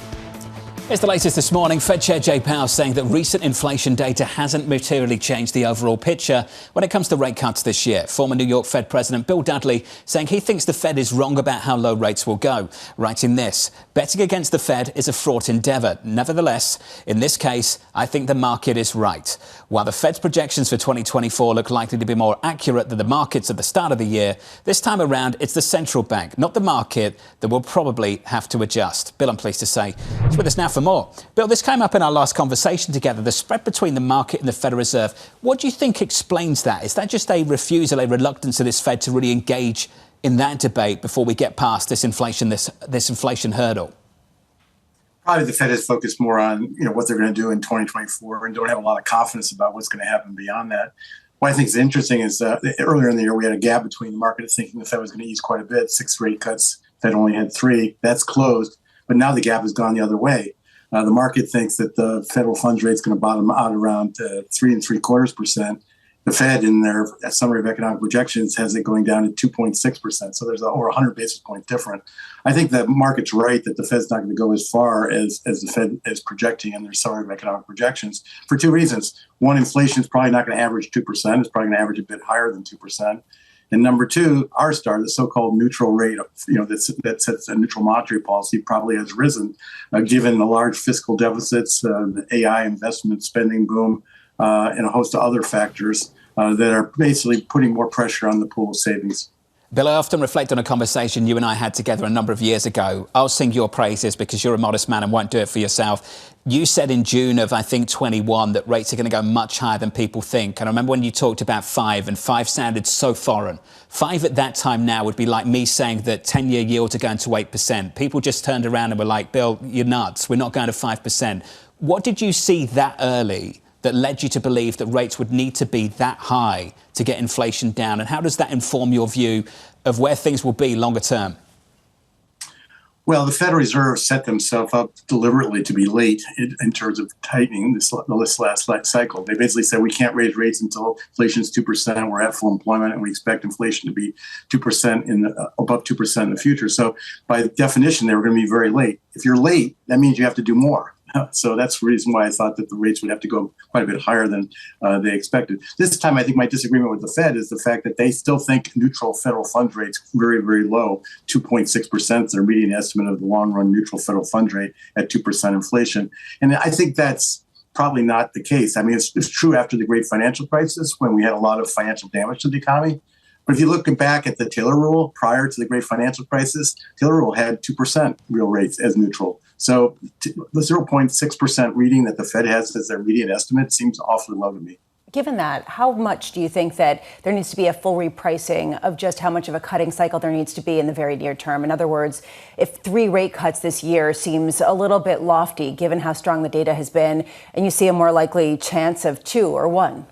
Here's the latest this morning. Fed Chair Jay Powell saying that recent inflation data hasn't materially changed the overall picture when it comes to rate cuts this year. Former New York Fed President Bill Dudley saying he thinks the Fed is wrong about how low rates will go, writing this: betting against the Fed is a fraught endeavour. Nevertheless, in this case, I think the market is right. While the Fed's projections for 2024 look likely to be more accurate than the markets at the start of the year, this time around it's the central bank, not the market, that will probably have to adjust. Bill, I'm pleased to say, is with us now for more. Bill, this came up in our last conversation together, the spread between the market and the Federal Reserve. What do you think explains that? Is that just a refusal, a reluctance of this Fed to really engage in that debate before we get past this inflation hurdle? Probably the Fed is focused more on what they're going to do in 2024 and don't have a lot of confidence about what's going to happen beyond that. What I think is interesting is earlier in the year we had a gap between the market thinking the Fed was going to ease quite a bit, 6 rate cuts. Fed only had 3. That's closed, but now the gap has gone the other way. The market thinks that the federal funds rate is going to bottom out around 3.75%. The Fed, in their summary of economic projections, has it going down to 2.6%. So there's over 100 basis point difference. I think the market's right that the Fed's not going to go as far as the Fed is projecting in their summary of economic projections for 2 reasons. One, inflation is probably not going to average 2%. It's probably going to average a bit higher than 2%. And number 2, R-star, the so-called neutral rate, that sets a neutral monetary policy, probably has risen, given the large fiscal deficits, the AI investment spending boom, and a host of other factors that are basically putting more pressure on the pool of savings. Bill, I often reflect on a conversation you and I had together a number of years ago. I'll sing your praises because you're a modest man and won't do it for yourself. You said in June of, I think, 21 that rates are going to go much higher than people think. And I remember when you talked about 5, and 5 sounded so foreign. 5 at that time now would be like me saying that 10-year yields are going to 8%. People just turned around and were like, Bill, you're nuts. We're not going to 5%. What did you see that early that led you to believe that rates would need to be that high to get inflation down? And how does that inform your view of where things will be longer term? Well, the Federal Reserve set themselves up deliberately to be late in terms of tightening this last cycle. They basically said we can't raise rates until inflation is 2%. We're at full employment, and we expect inflation to be 2% above 2% in the future. So by definition, they were going to be very late. If you're late, that means you have to do more. So that's the reason why I thought that the rates would have to go quite a bit higher than they expected. This time, I think my disagreement with the Fed is the fact that they still think neutral federal funds rates very, very low, 2.6%, their median estimate of the long-run neutral federal funds rate at 2% inflation. And I think that's probably not the case. I mean, it's true after the great financial crisis when we had a lot of financial damage to the economy. But if you look back at the Taylor Rule prior to the great financial crisis, Taylor Rule had 2% real rates as neutral. So the 0.6% reading that the Fed has as their median estimate seems awfully low to me. Given that, how much do you think that there needs to be a full repricing of just how much of a cutting cycle there needs to be in the very near term? In other words, if 3 rate cuts this year seems a little bit lofty, given how strong the data has been, and you see a more likely chance of 2 or 1?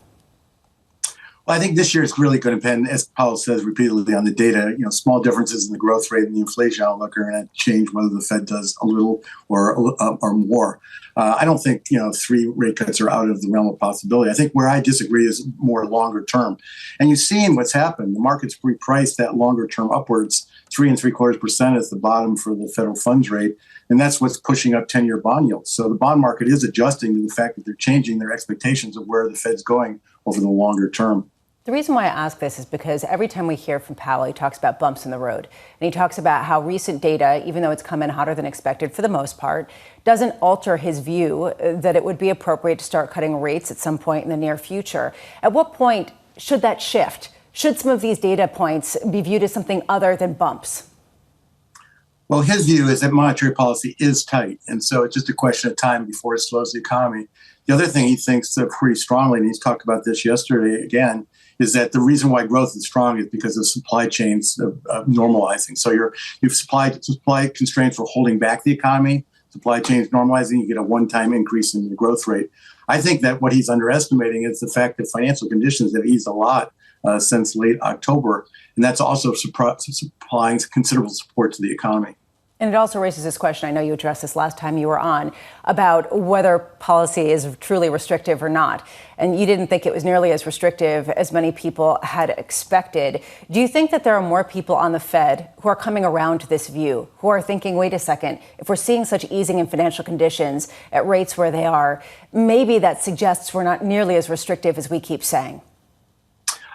Well, I think this year is really going to depend, as Powell says repeatedly, on the data. You know, small differences in the growth rate and the inflation outlook are going to change whether the Fed does a little or more. I don't think 3 rate cuts are out of the realm of possibility. I think where I disagree is more longer term. And you've seen what's happened. The market's repriced that longer term upwards. 3.75% is the bottom for the federal funds rate. And that's what's pushing up 10-year bond yields. So the bond market is adjusting to the fact that they're changing their expectations of where the Fed's going over the longer term. The reason why I ask this is because every time we hear from Powell, he talks about bumps in the road. And he talks about how recent data, even though it's come in hotter than expected for the most part, doesn't alter his view that it would be appropriate to start cutting rates at some point in the near future. At what point should that shift? Should some of these data points be viewed as something other than bumps? Well, his view is that monetary policy is tight. And so it's just a question of time before it slows the economy. The other thing he thinks pretty strongly, and he's talked about this yesterday again, is that the reason why growth is strong is because of supply chains normalizing. So you've supply constraints for holding back the economy, supply chains normalizing, you get a one-time increase in the growth rate. I think that what he's underestimating is the fact that financial conditions have eased a lot since late October, and that's also supplying considerable support to the economy. And it also raises this question, I know you addressed this last time you were on, about whether policy is truly restrictive or not. And you didn't think it was nearly as restrictive as many people had expected. Do you think that there are more people on the Fed who are coming around to this view, who are thinking, wait a second, if we're seeing such easing in financial conditions at rates where they are, maybe that suggests we're not nearly as restrictive as we keep saying?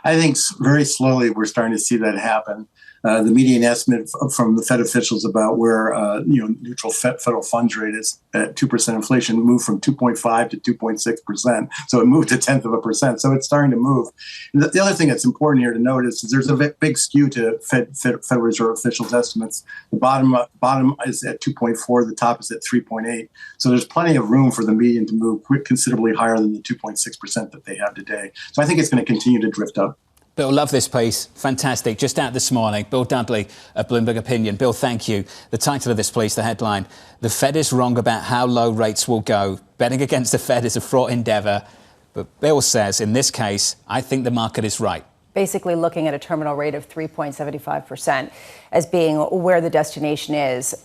I think very slowly we're starting to see that happen. The median estimate from the Fed officials about where neutral federal funds rate is at 2% inflation moved from 2.5 to 2.6%. So it moved 0.1%. So it's starting to move. And the other thing that's important here to note is there's a big skew to Federal Reserve officials' estimates. The bottom is at 2.4, the top is at 3.8. So there's plenty of room for the median to move considerably higher than the 2.6% that they have today. So I think it's going to continue to drift up. Bill, love this piece. Fantastic. Just out this morning, Bill Dudley of Bloomberg Opinion. Bill, thank you. The title of this piece, the headline, "The Fed is wrong about how low rates will go. Betting against the Fed is a fraught endeavor." But Bill says, in this case, I think the market is right. Basically looking at a terminal rate of 3.75% as being where the destination is.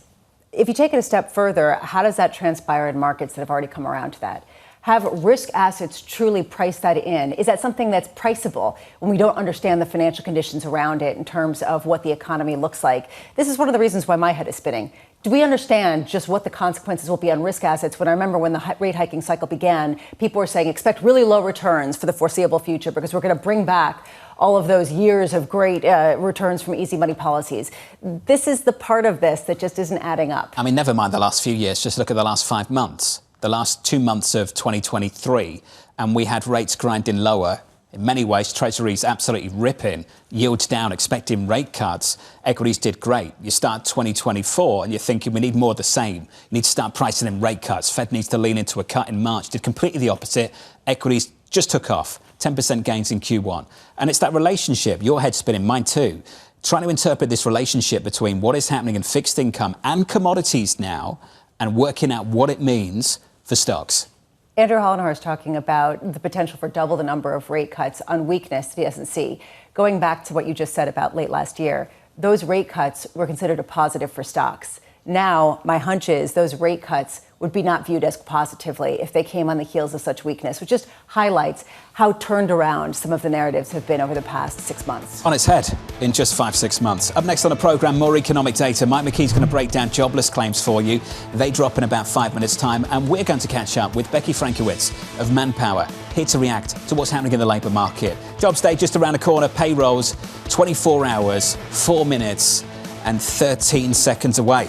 If you take it a step further, how does that transpire in markets that have already come around to that? Have risk assets truly priced that in? Is that something that's priceable when we don't understand the financial conditions around it in terms of what the economy looks like? This is one of the reasons why my head is spinning. Do we understand just what the consequences will be on risk assets? When I remember when the rate hiking cycle began, people were saying expect really low returns for the foreseeable future because we're going to bring back all of those years of great returns from easy money policies. This is the part of this that just isn't adding up. I mean, never mind the last few years. Just look at the last 5 months. The last 2 months of 2023, and we had rates grinding lower. In many ways, Treasuries absolutely ripping, yields down, expecting rate cuts. Equities did great. You start 2024 and you're thinking we need more of the same. You need to start pricing in rate cuts. Fed needs to lean into a cut in March. Did completely the opposite. Equities just took off. 10% gains in Q1. And it's that relationship, your head spinning, mine too, trying to interpret this relationship between what is happening in fixed income and commodities now and working out what it means for stocks. Andrew Hollenhorst talking about the potential for double the number of rate cuts on weakness to the S&C. Going back to what you just said about late last year, those rate cuts were considered a positive for stocks. Now, my hunch is those rate cuts would be not viewed as positively if they came on the heels of such weakness, which just highlights how turned around some of the narratives have been over the past 6 months. On its head in just 5-6 months. Up next on the programme, more economic data. Mike McKee's going to break down jobless claims for you. They drop in about 5 minutes' time, and we're going to catch up with Becky Frankiewicz of Manpower, here to react to what's happening in the labour market. Jobs day just around the corner, payrolls 24 hours, 4 minutes and 13 seconds away.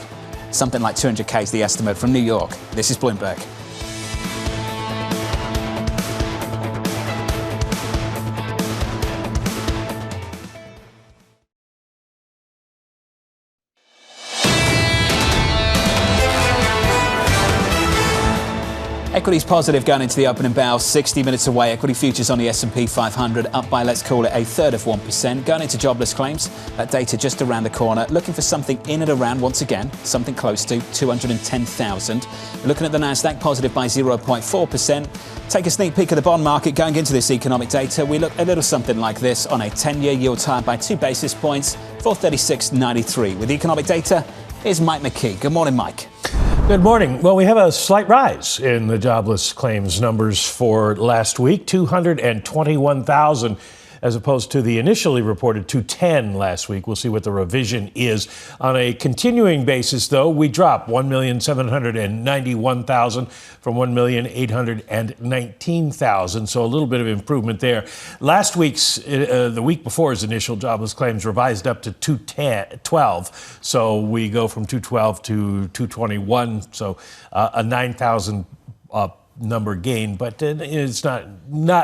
Something like 200k is the estimate from New York. This is Bloomberg. Equities positive going into the opening bell, 60 minutes away. Equity futures on the S&P 500 up by, let's call it, 1/3%. Going into jobless claims, that data just around the corner. Looking for something in and around, once again, something close to 210,000. Looking at the Nasdaq, positive by 0.4%. Take a sneak peek at the bond market going into this economic data. We look a little something like this on a 10-year yield higher by 2 basis points, 436.93. With economic data, here's Mike McKee. Good morning, Mike. Good morning. Well, we have a slight rise in the jobless claims numbers for last week, 221,000, as opposed to the initially reported 210 last week. We'll see what the revision is. On a continuing basis, though, we drop 1,791,000 from 1,819,000, so a little bit of improvement there. Last week's, the week before's initial jobless claims revised up to 212, so we go from 212 to 221, so a 9,000 number gain, but it's not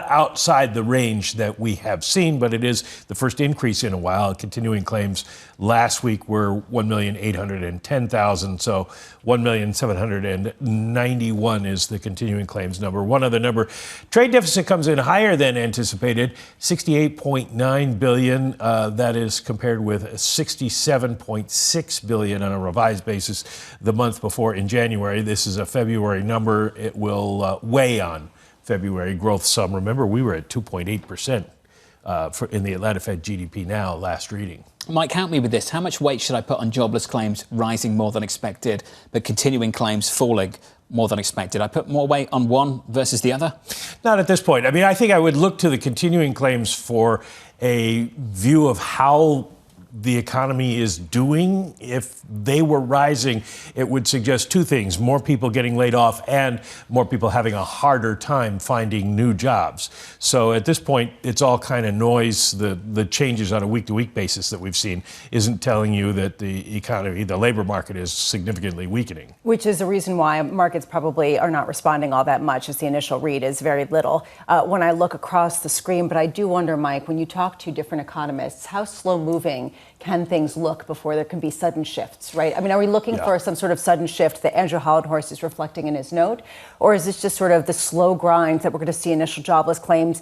outside the range that we have seen, but it is the first increase in a while. Continuing claims last week were 1,810,000, so 1,791 is the continuing claims number. One other number, trade deficit comes in higher than anticipated, 68.9 billion. That is compared with 67.6 billion on a revised basis the month before in January. This is a February number. It will weigh on February growth some. Remember, we were at 2.8% in the Atlanta Fed GDP now last reading. Mike, help me with this. How much weight should I put on jobless claims rising more than expected, but continuing claims falling more than expected? I put more weight on one versus the other? Not at this point. I mean, I think I would look to the continuing claims for a view of how the economy is doing. If they were rising, it would suggest two things: more people getting laid off and more people having a harder time finding new jobs. So at this point, it's all kind of noise. The changes on a week-to-week basis that we've seen isn't telling you that the economy, the labor market, is significantly weakening. Which is the reason why markets probably are not responding all that much, as the initial read is very little when I look across the screen. But I do wonder, Mike, when you talk to different economists, how slow-moving can things look before there can be sudden shifts, right? I mean, are we looking for some sort of sudden shift that Andrew Hollenhorst is reflecting in his note? Or is this just sort of the slow grind that we're going to see initial jobless claims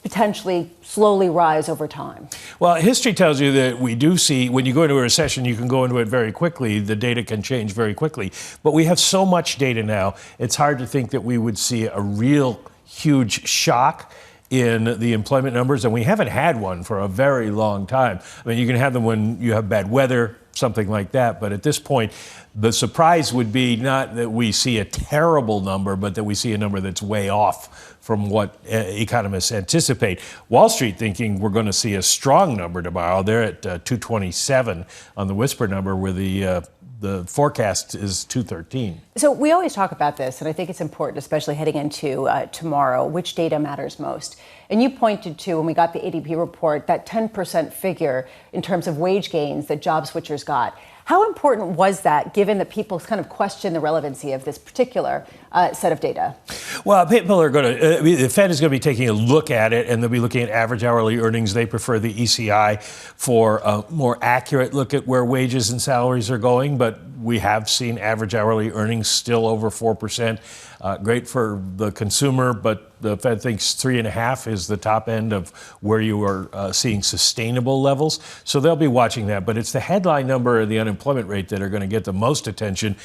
potentially slowly rise over time? Well, history tells you that we do see, when you go into a recession, you can go into it very quickly. The data can change very quickly. But we have so much data now, it's hard to think that we would see a real huge shock in the employment numbers, and we haven't had one for a very long time. I mean, you can have them when you have bad weather, something like that, but at this point, the surprise would be not that we see a terrible number, but that we see a number that's way off from what economists anticipate. Wall Street thinking we're going to see a strong number tomorrow. They're at 227 on the whisper number, where the forecast is 213. So we always talk about this, and I think it's important, especially heading into tomorrow, which data matters most. And you pointed to, when we got the ADP report, that 10% figure in terms of wage gains that job switchers got. How important was that, given that people kind of question the relevancy of this particular set of data? Well, people are going to, the Fed is going to be taking a look at it, and they'll be looking at average hourly earnings. They prefer the ECI for a more accurate look at where wages and salaries are going, but we have seen average hourly earnings still over 4%. Great for the consumer, but the Fed thinks 3.5 is the top end of where you are seeing sustainable levels. So they'll be watching that. But it's the headline number and the unemployment rate that are going to get the most attention.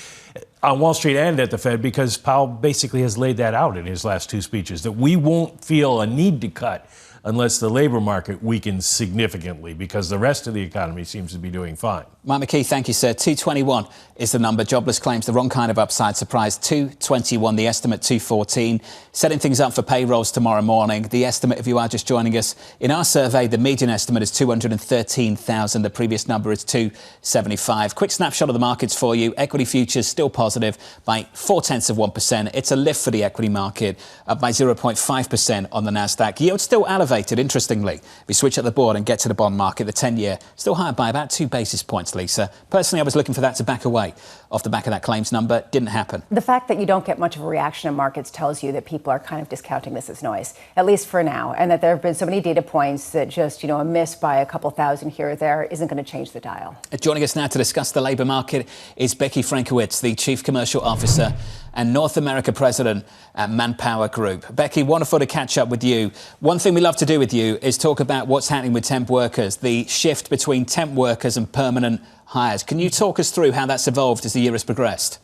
on Wall Street and at the Fed, because Powell basically has laid that out in his last two speeches, that we won't feel a need to cut unless the labor market weakens significantly, because the rest of the economy seems to be doing fine. Mike McKee, thank you, sir. 221 is the number. Jobless claims the wrong kind of upside surprise. 221, the estimate 214. Setting things up for payrolls tomorrow morning. The estimate, if you are just joining us, in our survey, the median estimate is 213,000. The previous number is 275. Quick snapshot of the markets for you. Equity futures still positive by 0.4%. It's a lift for the equity market, up by 0.5% on the Nasdaq. Yield still elevated, interestingly. If we switch up the board and get to the bond market, the 10-year still higher by about 2 basis points, Lisa. Personally, I was looking for that to back away off the back of that claims number. Didn't happen. The fact that you don't get much of a reaction in markets tells you that people are kind of discounting this as noise, at least for now, and that there have been so many data points that just, a miss by a couple thousand here or there isn't going to change the dial. Joining us now to discuss the labour market is Becky Frankowitz, the Chief Commercial Officer and North America President at Manpower Group. Becky, wonderful to catch up with you. One thing we love to do with you is talk about what's happening with temp workers, the shift between temp workers and permanent hires. Can you talk us through how that's evolved as the year has progressed?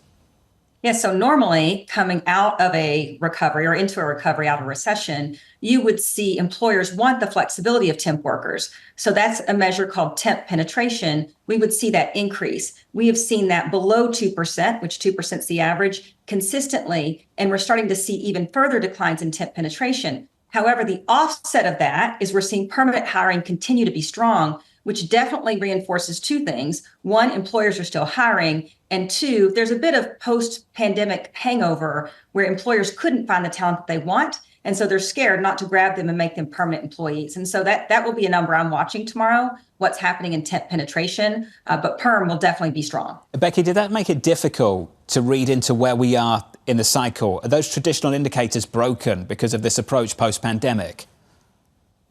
Yeah, so normally coming out of a recovery or into a recovery out of a recession, you would see employers want the flexibility of temp workers. So that's a measure called temp penetration. We would see that increase. We have seen that below 2%, which 2% is the average, consistently, and we're starting to see even further declines in temp penetration. However, the offset of that is we're seeing permanent hiring continue to be strong, which definitely reinforces two things. One, employers are still hiring. And two, there's a bit of post-pandemic hangover where employers couldn't find the talent that they want. And so they're scared not to grab them and make them permanent employees. And so that will be a number I'm watching tomorrow, what's happening in temp penetration. But perm will definitely be strong. Becky, did that make it difficult to read into where we are in the cycle? Are those traditional indicators broken because of this approach post-pandemic?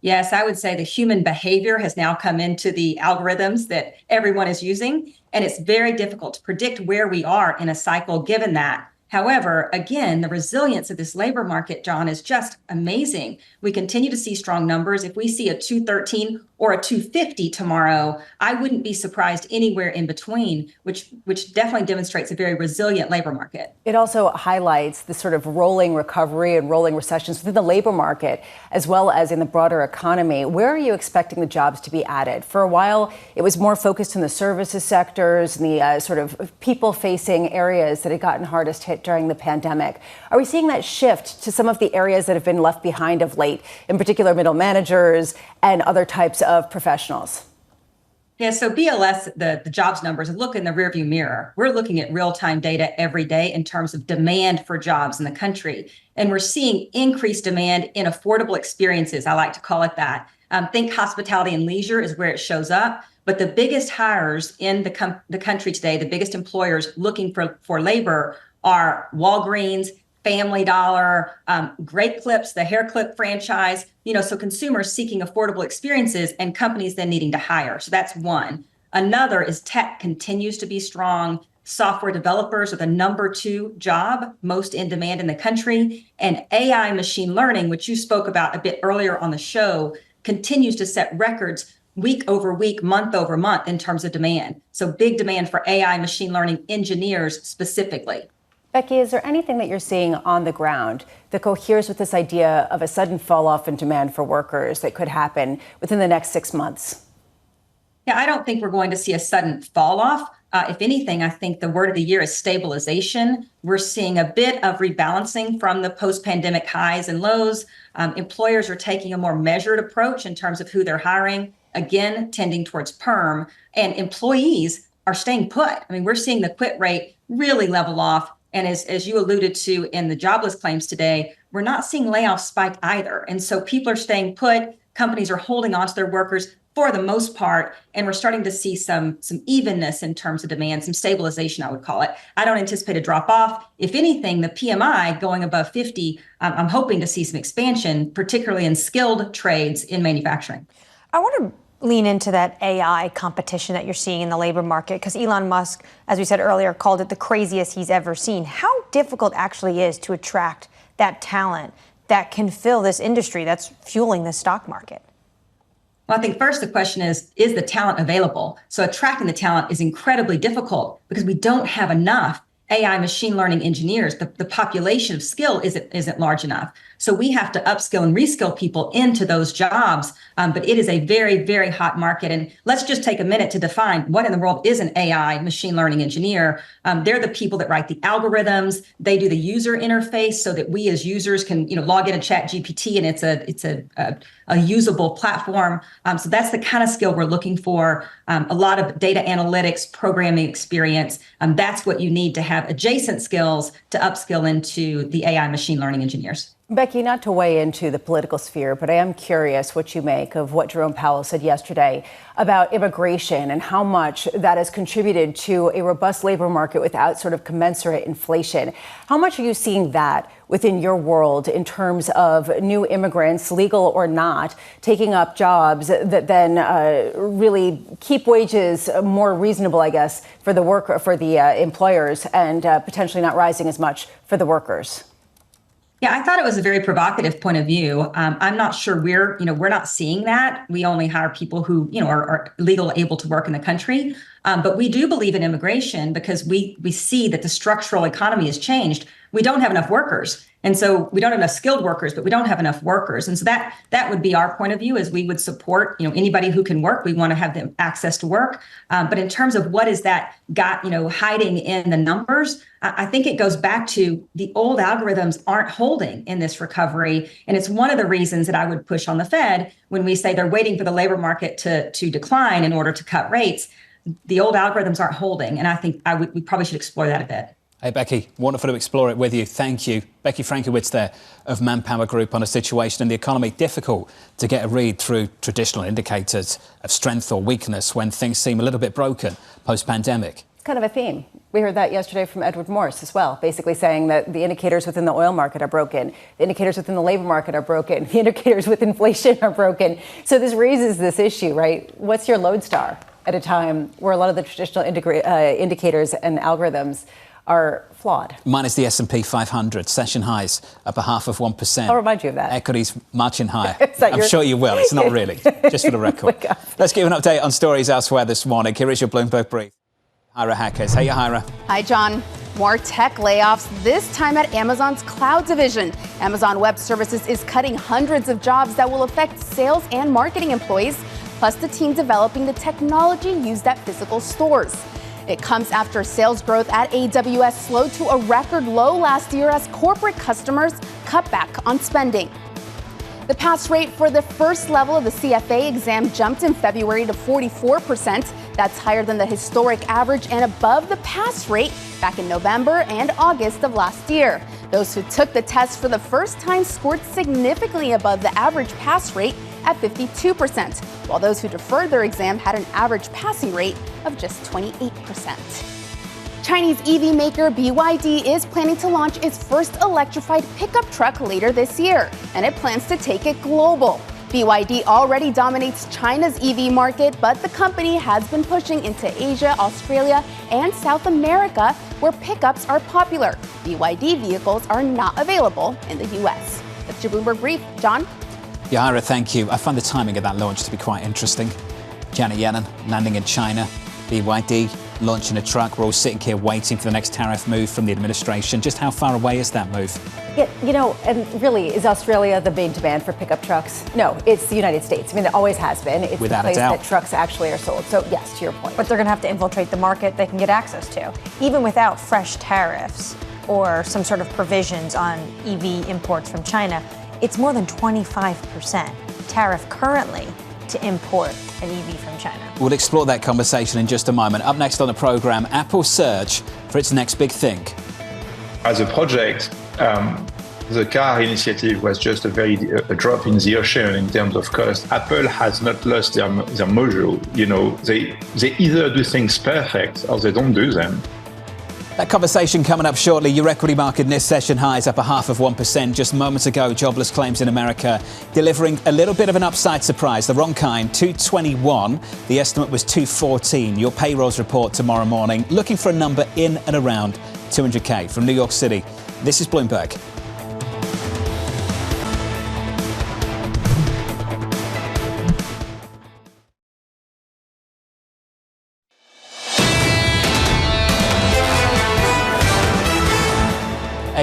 Yes, I would say the human behavior has now come into the algorithms that everyone is using, and it's very difficult to predict where we are in a cycle given that. However, again, the resilience of this labor market, John, is just amazing. We continue to see strong numbers. If we see a 213 or a 250 tomorrow, I wouldn't be surprised anywhere in between, which definitely demonstrates a very resilient labor market. It also highlights the sort of rolling recovery and rolling recessions within the labor market, as well as in the broader economy. Where are you expecting the jobs to be added? For a while, it was more focused in the services sectors and the sort of people-facing areas that had gotten hardest hit during the pandemic. Are we seeing that shift to some of the areas that have been left behind of late, in particular middle managers and other types of professionals? Yeah, so BLS, the jobs numbers, look in the rearview mirror. We're looking at real-time data every day in terms of demand for jobs in the country. And we're seeing increased demand in affordable experiences. I like to call it that. Think hospitality and leisure is where it shows up. But the biggest hires in the country today, the biggest employers looking for labor are Walgreens, Family Dollar, Great Clips, the hair clip franchise, so consumers seeking affordable experiences and companies then needing to hire. So that's one. Another is tech continues to be strong. Software developers are the number 2 job most in demand in the country. And AI machine learning, which you spoke about a bit earlier on the show, continues to set records week over week, month over month in terms of demand. So big demand for AI machine learning engineers specifically. Becky, is there anything that you're seeing on the ground that coheres with this idea of a sudden fall off in demand for workers that could happen within the next 6 months? Yeah, I don't think we're going to see a sudden fall off. If anything, I think the word of the year is stabilization. We're seeing a bit of rebalancing from the post-pandemic highs and lows. Employers are taking a more measured approach in terms of who they're hiring, again, tending towards perm, and employees are staying put. I mean, we're seeing the quit rate really level off. And as you alluded to in the jobless claims today, we're not seeing layoffs spike either. And so people are staying put. Companies are holding on to their workers for the most part. And we're starting to see some evenness in terms of demand, some stabilization, I would call it. I don't anticipate a drop off. If anything, the PMI going above 50, I'm hoping to see some expansion, particularly in skilled trades in manufacturing. I want to lean into that AI competition that you're seeing in the labor market, because Elon Musk, as we said earlier, called it the craziest he's ever seen. How difficult actually is to attract that talent that can fill this industry that's fueling the stock market? Well, I think first the question is the talent available? So attracting the talent is incredibly difficult because we don't have enough. AI machine learning engineers, the population of skill isn't large enough. So we have to upskill and reskill people into those jobs. But it is a very, very hot market. And let's just take a minute to define what in the world is an AI machine learning engineer. They're the people that write the algorithms. They do the user interface so that we as users can, log in and chat GPT, and it's a usable platform. So that's the kind of skill we're looking for. A lot of data analytics, programming experience. That's what you need to have adjacent skills to upskill into the AI machine learning engineers. Becky, not to weigh into the political sphere, but I am curious what you make of what Jerome Powell said yesterday about immigration and how much that has contributed to a robust labor market without sort of commensurate inflation. How much are you seeing that within your world in terms of new immigrants, legal or not, taking up jobs that then really keep wages more reasonable, I guess, for the employers, and potentially not rising as much for the workers? Yeah, I thought it was a very provocative point of view. I'm not sure we're not seeing that. We only hire people who, are legal, able to work in the country. But we do believe in immigration because we see that the structural economy has changed. We don't have enough workers. And so we don't have enough skilled workers, but we don't have enough workers. And so that would be our point of view, is we would support, anybody who can work. We want to have them access to work. But in terms of what is that got, hiding in the numbers, I think it goes back to the old algorithms aren't holding in this recovery. And it's one of the reasons that I would push on the Fed when we say they're waiting for the labor market to decline in order to cut rates. The old algorithms aren't holding. And I think we probably should explore that a bit. Hey, Becky, wonderful to explore it with you. Thank you. Becky Frankowitz there of Manpower Group on a situation in the economy difficult to get a read through traditional indicators of strength or weakness when things seem a little bit broken post-pandemic. It's kind of a theme. We heard that yesterday from Edward Morse as well, basically saying that the indicators within the oil market are broken, the indicators within the labor market are broken, the indicators with inflation are broken. So this raises this issue, right? What's your lodestar at a time where a lot of the traditional indicators and algorithms are flawed? Mine is the S&P 500, session highs up 0.5%. I'll remind you of that. Equities marching higher. I'm sure you will. It's not really, just for the record. Let's give an update on stories elsewhere this morning. Here is your Bloomberg Brief. Hira Hackers. Hey, Hira. Hi, John. More tech layoffs, this time at Amazon's cloud division. Amazon Web Services is cutting hundreds of jobs that will affect sales and marketing employees, plus the team developing the technology used at physical stores. It comes after sales growth at AWS slowed to a record low last year as corporate customers cut back on spending. The pass rate for the first level of the CFA exam jumped in February to 44%. That's higher than the historic average and above the pass rate back in November and August of last year. Those who took the test for the first time scored significantly above the average pass rate at 52%, while those who deferred their exam had an average passing rate of just 28%. Chinese EV maker BYD is planning to launch its first electrified pickup truck later this year, and it plans to take it global. BYD already dominates China's EV market, but the company has been pushing into Asia, Australia, and South America, where pickups are popular. BYD vehicles are not available in the U.S. That's your Bloomberg Brief. John? Hira, thank you. I find the timing of that launch to be quite interesting. Janet Yellen landing in China, BYD launching a truck. We're all sitting here waiting for the next tariff move from the administration. Just how far away is that move? Yeah, and really, is Australia the main demand for pickup trucks? No, it's the United States. I mean, it always has been. It's Without the place a doubt that trucks actually are sold. So, yes, to your point. But they're going to have to infiltrate the market they can get access to. Even without fresh tariffs or some sort of provisions on EV imports from China, it's more than 25% tariff currently to import an EV from China. We'll explore that conversation in just a moment. Up next on the program, Apple's search for its next big thing. As a project, the car initiative was just a drop in the ocean in terms of cost. Apple has not lost their mojo. They either do things perfect or they don't do them. That conversation coming up shortly. Your equity market in this session highs up 0.5%. Just moments ago, jobless claims in America delivering a little bit of an upside surprise. The wrong kind, 221. The estimate was 214. Your payrolls report tomorrow morning, looking for a number in and around 200K. From New York City, this is Bloomberg.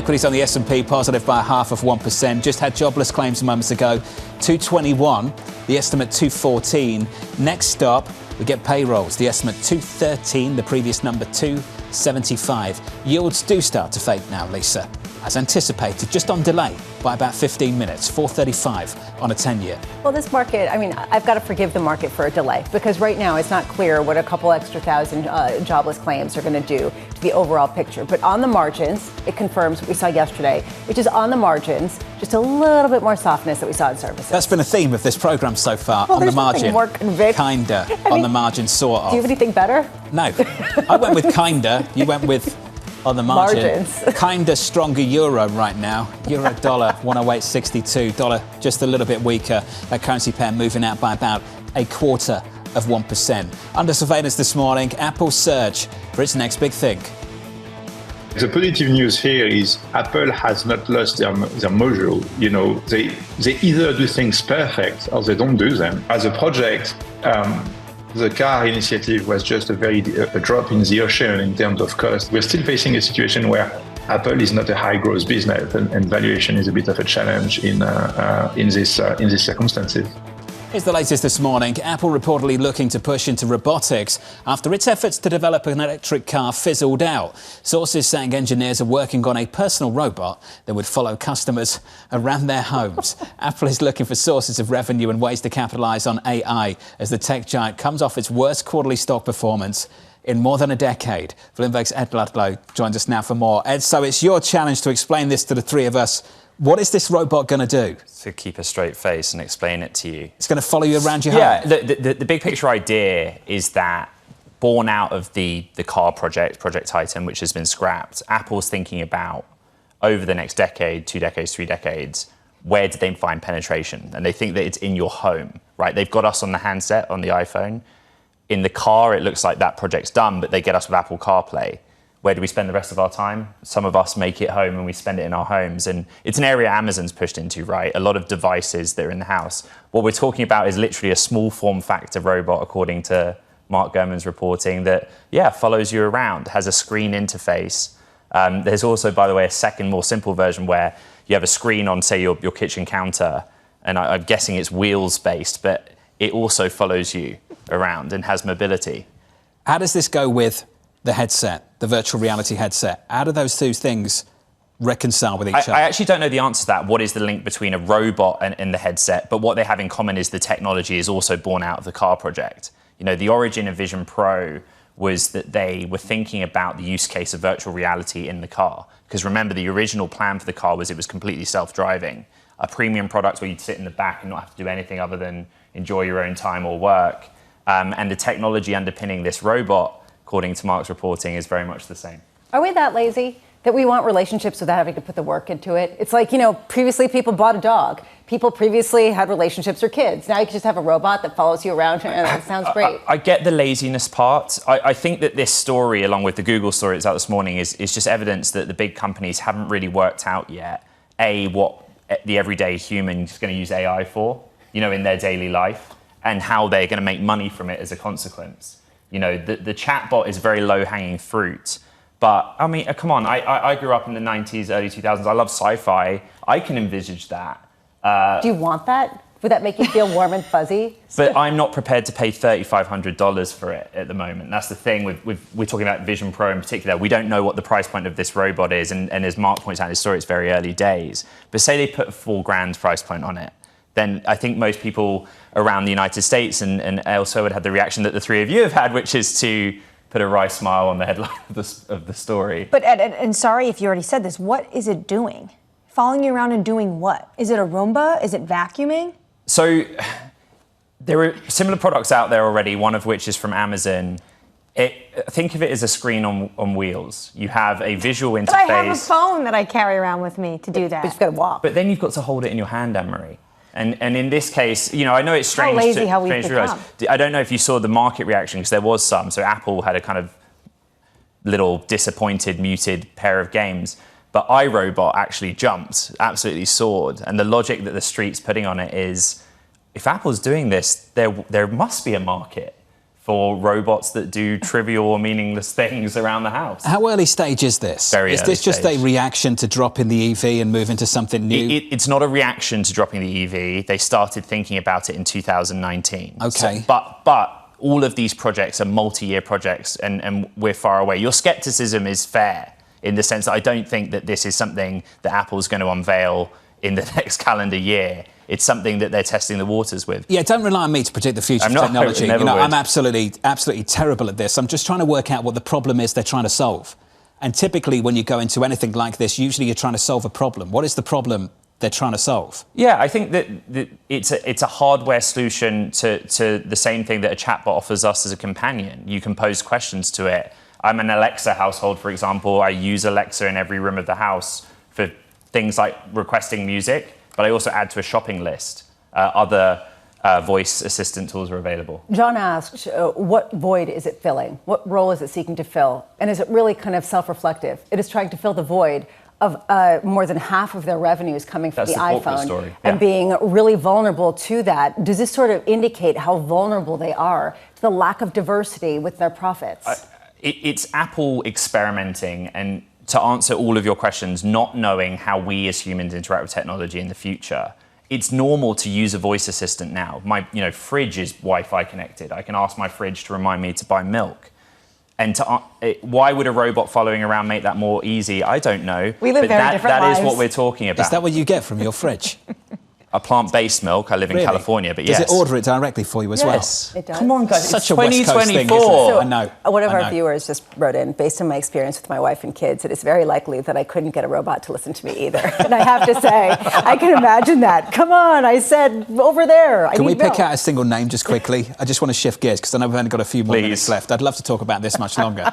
Equities on the S&P positive by 0.5%. Just had jobless claims moments ago. 221, the estimate 214. Next stop, we get payrolls. The estimate 213, the previous number 275. Yields do start to fade now, Lisa, as anticipated, just on delay by about 15 minutes, 435 on a 10-year. Well, this market, I mean, I've got to forgive the market for a delay because right now it's not clear what a couple extra thousand jobless claims are going to do to the overall picture. But on the margins, it confirms what we saw yesterday, which is on the margins, just a little bit more softness that we saw in services. That's been a theme of this programme so far. Well, on the margin, more convict. Kinda. On the margin, sort of. Do you have anything better? No. I went with kinda. You went with on the margin. Margins. Kinda stronger euro right now. Euro dollar 108.62. Dollar just a little bit weaker. That currency pair moving out by about 0.25%. Under surveillance this morning, Apple surge for its next big thing. The positive news here is Apple has not lost their mojo. You know, they either do things perfect or they don't do them. As a project, the car initiative was just a drop in the ocean in terms of cost. We're still facing a situation where Apple is not a high growth business and valuation is a bit of a challenge in these circumstances. Here's the latest this morning. Apple reportedly looking to push into robotics after its efforts to develop an electric car fizzled out. Sources saying engineers are working on a personal robot that would follow customers around their homes. Apple is looking for sources of revenue and ways to capitalise on AI as the tech giant comes off its worst quarterly stock performance in more than a decade. Bloomberg's Ed Ludlow joins us now for more. Ed, so it's your challenge to explain this to the three of us. What is this robot going to do? To keep a straight face and explain it to you. It's going to follow you around your home? home? Yeah, the big picture idea is that born out of the car project, Project Titan, which has been scrapped, Apple's thinking about over the next decade, 2 decades, 3 decades, where do they find penetration? And they think that it's in your home, right? They've got us on the handset, on the iPhone. In the car, it looks like that project's done, but they get us with Apple CarPlay. Where do we spend the rest of our time? Some of us make it home and we spend it in our homes. And it's an area Amazon's pushed into, right? A lot of devices that are in the house. What we're talking about is literally a small form factor robot, according to Mark Gurman's reporting, that, follows you around, has a screen interface. There's also, by the way, a second, more simple version where you have a screen on, say, your kitchen counter. And I'm guessing it's wheels-based, but it also follows you around and has mobility. How does this go with the headset, the virtual reality headset? How do those two things reconcile with each other? I actually don't know the answer to that. What is the link between a robot and the headset? But what they have in common is the technology is also born out of the car project. You know, the origin of Vision Pro was that they were thinking about the use case of virtual reality in the car. Because remember, the original plan for the car was it was completely self-driving. A premium product where you'd sit in the back and not have to do anything other than enjoy your own time or work. And the technology underpinning this robot, according to Mark's reporting, is very much the same. Are we that lazy that we want relationships without having to put the work into it? It's like, previously people bought a dog. People previously had relationships or kids. Now you can just have a robot that follows you around. And that sounds great. I get the laziness part. I think that this story, along with the Google story that's out this morning, is just evidence that the big companies haven't really worked out yet, what the everyday human is going to use AI for, in their daily life, and how they're going to make money from it as a consequence. The chatbot is very low-hanging fruit. But, I mean, come on. I grew up in the 90s, early 2000s. I love sci-fi. I can envisage that. Do you want that? Would that make you feel warm and fuzzy? But I'm not prepared to pay $3,500 for it at the moment. That's the thing. We're talking about Vision Pro in particular. We don't know what the price point of this robot is. And as Mark points out in his story, it's very early days. But say they put a $4,000 price point on it. Then I think most people around the United States and elsewhere would have the reaction that the three of you have had, which is to put a wry smile on the headline of the story. But Ed, and sorry if you already said this, what is it doing? Following you around and doing what? Is it a Roomba? Is it vacuuming? So there are similar products out there already, one of which is from Amazon. Think of it as a screen on wheels. You have a visual interface. But I have a phone that I carry around with me to do that. But you've got to walk. But then you've got to hold it in your hand, Annmarie. And in this case, I know it's strange. How lazy how we become. I don't know if you saw the market reaction, because there was some. So Apple had a kind of little disappointed, muted pair of games. But iRobot actually jumped, absolutely soared. And the logic that the street's putting on it is, if Apple's doing this, there must be a market for robots that do trivial or meaningless things around the house. How early stage is this? Very Is early this just stage. a reaction to dropping the EV and moving to something new? It's not a reaction to dropping the EV. They started thinking about it in 2019. Okay. But all of these projects are multi-year projects, and we're far away. Your skepticism is fair in the sense that I don't think that this is something that Apple's going to unveil in the next calendar year. It's something that they're testing the waters with. Yeah, don't rely on me to predict the future of technology. I'm absolutely terrible at this. I'm just trying to work out what the problem is they're trying to solve. And typically when you go into anything like this, usually you're trying to solve a problem. What is the problem they're trying to solve? Yeah, I think that it's a hardware solution to the same thing that a chatbot offers us as a companion. You can pose questions to it. I'm an Alexa household, for example. I use Alexa in every room of the house for things like requesting music, but I also add to a shopping list. Other voice assistant tools are available. John asked, what void is it filling? What role is it seeking to fill? And is it really kind of self-reflective? It is trying to fill the void of more than half of their revenues coming from the iPhone story. and being really vulnerable to that. Does this sort of indicate how vulnerable they are to the lack of diversity with their profits? It's Apple experimenting and to answer all of your questions, not knowing how we as humans interact with technology in the future. It's normal to use a voice assistant now. My fridge is Wi-Fi connected. I can ask my fridge to remind me to buy milk. And why would a robot following around make that more easy? I don't know. We live very different lives. That is what we're talking about. Is that what you get from your fridge? A plant-based milk. I live in California, but yes. Does it order it directly for you as well? It does. Come on, guys. Such it's a West Coast thing, 2024. isn't it? I know. One of our viewers just wrote in, based on my experience with my wife and kids, it is very likely that I couldn't get a robot to listen to me either. And I have to say, I can imagine that. Come on, I said over there. Can we pick out a single name just quickly? I just want to shift gears because I know we've only got a few more minutes left. I'd love to talk about this much longer.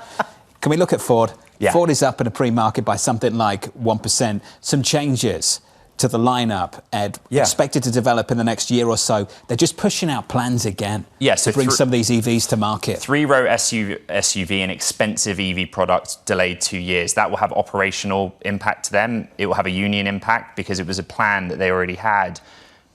Can we look at Ford? Yeah. Ford is up in a pre-market by something like 1%. Some changes to the lineup, Ed, expected to develop in the next year or so. They're just pushing out plans again to bring some of these EVs to market. Three-row SUV, an expensive EV product, delayed 2 years. That will have operational impact to them. It will have a union impact because it was a plan that they already had.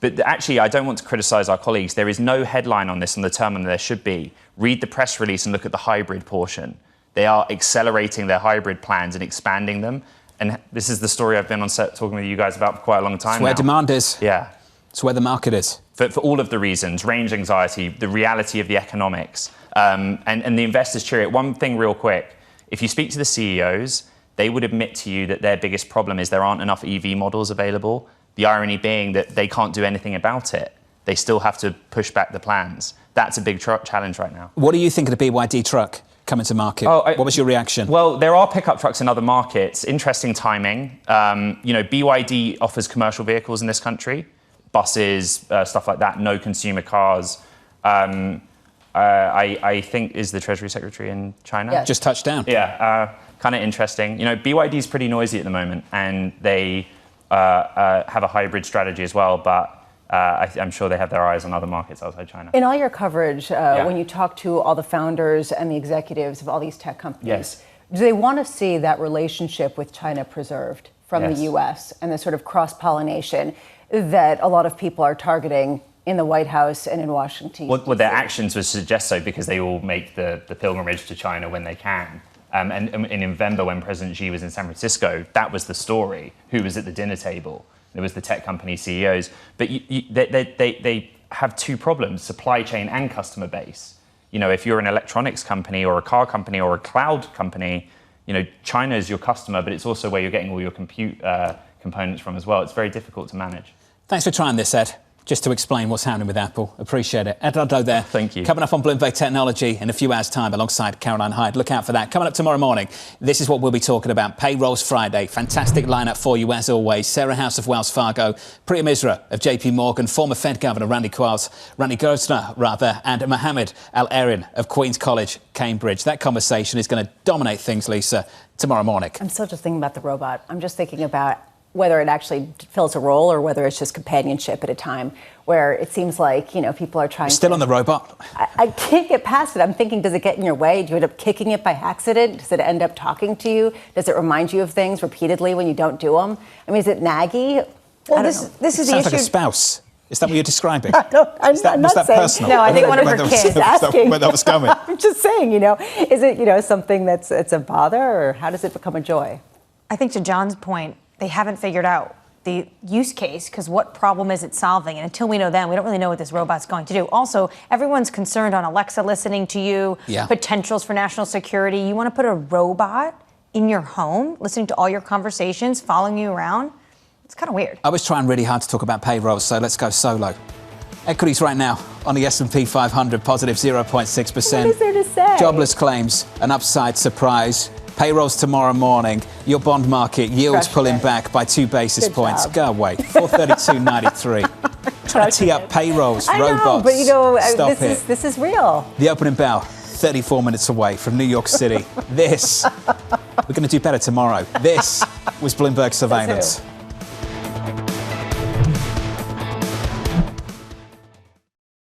But actually, I don't want to criticise our colleagues. There is no headline on this on the terminal. There should be. Read the press release and look at the hybrid portion. They are accelerating their hybrid plans and expanding them. And this is the story I've been on set talking with you guys about for quite a long time It's where demand is. Yeah. It's where the market is. For all of the reasons, range anxiety, the reality of the economics, and the investors cheer it. One thing real quick, if you speak to the CEOs, they would admit to you that their biggest problem is there aren't enough EV models available. The irony being that they can't do anything about it. They still have to push back the plans. That's a big challenge right now. What do you think of the BYD truck coming to market? What was your reaction? Well, there are pickup trucks in other markets. Interesting timing. BYD offers commercial vehicles in this country, buses, stuff like that, no consumer cars. I think is the Treasury Secretary in China. Yeah. Just touched down. Yeah, kind of interesting. BYD is pretty noisy at the moment, and they have a hybrid strategy as well, but I'm sure they have their eyes on other markets outside China. In all your coverage, when you talk to all the founders and the executives of all these tech companies, do they want to see that relationship with China preserved from the U.S. and the sort of cross-pollination that a lot of people are targeting in the White House and in Washington? Well, their actions would suggest so because they all make the pilgrimage to China when they can. And in November, when President Xi was in San Francisco, that was the story. Who was at the dinner table? It was the tech company CEOs. But they have two problems, supply chain and customer base. If you're an electronics company or a car company or a cloud company, China is your customer, but it's also where you're getting all your compute components from as well. It's very difficult to manage. Thanks for trying this, Ed. Just to explain what's happening with Apple. Appreciate it. Ed Ludlow there. Thank you. Coming up on Bloomberg Technology in a few hours' time alongside Caroline Hyde. Look out for that. Coming up tomorrow morning, this is what we'll be talking about. Payrolls Friday. Fantastic lineup for you as always. Sarah House of Wells Fargo, Priya Misra of JP Morgan, former Fed Governor Randy Gersner, and Mohammed Al-Erin of Queen's College, Cambridge. That conversation is going to dominate things, Lisa, tomorrow morning. I'm still just thinking about the robot. I'm just thinking about whether it actually fills a role or whether it's just companionship at a time where it seems like, people are trying Still on the robot? I can't get past it. I'm thinking, does it get in your way? Do you end up kicking it by accident? Does it end up talking to you? Does it remind you of things repeatedly when you don't do them? I mean, is it naggy? Well, this is the issue. Sounds like a spouse. Is that what you're describing? I'm not saying. Personal? No, I think one of her kids is asking. Where that was coming. I'm just saying, is it, something it's a bother, or how does it become a joy? I think to John's point, they haven't figured out the use case, because what problem is it solving? And until we know that, we don't really know what this robot's going to do. Also, everyone's concerned on Alexa listening to you, potentials for national security. You want to put a robot in your home, listening to all your conversations, following you around? It's kind of weird. I was trying really hard to talk about payrolls, so let's go solo. Equities right now on the S&P 500, positive 0.6%. What is there to say? Jobless claims, an upside surprise. Payrolls tomorrow morning. Your bond market, yields pulling back by 2 basis points. Job. Go away. 432.93. Trying to tee up payrolls, robots. But Stop this is real. The opening bell, 34 minutes away from New York City. We're going to do better tomorrow. This was Bloomberg Surveillance.